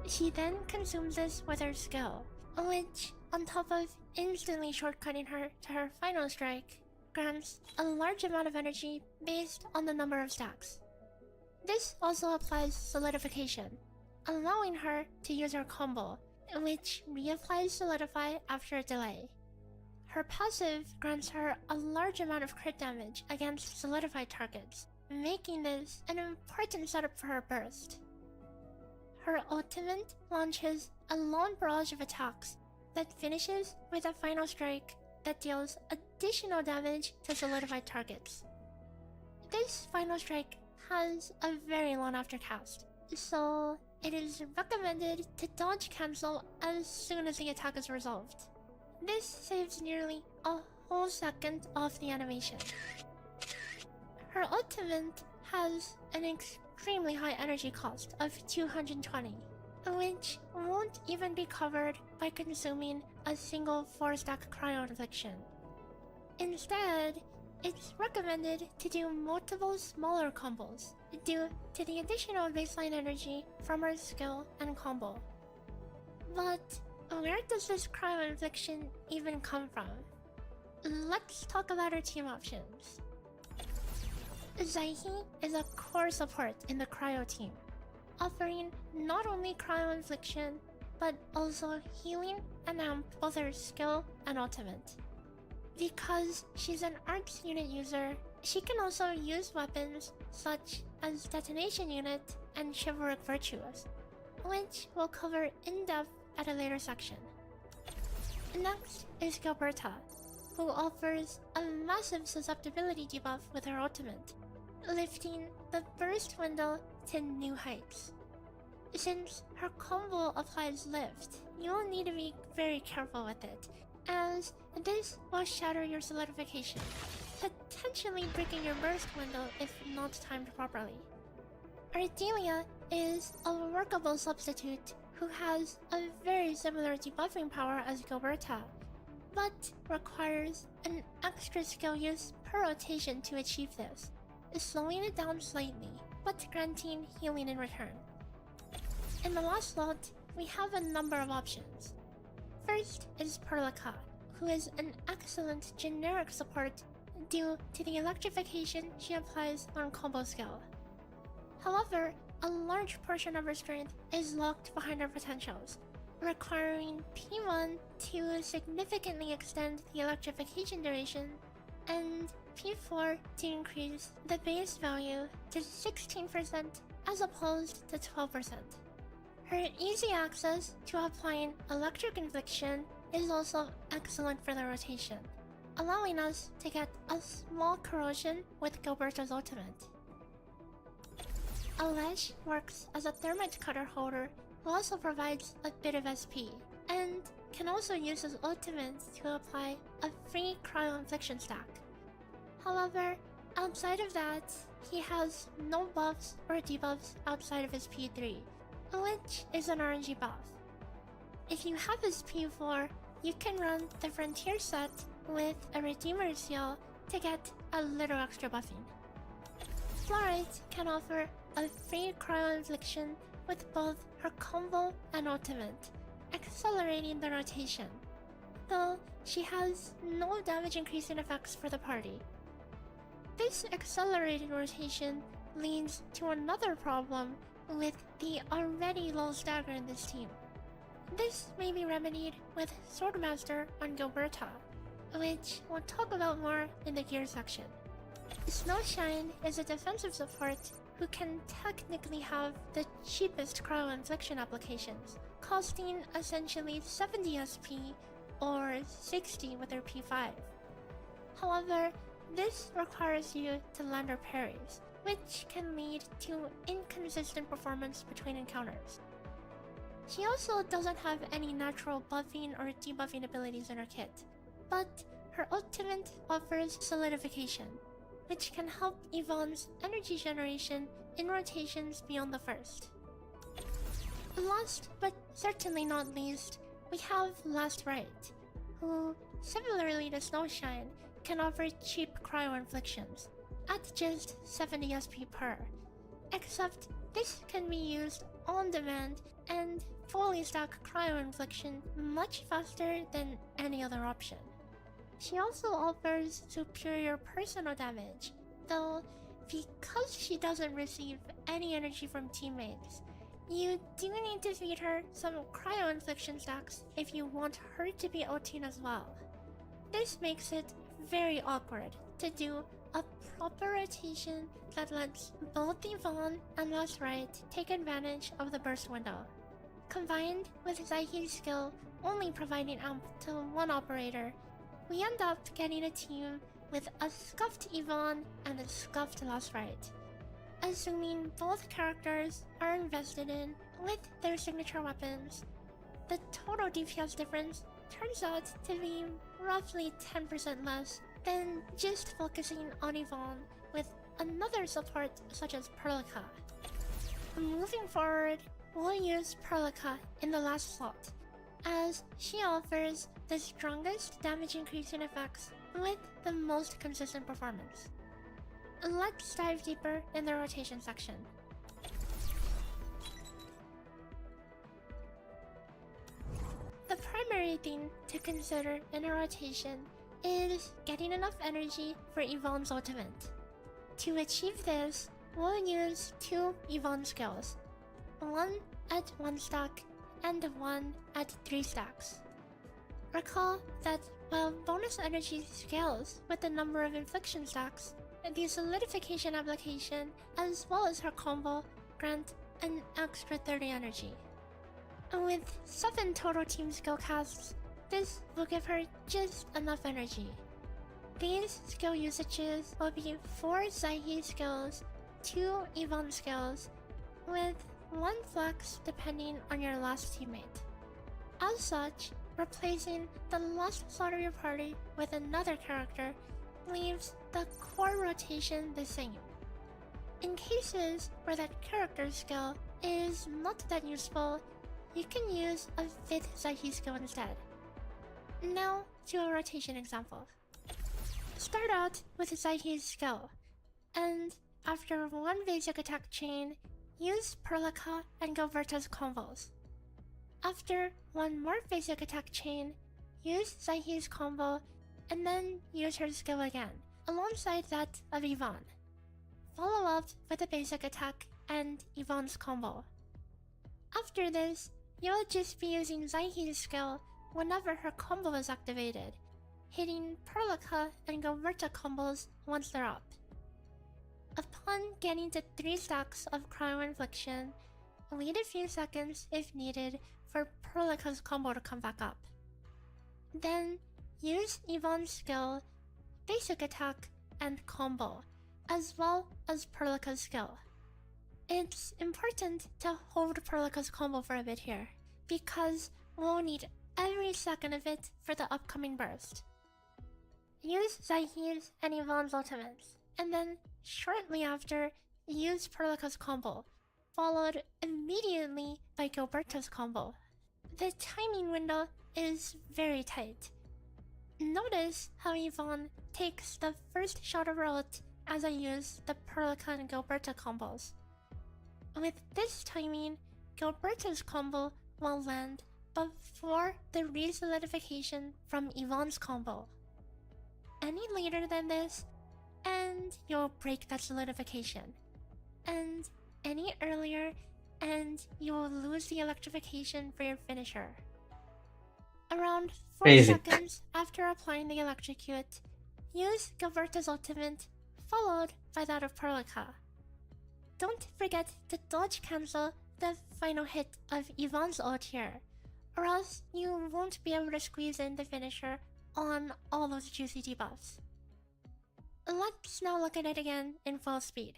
She then consumes this with her skill, which, on top of instantly shortcutting her to her final strike, grants a large amount of energy based on the number of stacks. This also applies solidification, allowing her to use her combo, which reapplies solidify after a delay. Her passive grants her a large amount of crit damage against solidified targets, making this an important setup for her burst. Her ultimate launches a long barrage of attacks that finishes with a final strike that deals additional damage to solidified targets. This final strike has a very long aftercast, so it is recommended to dodge cancel as soon as the attack is resolved. This saves nearly a whole second off the animation. Her ultimate has an extremely high energy cost of 220, which won't even be covered by consuming a single 4-stack cryo infliction. Instead, it's recommended to do multiple smaller combos due to the additional baseline energy from her skill and combo. But where does this cryo infliction even come from? Let's talk about her team options. Zaihi is a core support in the cryo team, offering not only cryo infliction, but also healing and amp both her skill and ultimate. Because she's an arts unit user, she can also use weapons such as detonation unit and chivalric virtues, which we'll cover in depth at a later section. Next is Gilberta, who offers a massive susceptibility debuff with her ultimate, lifting the burst window to new heights. Since her combo applies lift, you'll need to be very careful with it, as this will shatter your solidification, potentially breaking your burst window if not timed properly. Ardelia is a workable substitute who has a very similar debuffing power as Gilberta, but requires an extra skill use per rotation to achieve this, slowing it down slightly, but granting healing in return. In the last slot, we have a number of options. First is Perlica, who is an excellent generic support due to the electrification she applies on combo skill. However, a large portion of her strength is locked behind her potentials, requiring P1 to significantly extend the electrification duration, and P4 to increase the base value to 16% as opposed to 12%. Her easy access to applying electric infliction is also excellent for the rotation, allowing us to get a small corrosion with Gilberta's ultimate. Alesh works as a thermite cutter holder who also provides a bit of SP, and can also use his ultimate to apply a free cryo infliction stack. However, outside of that, he has no buffs or debuffs outside of his P3, which is an RNG buff. If you have his P4, you can run the Frontier set with a Redeemer seal to get a little extra buffing. Fluorite can offer a free cryo infliction with both her combo and ultimate, accelerating the rotation, though she has no damage increasing effects for the party. This accelerated rotation leads to another problem with the already low stagger in this team. This may be remedied with Swordmaster on Gilberta, which we'll talk about more in the gear section. Snowshine is a defensive support who can technically have the cheapest cryo infliction applications, costing essentially 70 SP or 60 with her P5. However, this requires you to land her parries, which can lead to inconsistent performance between encounters. She also doesn't have any natural buffing or debuffing abilities in her kit, but her ultimate offers solidification, which can help Yvonne's energy generation in rotations beyond the first. Last but certainly not least, we have Last Right, who, similarly to Snowshine, can offer cheap cryo inflictions at just 70 SP per, except this can be used on demand and fully stack cryo infliction much faster than any other option. She also offers superior personal damage, though because she doesn't receive any energy from teammates, you do need to feed her some cryo infliction stacks if you want her to be ulting as well. This makes it very awkward to do a proper rotation that lets both Yvonne and Last Right take advantage of the burst window. Combined with Zaihi's skill only providing amp to one operator, we end up getting a team with a scuffed Yvonne and a scuffed Last Right. Assuming both characters are invested in with their signature weapons, the total DPS difference turns out to be roughly 10% less than just focusing on Yvonne with another support such as Perlica. Moving forward, we'll use Perlica in the last slot, as she offers the strongest damage increasing effects with the most consistent performance. Let's dive deeper in the rotation section. The primary thing to consider in a rotation is getting enough energy for Yvonne's ultimate. To achieve this, we'll use two Yvonne skills, one at 1 stack and one at 3 stacks. Recall that while bonus energy scales with the number of infliction stacks, the solidification application as well as her combo grant an extra 30 energy. With 7 total team skill casts, this will give her just enough energy. These skill usages will be 4 Zaihi skills, 2 Yvonne skills, with 1 flex depending on your last teammate. As such, replacing the last slot of your party with another character leaves the core rotation the same. In cases where that character skill is not that useful, you can use a 5th Zaihi skill instead. Now to a rotation example. Start out with Zaihi's skill, and after 1 basic attack chain, use Perlica and Gilberta's combos. After 1 more basic attack chain, use Zaihi's combo, and then use her skill again, alongside that of Yvonne. Follow up with a basic attack and Yvonne's combo. After this, you'll just be using Zaihi's skill whenever her combo is activated, hitting Perlica and Gilberta combos once they're up. Upon getting to 3 stacks of cryo infliction, wait a few seconds if needed for Perlica's combo to come back up. Then use Yvonne's skill, basic attack, and combo, as well as Perlica's skill. It's important to hold Perlica's combo for a bit here, because we'll need every second of it for the upcoming burst. Use Zaihi's and Yvonne's ultimates, and then shortly after, use Perlica's combo, followed immediately by Gilberto's combo. The timing window is very tight. Notice how Yvonne takes the first shot of her ult as I use the Perlica and Gilberto combos. With this timing, Gilberto's combo will land before the re-solidification from Yvonne's combo. Any later than this, and you'll break that solidification. And any earlier, and you will lose the electrification for your finisher. Around 4 Crazy. seconds after applying the electrocute, use Gilberto's ultimate, followed by that of Perlica. Don't forget to dodge cancel the final hit of Yvonne's ult here, or else you won't be able to squeeze in the finisher on all those juicy debuffs. Let's now look at it again in full speed.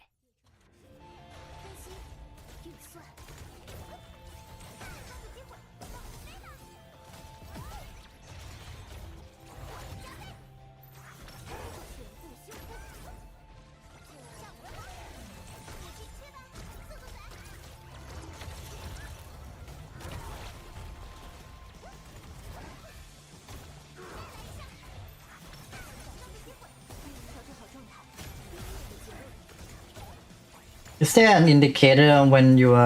Is there an indicator on when your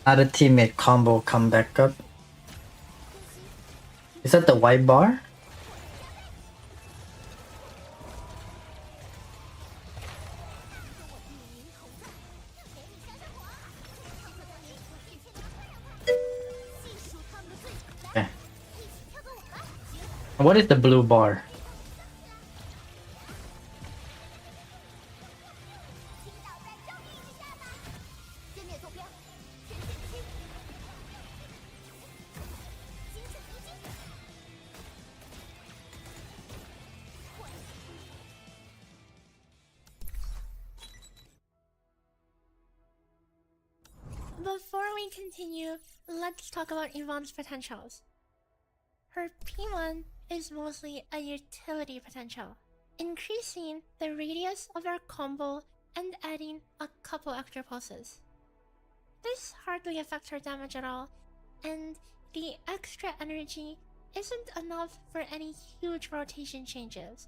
other teammate combo come back up? Is that the white bar? Okay. What is the blue bar? Before we continue, let's talk about Yvonne's potentials. Her P1 is mostly a utility potential, increasing the radius of her combo and adding a couple extra pulses. This hardly affects her damage at all, and the extra energy isn't enough for any huge rotation changes,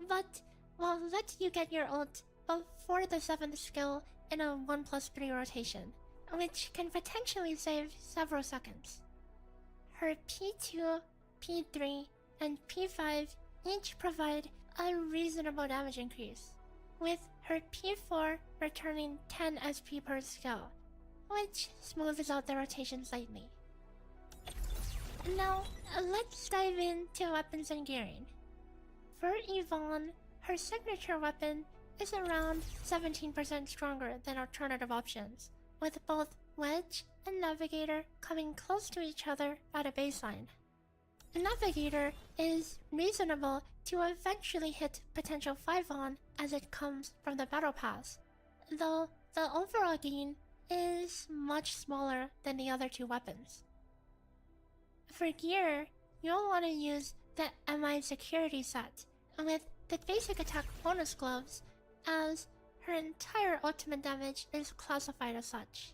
but will let you get your ult before the 7th skill in a 1+3 rotation, which can potentially save several seconds. Her P2, P3, and P5 each provide a reasonable damage increase, with her P4 returning 10 SP per skill, which smooths out the rotation slightly. Now, let's dive into weapons and gearing. For Yvonne, her signature weapon is around 17% stronger than alternative options, with both Wedge and Navigator coming close to each other at a baseline. Navigator is reasonable to eventually hit potential 5 on as it comes from the Battle Pass, though the overall gain is much smaller than the other two weapons. For gear, you'll want to use the MI security set with the basic attack bonus gloves, as her entire ultimate damage is classified as such.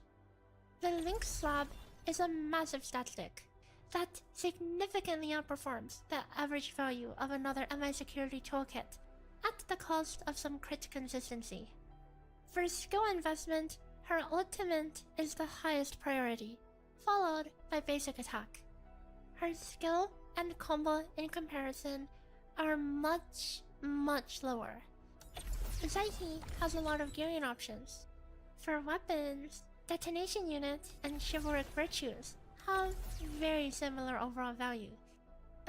The Link Slab is a massive stat stick that significantly outperforms the average value of another MI security toolkit at the cost of some crit consistency. For skill investment, her ultimate is the highest priority, followed by basic attack. Her skill and combo in comparison are much lower. Zaihi has a lot of gearing options. For weapons, Detonation Unit and Chivalric Virtues have very similar overall value,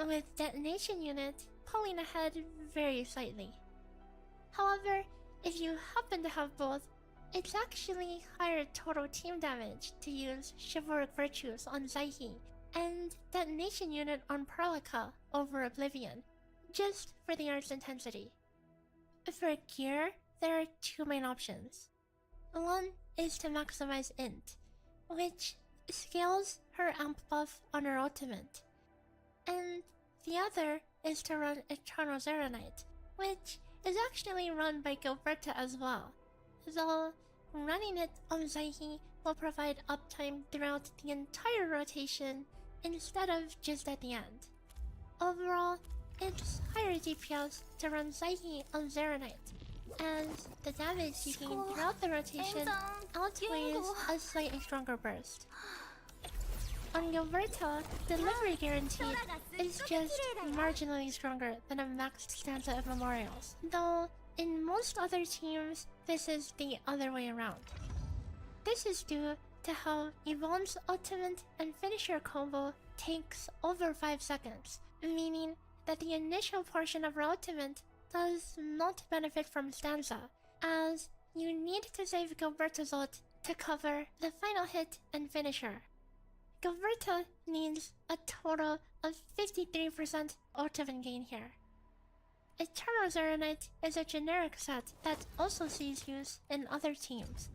with Detonation Unit pulling ahead very slightly. However, if you happen to have both, it's actually higher total team damage to use Chivalric Virtues on Zaihi and Detonation Unit on Perlica over Oblivion, just for the art's intensity. For gear, there are two main options. One is to maximize Int, which scales her amp buff on her ultimate, and the other is to run Eternal Zeronite, which is actually run by Gilberta as well, though running it on Zaihi will provide uptime throughout the entire rotation instead of just at the end. Overall, it's higher DPS to run Zaihi on Zeronite, as the damage you gain throughout the rotation outweighs a slightly stronger burst. On Gilberta, delivery guaranteed is just marginally stronger than a maxed stanza of Memorials, though in most other teams, this is the other way around. This is due to how Yvonne's ultimate and finisher combo takes over 5 seconds, meaning that the initial portion of her ultimate does not benefit from stanza, as you need to save Gilberta's ult to cover the final hit and finisher. Gilberta needs a total of 53% ultimate gain here. Eternal Zeronite is a generic set that also sees use in other teams,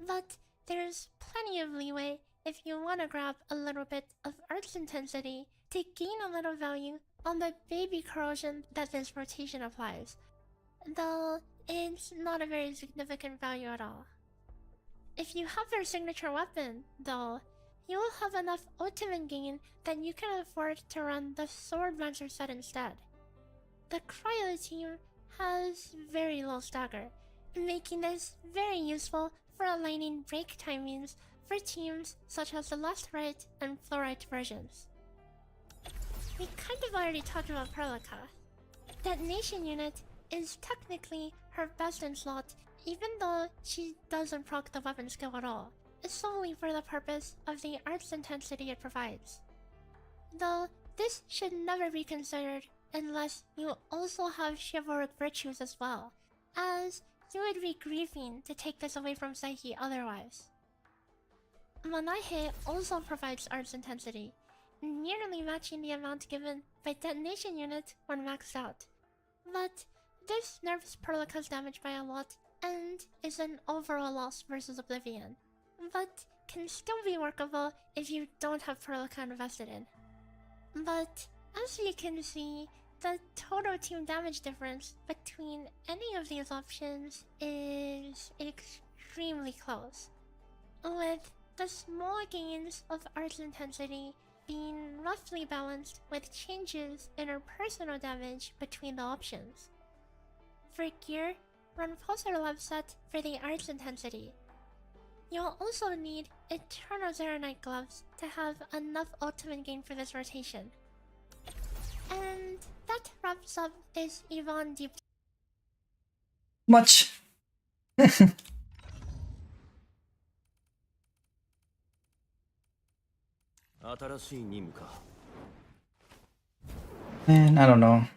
but there's plenty of leeway if you want to grab a little bit of Arts intensity to gain a little value on the baby corrosion that this rotation applies, though it's not a very significant value at all. If you have their signature weapon, though, you will have enough ultimate gain that you can afford to run the Swordmancer set instead. The Cryo team has very low stagger, making this very useful for aligning break timings for teams such as the Last Right and Fluorite versions. We kind of already talked about Perlica. Detonation unit is technically her best in slot, even though she doesn't proc the weapon skill at all, solely for the purpose of the arts intensity it provides. Though this should never be considered unless you also have chivalric virtues as well, as you would be grieving to take this away from Saihi otherwise. Manaihe also provides arts intensity, nearly matching the amount given by detonation unit when maxed out. But this nerfs Perlica's damage by a lot and is an overall loss versus Oblivion, but can still be workable if you don't have Perlica invested in. But as you can see, the total team damage difference between any of these options is extremely close, with the small gains of arts intensity being roughly balanced with changes in her personal damage between the options. For gear, run Pulsar Lab set for the arts intensity. You'll also need Eternal Zeronite gloves to have enough ultimate gain for this rotation. And that wraps up this Yvonne deep. Much. Man, I don't know.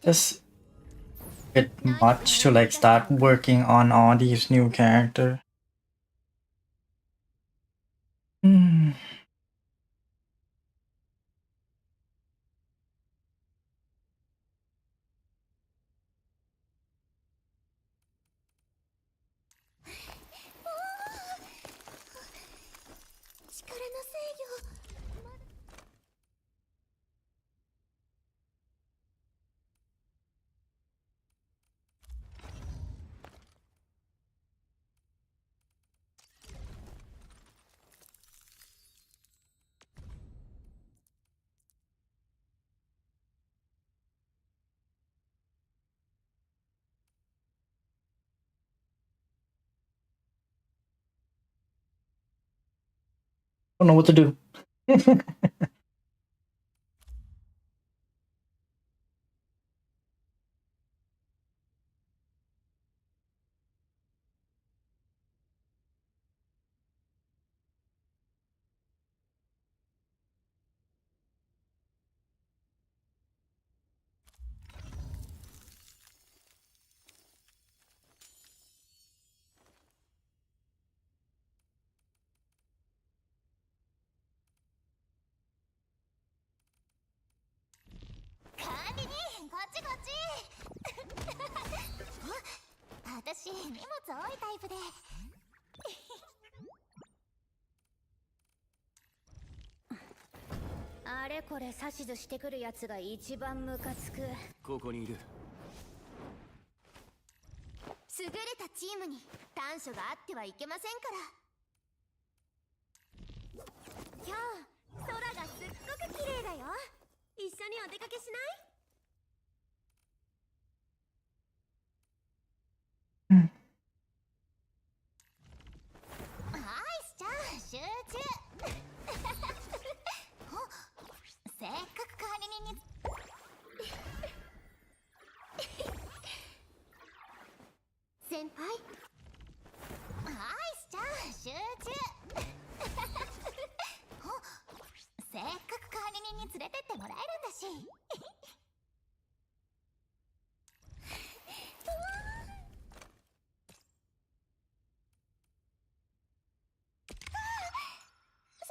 Just a bit much to like start working on all these new characters. Don't know what to do. あれこれ指図してくるやつが一番ムカつく。ここにいる。優れたチームに短所があってはいけませんから。今日空がすっごく綺麗だよ。一緒にお出かけしない？ちゃん集中せっかく管理人に先輩アイスちゃん集中せっかく管理人に連れてってもらえるんだし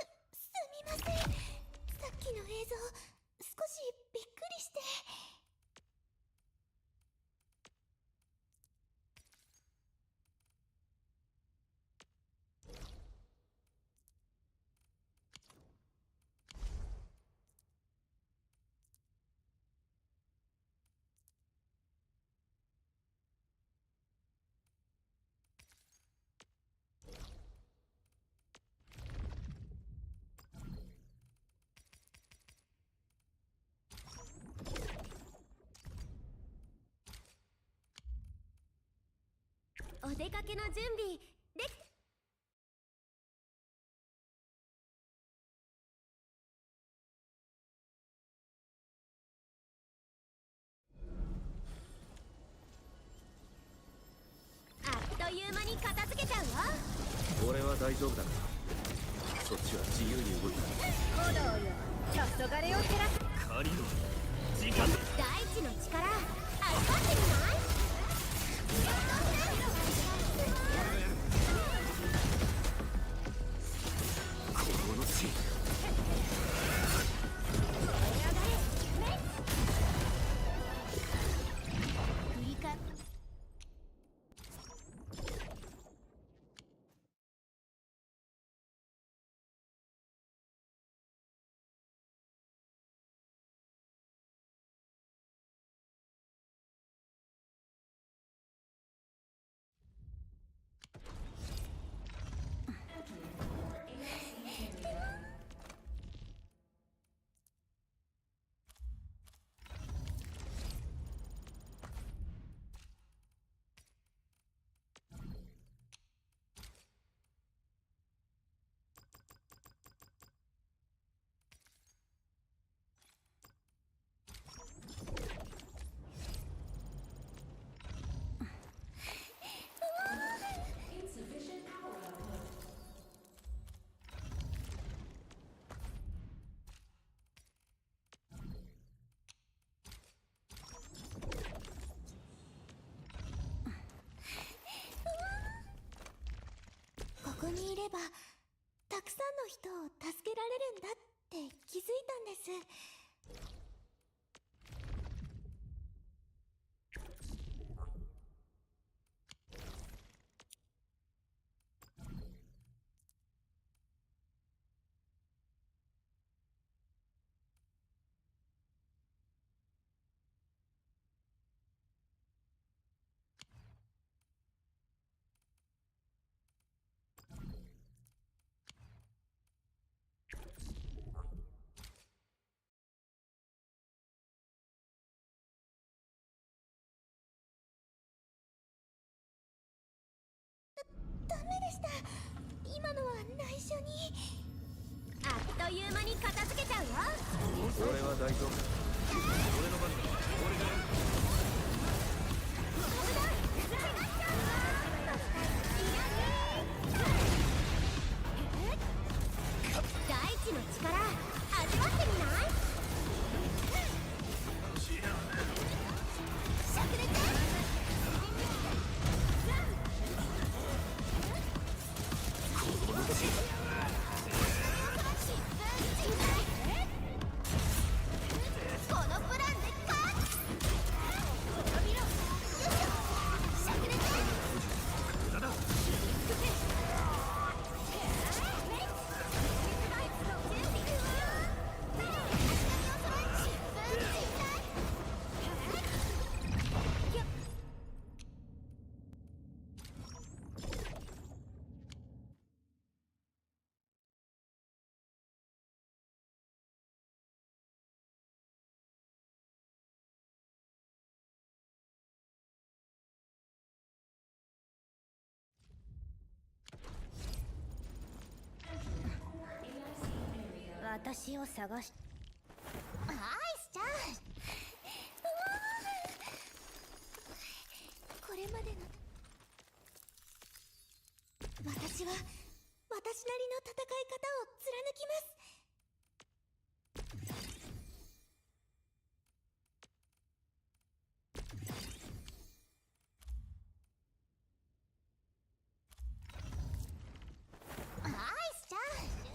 すみません。さっきの映像少しびっくりして。お出かけの準備できあっという間に片付けちゃうわ。俺は大丈夫だから。そっちは自由に動いて。炎よ黄昏を照らす狩りの時間だ。大地の力味わってみない？この地振りかここにいればたくさんの人を助けられるんだって気づいたんです。ダメでした。今のは内緒に。あっという間に片付けちゃうよ。俺は大丈夫だ。俺の番だ。俺がやる。大地の力味わってみない？しゃくれてこのプランで勝つ。私を探しアイスちゃんこれまでの私は私なりの戦い方を貫きます アイスちゃん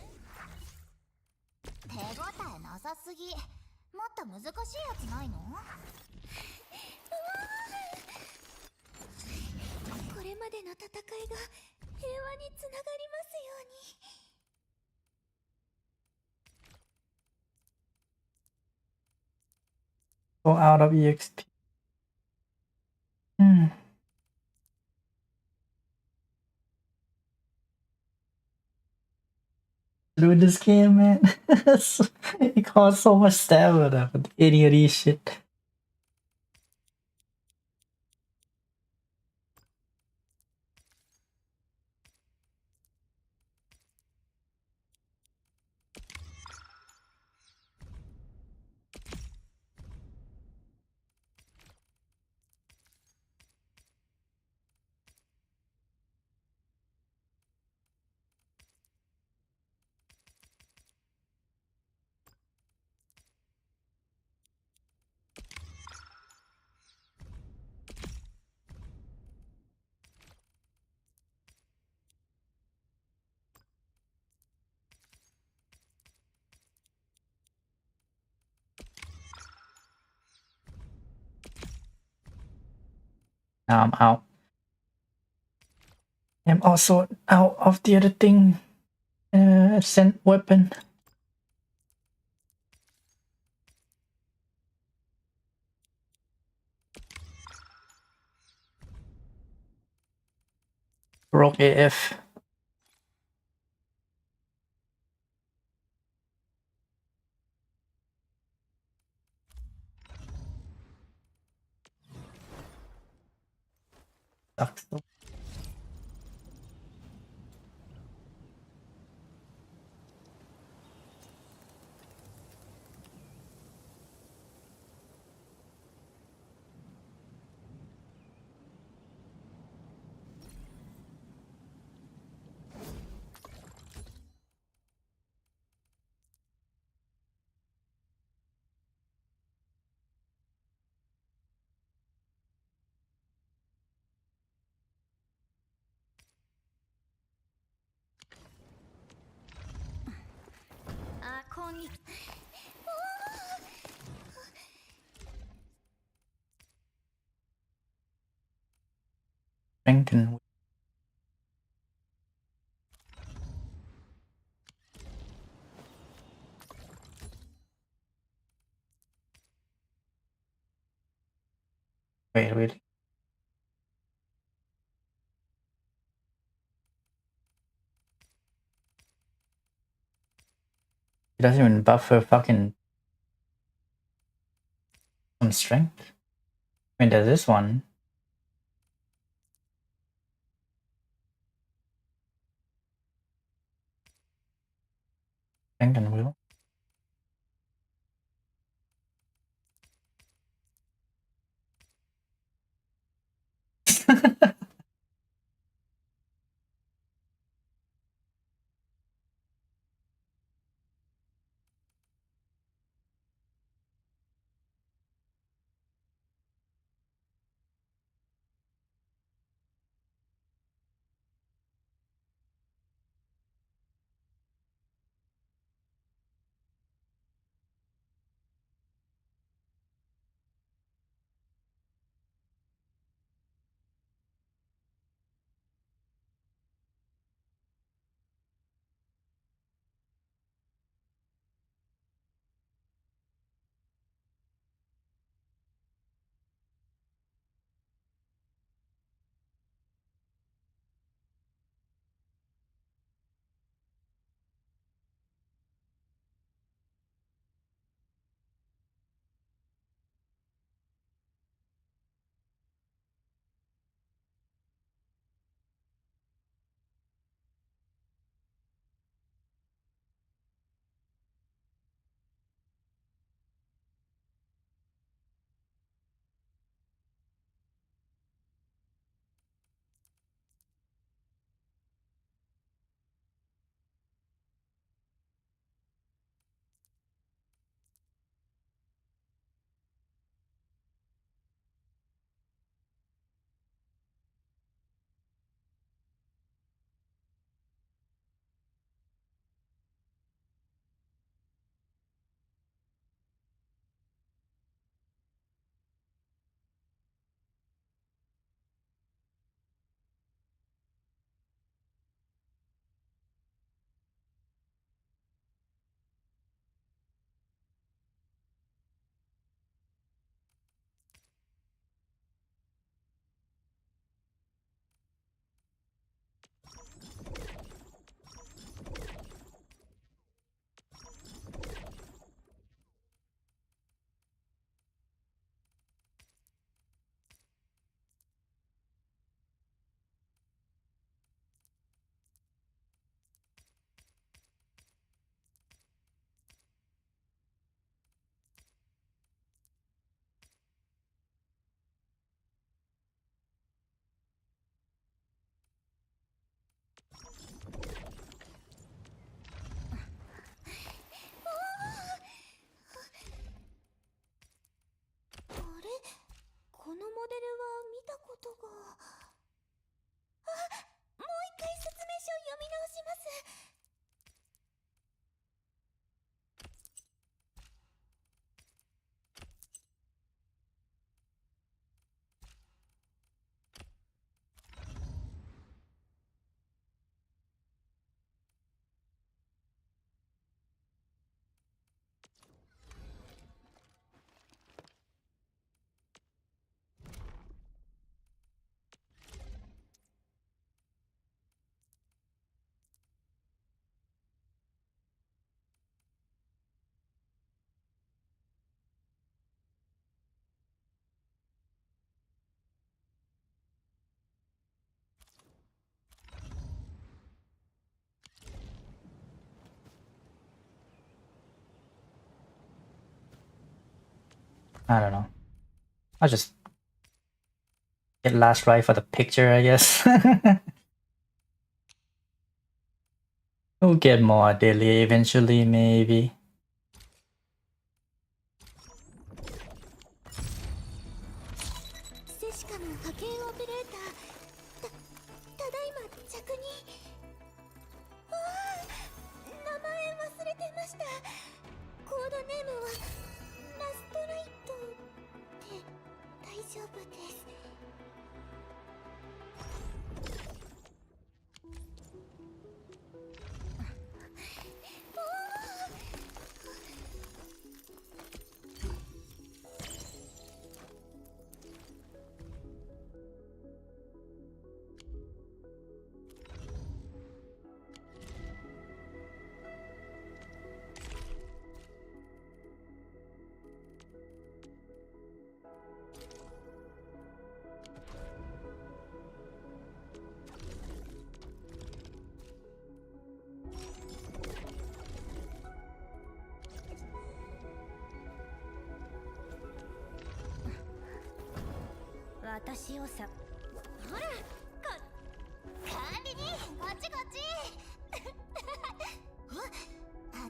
手応えなさすぎもっと難しいやつないのこれまでの戦いが平和につながりますように Go out of EXP. Hmm. Through this game, man. It costs so much stamina for the idiot shit. Now I'm out. I'm also out of the other thing. Sent weapon. Broke AF. Sucks. Drinking. Wait, really? It doesn't even buff her fucking some strength. I mean, there's this one. Drinking wheel. たことが。もう一回説明書を読み直します。I don't know. I'll just get last right for the picture, I guess. We'll get more daily eventually, maybe. セシカの派遣オペレーター、ただいま着任。ああ、名前忘れてました。コードネームはラストライトで大丈夫です。私をさ、ほら、管理人、こっちこっち。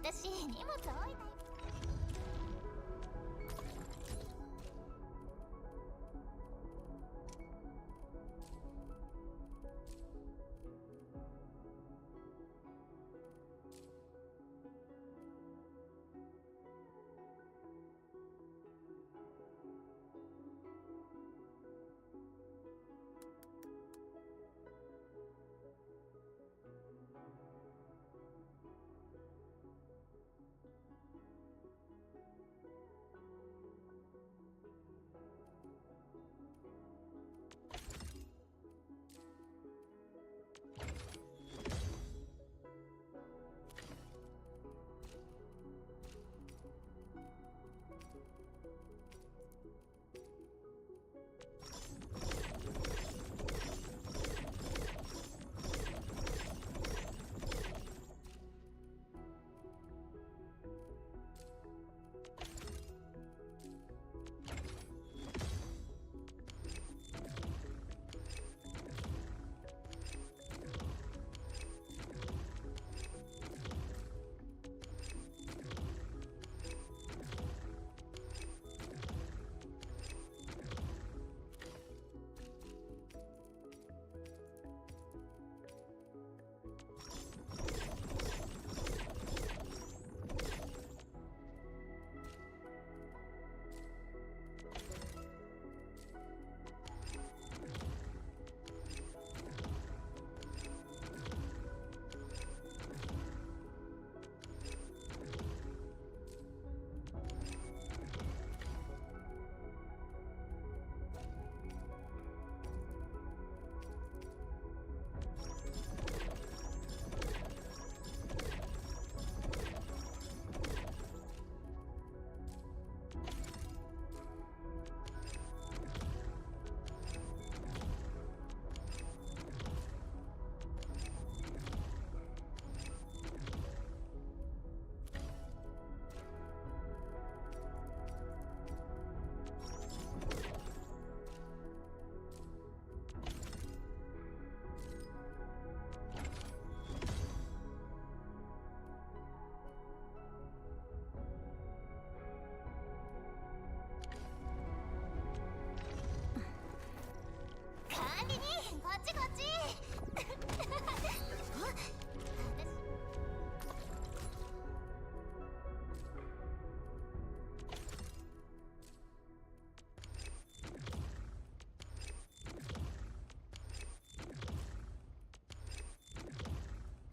私荷物置いた。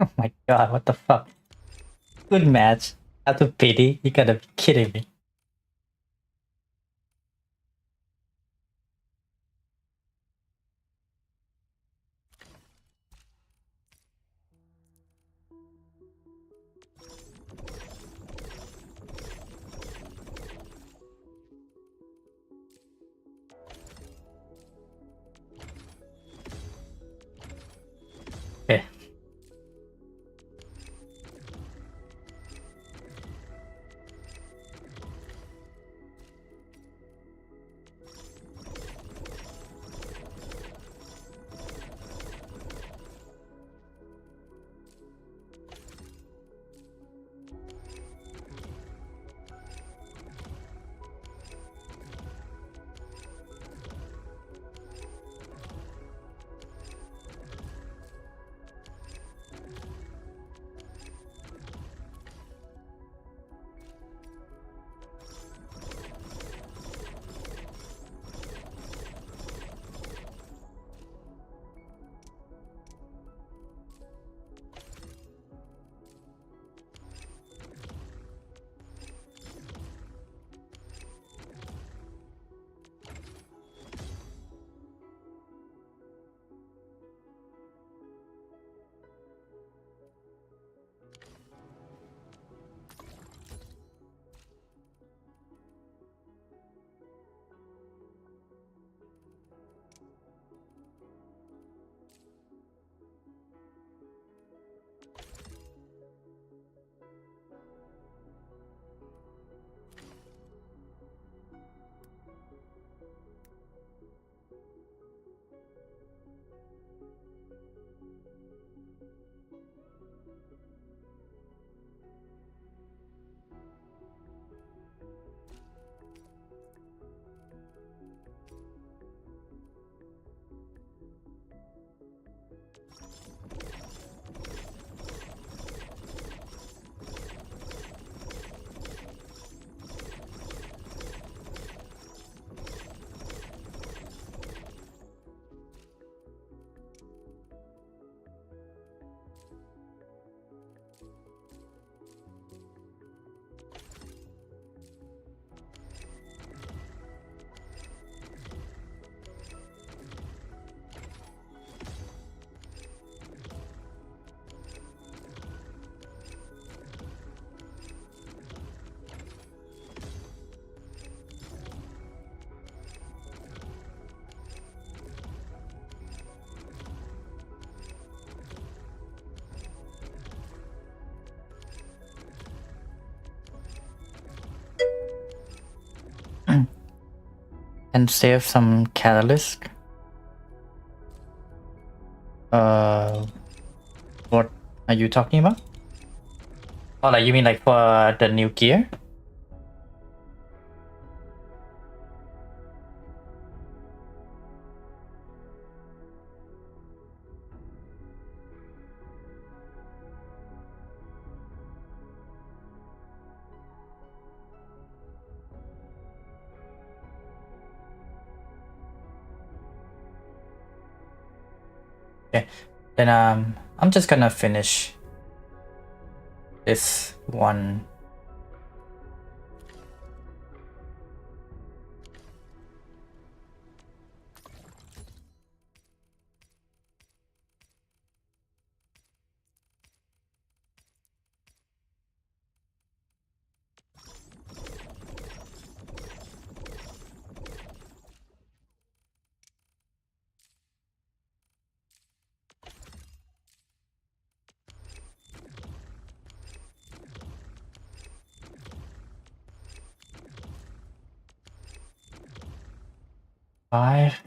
Oh my god, what the fuck? Good match. Out of pity? You gotta be kidding me. Okay. And save some catalyst. What are you talking about? Oh, like you mean like for the new gear? Okay, then I'm just gonna finish this one. Five.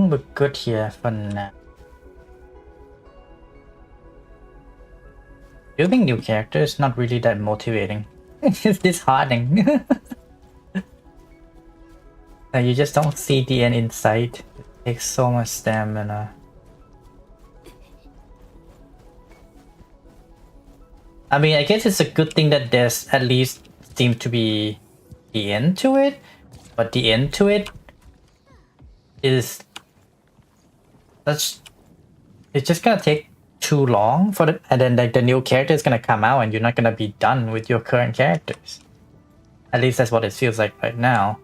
think we're good here for now. Building new characters is not really that motivating. It's disheartening. Like you just don't see the end in sight. It takes so much stamina. I mean, I guess it's a good thing that there's at least seems to be the end to it, but the end to it is it's just gonna take too long for the, and then like the new character is gonna come out and you're not gonna be done with your current characters. At least that's what it feels like right now.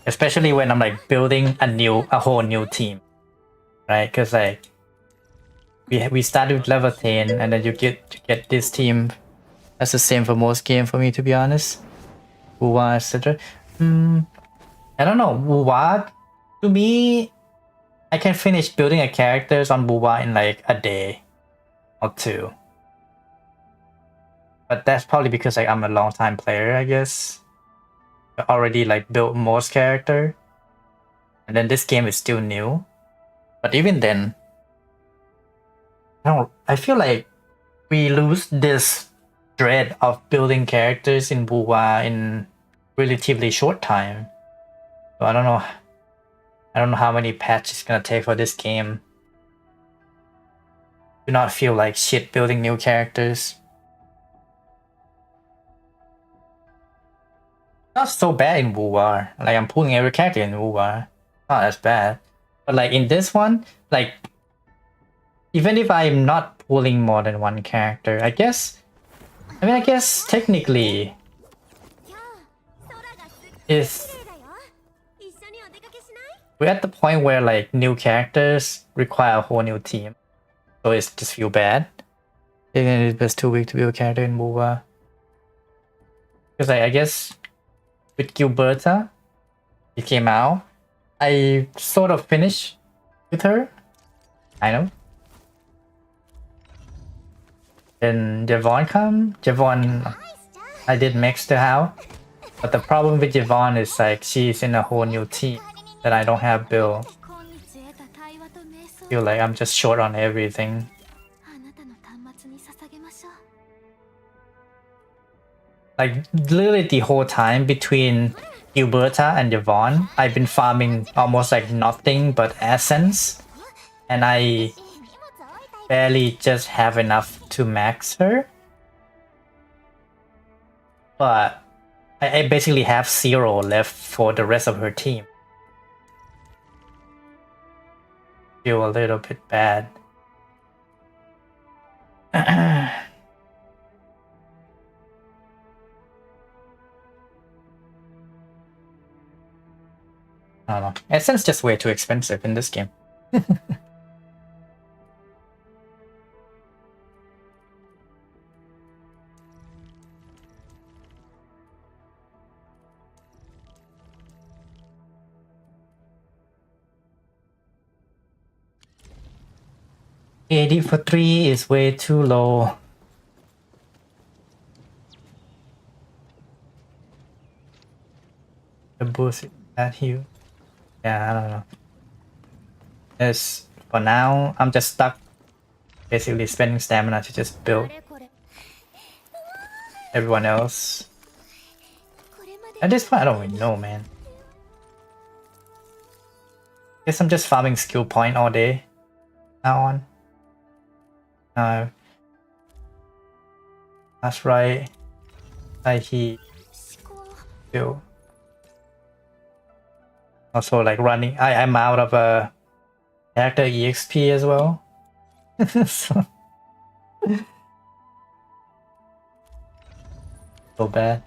Especially when I'm like building a whole new team, right? Because like we started with level 10 and then you get this team. That's the same for most games for me, to be honest. Wuwa, etc. I don't know. Wuwa, to me, I can finish building a characters on Wuwa in like a day or two. But that's probably because like I'm a long time player, I guess. I already like built most character. And then this game is still new. But even then, I feel like we lose this dread of building characters in Wuwa in relatively short time. So I don't know how many patches it's gonna take for this game. Do not feel like shit building new characters. Not so bad in Wuwa. Like I'm pulling every character in Wuwa. Not as bad. But like in this one, like even if I'm not pulling more than one character, I guess technically we're at the point where like new characters require a whole new team. So it's just feel bad. It's just too weak to build a character in Wuwa. Because like, I guess with Gilberta, it came out. I sort of finished with her. I know. Then Javon come. Javon, I did mix to how. But the problem with Javon is like she's in a whole new team that I don't have built. Feel like I'm just short on everything. Like literally the whole time between Gilberta and Yvonne, I've been farming almost like nothing but essence, and I barely just have enough to max her. But I basically have 0 left for the rest of her team. Feel a little bit bad. I don't know. Essence just way too expensive in this game. AD for 3 is way too low. The boost at you. Yeah, I don't know. As for now, I'm just stuck basically spending stamina to just build everyone else. At this point, I don't even know, man. Guess I'm just farming skill point all day now on. That's right. He still. Also, like running, I'm out of a character EXP as well. so bad.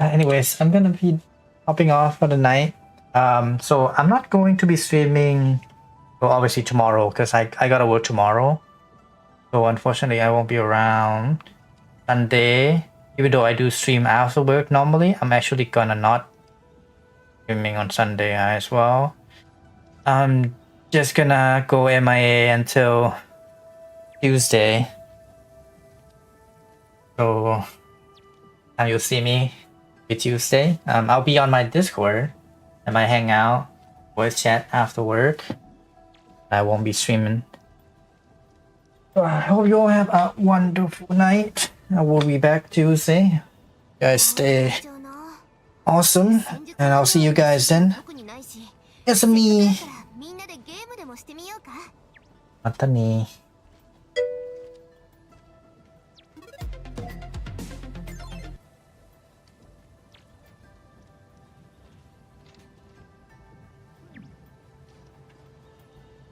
Anyways, I'm gonna be hopping off for the night. So I'm not going to be streaming. Well, obviously tomorrow because I gotta work tomorrow. So unfortunately, I won't be around Sunday. Even though I do stream after work normally, I'm actually gonna not streaming on Sunday as well. I'm just gonna go MIA until Tuesday. So time you'll see me be Tuesday. I'll be on my Discord. I might hang out, voice chat after work. I won't be streaming. So I hope you all have a wonderful night. I will be back Tuesday. You guys stay awesome, and I'll see you guys then. Yes, me. みんなでゲームでもしてみようか。またね。